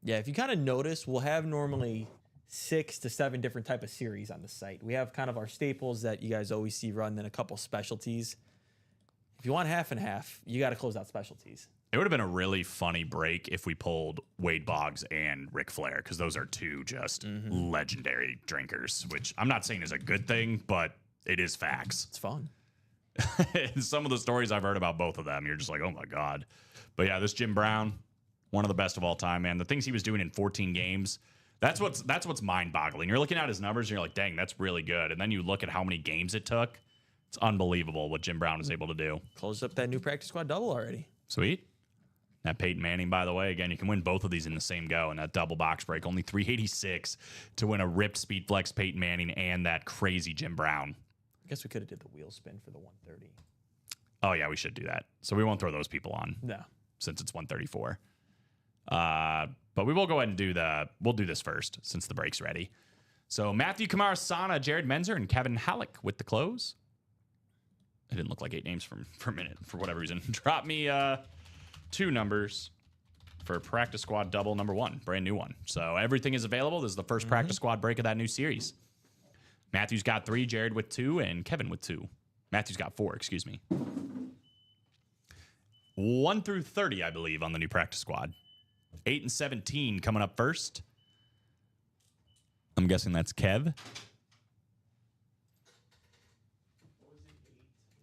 Yeah, if you kind of notice, we'll have normally 6 to 7 different type of series on the site. We have kind of our staples that you guys always see run, then a couple specialties. If you want half and half, you got to close out specialties. It would have been a really funny break if we pulled Wade Boggs and Ric Flair, because those are 2 just legendary drinkers, which I'm not saying is a good thing, but it is facts. It's fun. Some of the stories I've heard about both of them, you're just like, oh my God. But yeah, this Jim Brown, one of the best of all time, man. The things he was doing in 14 games, That's what's mind-boggling. You're looking at his numbers and you're like, dang, that's really good. And then you look at how many games it took. It's unbelievable what Jim Brown is able to do. Closed up that new practice squad double already. Sweet. That Peyton Manning, by the way, again, you can win both of these in the same go. And that double box break, only 386 to win a ripped speed flex Peyton Manning and that crazy Jim Brown. I guess we could have did the wheel spin for the 130. Oh, yeah, we should do that. So we won't throw those people on. No. Since it's 134. But we will go ahead and we'll do this first since the break's ready. So Matthew Kamara Sana, Jared Menzer, and Kevin Halleck with the close. It didn't look like 8 names for a minute for whatever reason. Drop me 2 numbers for practice squad double number 1, brand new one. So everything is available. This is the first practice squad break of that new series. Matthew's got 3, Jared with 2, and Kevin with 2. Matthew's got 4, excuse me. 1 through 30, I believe, on the new practice squad. 8 and 17 coming up first. I'm guessing that's Kev.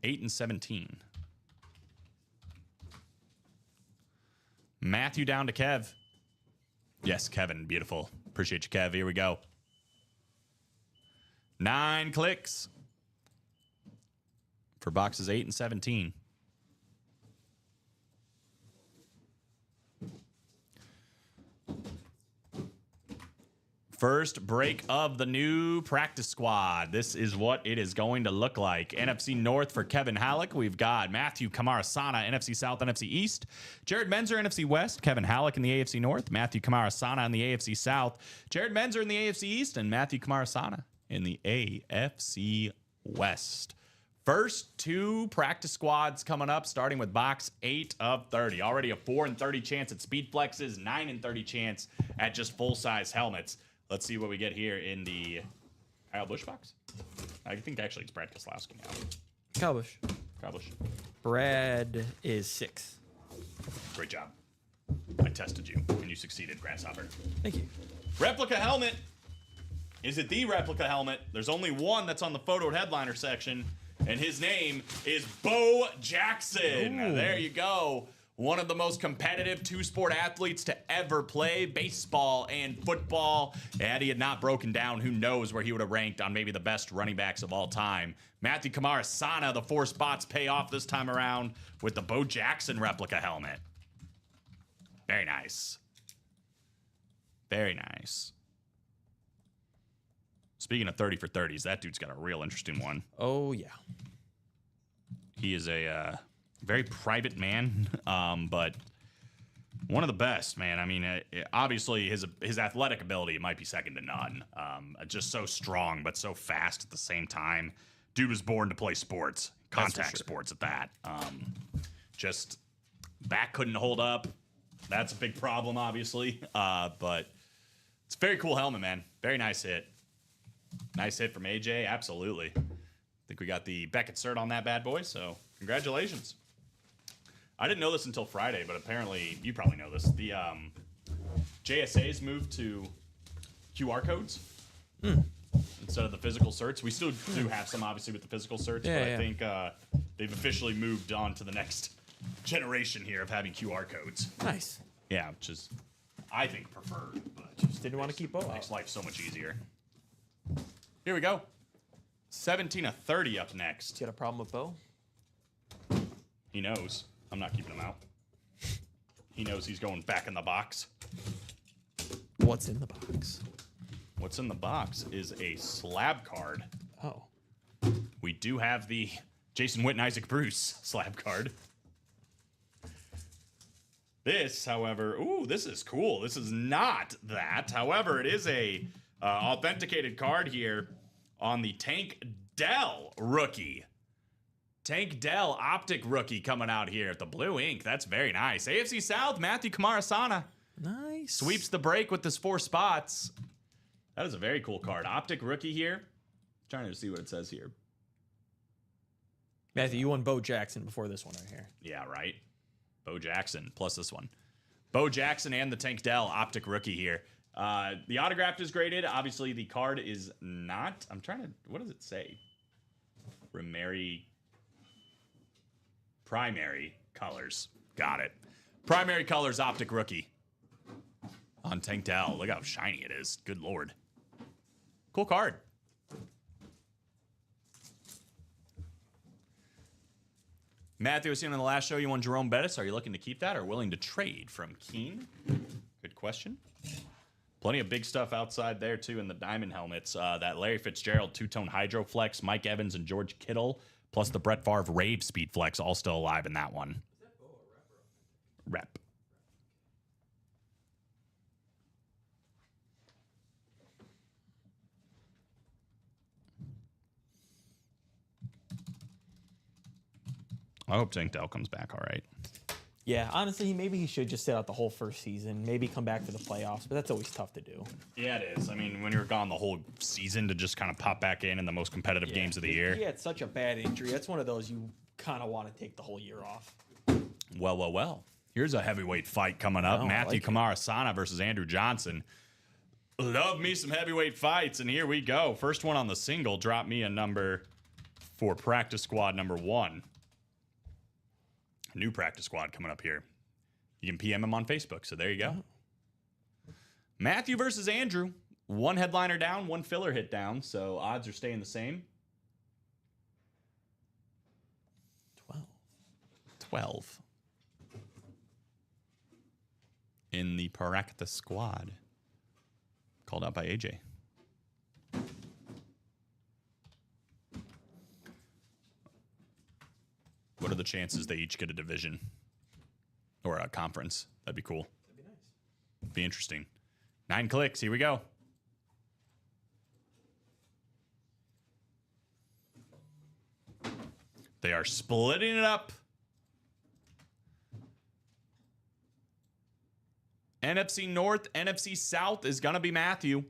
8 and 17. Matthew down to Kev. Yes, Kevin. Beautiful. Appreciate you, Kev. Here we go. 9 clicks for boxes 8 and 17. First break of the new practice squad. This is what it is going to look like. NFC North for Kevin Halleck. We've got Matthew Kamara Sana, NFC South, NFC East. Jared Menzer, NFC West. Kevin Halleck in the AFC North. Matthew Kamara Sana in the AFC South. Jared Menzer in the AFC East. And Matthew Kamara Sana in the AFC West. First 2 practice squads coming up, starting with box 8 of 30. Already a 4 and 30 chance at speed flexes, 9 and 30 chance at just full-size helmets. Let's see what we get here in the Kyle Busch box. I think actually it's Brad Keselowski now. Kyle Busch. Kyle Busch. Brad is 6. Great job. I tested you, and you succeeded, Grasshopper. Thank you. Replica helmet. Is it the replica helmet? There's only one that's on the photo headliner section, and his name is Bo Jackson. Now, there you go. One of the most competitive 2-sport athletes to ever play baseball and football. Had he had not broken down, who knows where he would have ranked on maybe the best running backs of all time. Matthew Kamara Sana, the 4 spots pay off this time around with the Bo Jackson replica helmet. Very nice. Very nice. Speaking of 30 for 30s, that dude's got a real interesting one. Oh, yeah. He is a very private man, but one of the best, man. I mean, obviously his athletic ability might be second to none. Just so strong, but so fast at the same time. Dude was born to play sports, contact sports at that. Just back couldn't hold up. That's a big problem, obviously. But it's a very cool helmet, man. Very nice hit. Nice hit from AJ, absolutely. I think we got the Beckett cert on that bad boy, so congratulations. I didn't know this until Friday, but apparently, you probably know this. The JSA's moved to QR codes instead of the physical certs. We still do have some, obviously, with the physical certs, but I think they've officially moved on to the next generation here of having QR codes. Nice. Yeah, which is, I think, preferred. But Just didn't want to keep Bo out. makes life so much easier. Here we go. 17 of 30 up next. You got a problem with Bo? He knows. I'm not keeping him out. He knows he's going back in the box. What's in the box? What's in the box is a slab card. Oh. We do have the Jason Witten, Isaac Bruce slab card. This, however, ooh, this is cool. This is not that. However, it is a authenticated card here on the Tank Dell rookie. Tank Dell optic rookie coming out here at the blue ink. That's very nice. AFC South, Matthew Kamara Sana. Nice. Sweeps the break with this 4 spots. That is a very cool card. Optic rookie here. Trying to see what it says here. Matthew, you won Bo Jackson before this one right here. Yeah, right. Bo Jackson plus this one. Bo Jackson and the Tank Dell optic rookie here. The autograph is graded. Obviously, the card is not. I'm trying to. What does it say? Primary colors. Got it. Primary colors optic rookie. on Tank Dell. Look how shiny it is. Good lord. Cool card. Matthew, I was seeing on the last show you won Jerome Bettis. Are you looking to keep that or willing to trade from Keen? Good question. Plenty of big stuff outside there, too, in the diamond helmets. That Larry Fitzgerald two-tone Hydro Flex, Mike Evans and George Kittle, plus the Brett Favre Rave Speed Flex, all still alive in that one. Is that Bo or Rep? Rep. I hope Tank Dell comes back all right. Yeah, honestly, maybe he should just sit out the whole first season. Maybe come back for the playoffs, but that's always tough to do. Yeah, it is. I mean, when you're gone the whole season to just kind of pop back in the most competitive games of the year. He had such a bad injury. That's one of those you kind of want to take the whole year off. Well. Here's a heavyweight fight coming up. Matthew Kamara-Sana versus Andrew Johnson. Love me some heavyweight fights, and here we go. First one on the single. Drop me a number for practice squad number 1. New practice squad coming up here. You can PM him on Facebook, so there you go. Matthew versus Andrew. One headliner down, one filler hit down, so odds are staying the same. 12. In the practice squad. Called out by AJ. What are the chances they each get a division or a conference? That'd be cool. That'd be nice. Be interesting. 9 clicks. Here we go. They are splitting it up. NFC North, NFC South is going to be Matthew.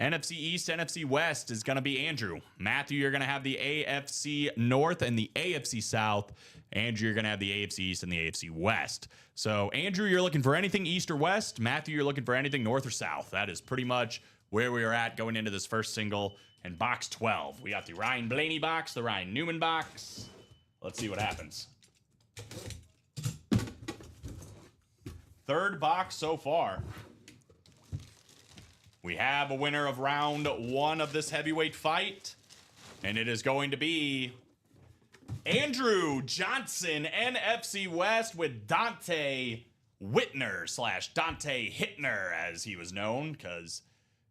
NFC East, NFC West is going to be Andrew. Matthew, you're going to have the AFC North and the AFC South. Andrew, you're going to have the AFC East and the AFC West. So, Andrew, you're looking for anything East or West. Matthew, you're looking for anything North or South. That is pretty much where we are at going into this first single. And box 12, we got the Ryan Blaney box, the Ryan Newman box. Let's see what happens. Third box so far. We have a winner of round 1 of this heavyweight fight, and it is going to be Andrew Johnson, NFC West, with Dante Whitner / Dante Hittner, as he was known, because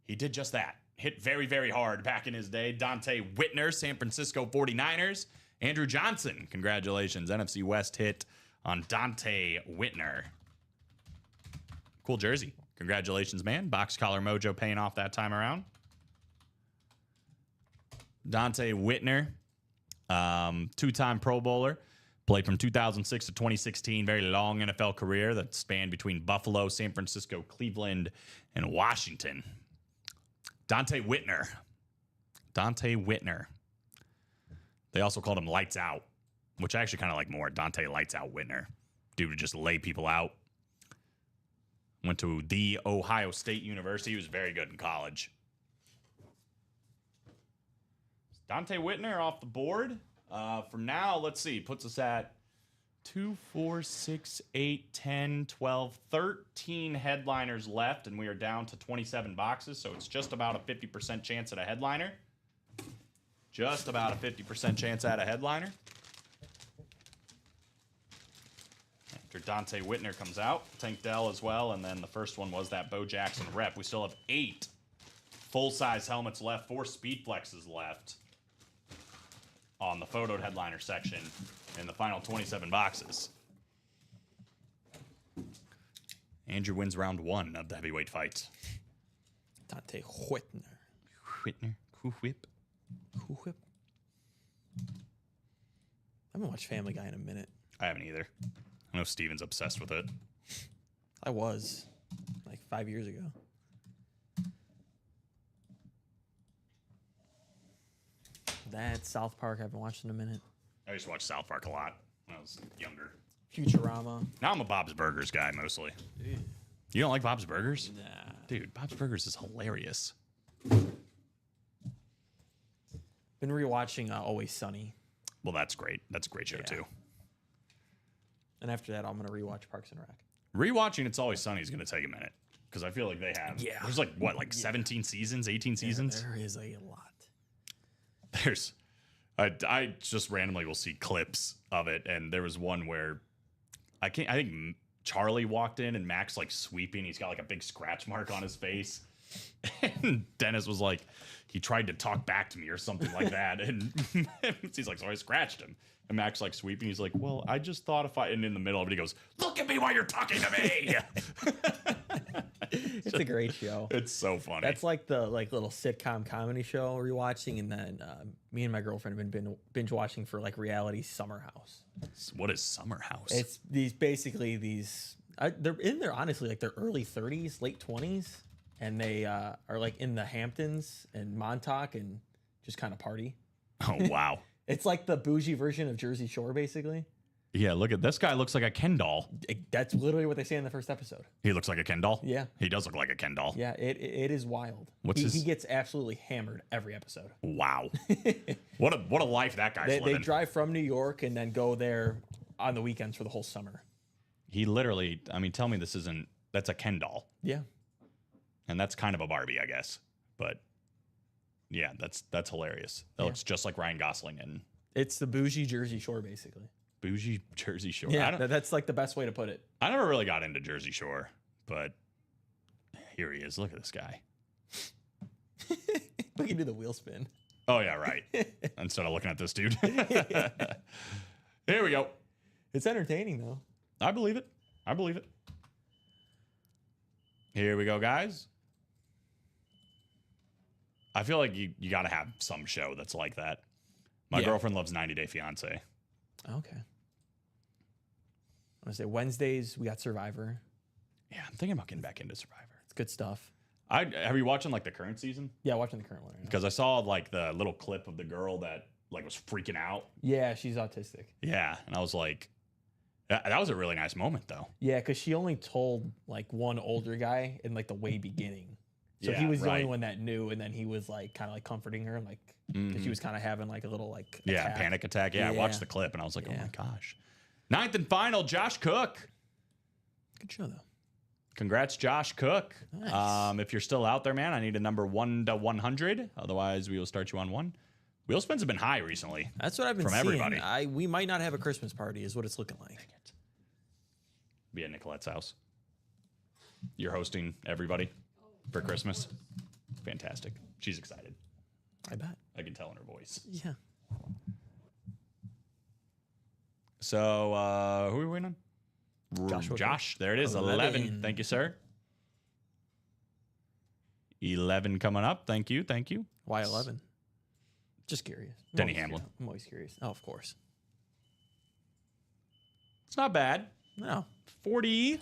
he did just that. Hit very, very hard back in his day. Dante Whitner, San Francisco 49ers. Andrew Johnson, congratulations, NFC West hit on Dante Whitner. Cool jersey. Congratulations, man. Box collar mojo paying off that time around. Dante Whitner, 2-time Pro Bowler. Played from 2006 to 2016. Very long NFL career that spanned between Buffalo, San Francisco, Cleveland, and Washington. Dante Whitner. Dante Whitner. They also called him Lights Out, which I actually kind of like more. Dante Lights Out Whitner. Dude would just lay people out. Went to the Ohio State University. He was very good in college. Dante Whitner off the board. For now, let's see. Puts us at 2, 4, 6, 8, 10, 12, 13 headliners left, and we are down to 27 boxes, so it's just about a 50% chance at a headliner. Just about a 50% chance at a headliner. After Dante Whitner comes out, Tank Dell as well, and then the first one was that Bo Jackson rep. We still have 8 full-size helmets left, 4 speed flexes left on the photoed headliner section in the final 27 boxes. Andrew wins round 1 of the heavyweight fight. Dante Whitner. Whitner. Whip. Whip. I haven't watched Family Guy in a minute. I haven't either. I know Steven's obsessed with it. I was, like 5 years ago. That South Park I haven't watched in a minute. I used to watch South Park a lot when I was younger. Futurama. Now I'm a Bob's Burgers guy mostly. You don't like Bob's Burgers? Nah. Dude, Bob's Burgers is hilarious. Been rewatching Always Sunny. Well, that's great. That's a great show, Yeah. too. And after that, I'm going to rewatch Parks and Rec. Rewatching It's Always Sunny is going to take a minute because I feel like they have. Yeah. There's like what, like 17 seasons, 18 seasons. There is a lot. There's, I just randomly will see clips of it, and there was one where I think Charlie walked in and Max like sweeping. He's got like a big scratch mark on his face, and Dennis was like, he tried to talk back to me or something like that, and he's like, so I scratched him. And Max like sweeping. He's like, well, I just thought if I, and in the middle of it, he goes, look at me while you're talking to me. It's a great show. It's so funny. That's like the little sitcom comedy show we're watching, and then me and my girlfriend have been binge watching for like reality Summer House. What is Summer House? It's these they're in their honestly like their early 30s, late 20s, and they are like in the Hamptons and Montauk and just kind of party. Oh wow. It's like the bougie version of Jersey Shore, basically. Yeah, look at this guy. Looks like a Ken doll. That's literally what they say in the first episode. He looks like a Ken doll. Yeah. He does look like a Ken doll. Yeah, it is wild. He He gets absolutely hammered every episode. Wow. What a life that guy's They living. drive from New York and then go there on the weekends for the whole summer. He literally, I mean, tell me that's a Ken doll. Yeah. And that's kind of a Barbie, I guess. But yeah, that's hilarious. That looks just like Ryan Gosling and It's the bougie Jersey Shore, basically. bougie Jersey Shore. Yeah, that's like the best way to put it. I never really got into Jersey Shore, but here he is. Look at this guy. We can do the wheel spin. Oh yeah, right. Instead of looking at this dude. Here we go. It's entertaining, though. I believe it. I believe it. Here we go, guys. I feel like you got to have some show that's like that. My girlfriend loves 90 Day Fiance. Okay. I want to say Wednesdays, we got Survivor. Yeah, I'm thinking about getting back into Survivor. It's good stuff. Have you watching like the current season? Yeah, watching the current one right now. Because I saw like the little clip of the girl that like was freaking out. Yeah, she's autistic. Yeah, and I was like, that was a really nice moment though. Yeah, because she only told like one older guy in like the way beginning. So Yeah, he was the only right. one that knew, and then he was like kind of like comforting her, like 'cause she was kind of having like a little like Yeah, attack. panic attack. Yeah, I Yeah. watched the clip and I was like, oh Yeah. my gosh. Ninth and final, Josh Cook. Good show though. Congrats, Josh Cook. Nice. If you're still out there, man, I need a number 1 to 100. Otherwise, we will start you on 1. Wheel spins have been high recently. That's what I've been From seeing. everybody. We might not have a Christmas party, is what it's looking like. Be at Nicolette's house. You're hosting everybody for Christmas. Fantastic. She's excited. I bet. I can tell in her voice. Yeah. So, who are we waiting on? Joshua Josh. There it is. 11. Thank you, sir. 11 coming up. Thank you. Thank you. Why 11? Just curious. Denny Hamlin. I'm always curious. Oh, of course. It's not bad. No. $46.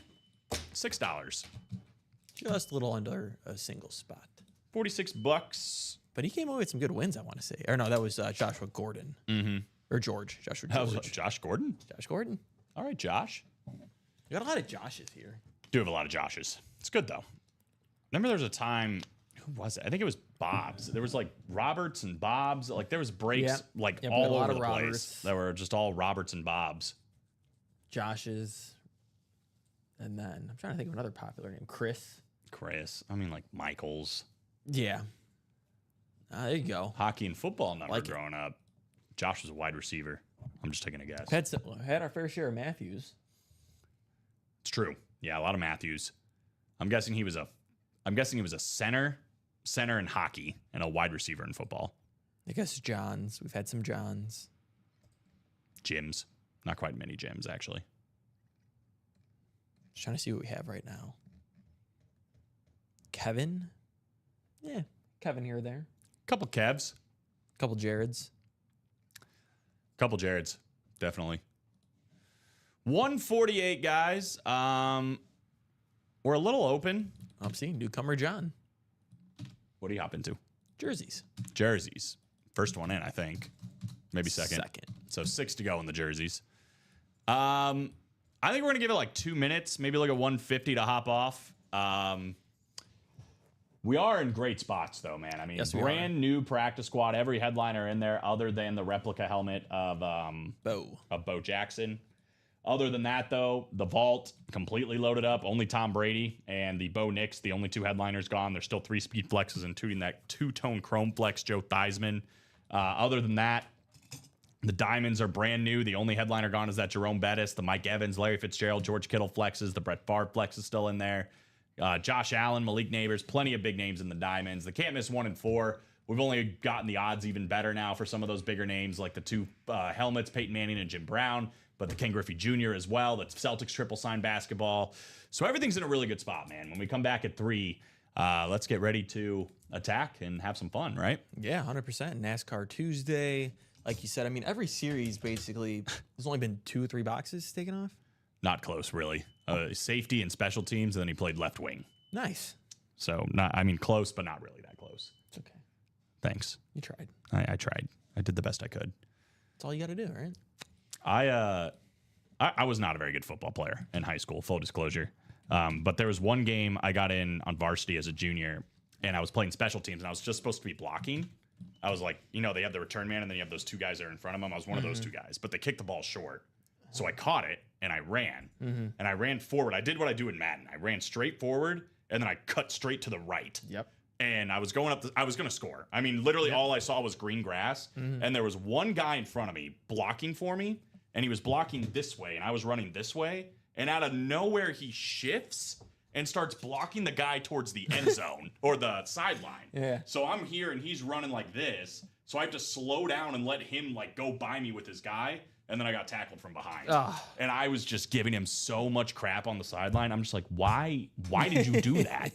Just a little under a single spot. $46. But he came away with some good wins, I want to say. Or no, that was Joshua Gordon. Mm-hmm. Or George. Joshua That was George. Josh Gordon. Josh Gordon. All right, Josh. We got a lot of Joshes here. Do have a lot of Joshes. It's good though. Remember, there was a time. Who was it? I think it was Bob's. There was like Roberts and Bob's. Like there was breaks like Yep, we had a all lot over of the place. Roberts. That were just all Roberts and Bob's. Josh's. And then I'm trying to think of another popular name. Chris. I mean, like Michaels. Yeah. There you go. Hockey and football number Like it. growing up. Josh was a wide receiver. I'm just taking a guess. Had our fair share of Matthews. It's true. Yeah, a lot of Matthews. I'm guessing he was a center in hockey, and a wide receiver in football. I guess Johns. We've had some Johns. Gyms. Not quite many gyms, actually. Just trying to see what we have right now. Kevin. Yeah, Kevin here or there. Couple Kevs. Couple Jareds. Couple Jareds. Definitely. 148, guys. We're a little open. I'm seeing newcomer John. What do you hop into? Jerseys. Jerseys. First one in, I think. Maybe second. Second. So 6 to go in the jerseys. I think we're going to give it like 2 minutes, maybe like a 150 to hop off. We are in great spots, though, man. I mean, Yes, we brand new practice squad. Every headliner in there other than the replica helmet of Bo. Bo Jackson. Other than that, though, the vault completely loaded up. Only Tom Brady and the Bo Nix, the only two headliners gone. There's still 3 speed flexes, including that 2-tone chrome flex, Joe Theismann. Other than that, the Diamonds are brand new. The only headliner gone is that Jerome Bettis, the Mike Evans, Larry Fitzgerald, George Kittle flexes. The Brett Favre flex is still in there. Josh Allen, Malik Neighbors, plenty of big names in the Diamonds. The can't miss 1 and 4. We've only gotten the odds even better now for some of those bigger names, like the 2 helmets, Peyton Manning and Jim Brown, but the Ken Griffey Jr. as well. That's Celtics triple sign basketball. So everything's in a really good spot, man. When we come back at 3, let's get ready to attack and have some fun, right? Yeah, 100%. NASCAR Tuesday. Like you said, I mean, every series basically, there's only been 2 or 3 boxes taken off. Not close, really. Safety and special teams, and then he played left wing. Nice. So, close, but not really that close. It's okay. Thanks. You tried. I tried. I did the best I could. That's all you got to do, right? I was not a very good football player in high school, full disclosure. But there was one game I got in on varsity as a junior, and I was playing special teams, and I was just supposed to be blocking. I was like, they have the return man, and then you have those 2 guys that are in front of him. I was one of those 2 guys, but they kicked the ball short. So I caught it, and I ran. And I ran forward. I did what I do in Madden. I ran straight forward, and then I cut straight to the right. Yep. And I was going up. I was going to score. I mean, literally all I saw was green grass. And there was one guy in front of me blocking for me. And he was blocking this way. And I was running this way. And out of nowhere, he shifts and starts blocking the guy towards the end zone or the sideline. Yeah. So I'm here and he's running like this. So I have to slow down and let him go by me with his guy. And then I got tackled from behind. And I was just giving him so much crap on the sideline. I'm just like, why did you do that?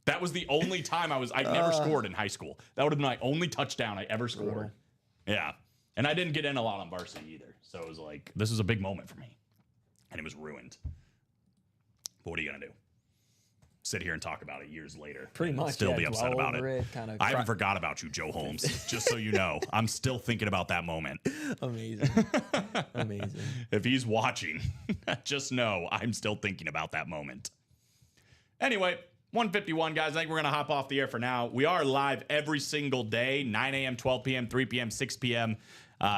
That was the only time I never scored in high school. That would have been my only touchdown I ever scored. Brutal. Yeah. And I didn't get in a lot on varsity either. So it was like, this is a big moment for me. And it was ruined. But what are you going to do? Sit here and talk about it years later. Pretty and much. Still be upset about it. I haven't Kinda forgot about you, Joe Holmes. Just so you know. I'm still thinking about that moment. Amazing. Amazing. If he's watching, just know I'm still thinking about that moment. Anyway, 151, guys. I think we're going to hop off the air for now. We are live every single day, 9 a.m., 12 p.m., 3 p.m., 6 p.m.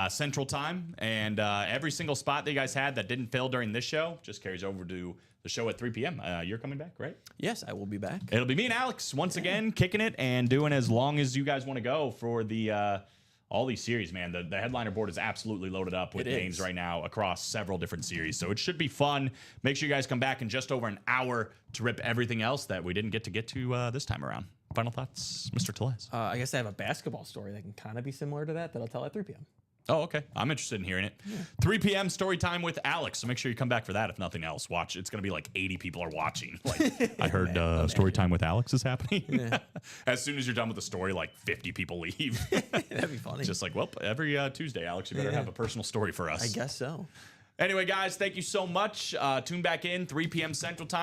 Central Time. And every single spot that you guys had that didn't fill during this show just carries over to the show at 3 p.m. You're coming back, right? Yes, I will be back. It'll be me and Alex once again kicking it and doing as long as you guys want to go for the all these series, man. The headliner board is absolutely loaded up with names right now across several different series. So it should be fun. Make sure you guys come back in just over an hour to rip everything else that we didn't get to this time around. Final thoughts, Mr. Tellez? I guess I have a basketball story that can kind of be similar to that I'll tell at 3 p.m. Oh, okay. I'm interested in hearing it. 3 p.m. story time with Alex. So make sure you come back for that. If nothing else, watch. It's going to be like 80 people are watching. Like, I heard story time with Alex is happening. Yeah. As soon as you're done with the story, like 50 people leave. That'd be funny. Just like, well, every Tuesday, Alex, you better have a personal story for us. I guess so. Anyway, guys, thank you so much. Tune back in 3 p.m. Central Time.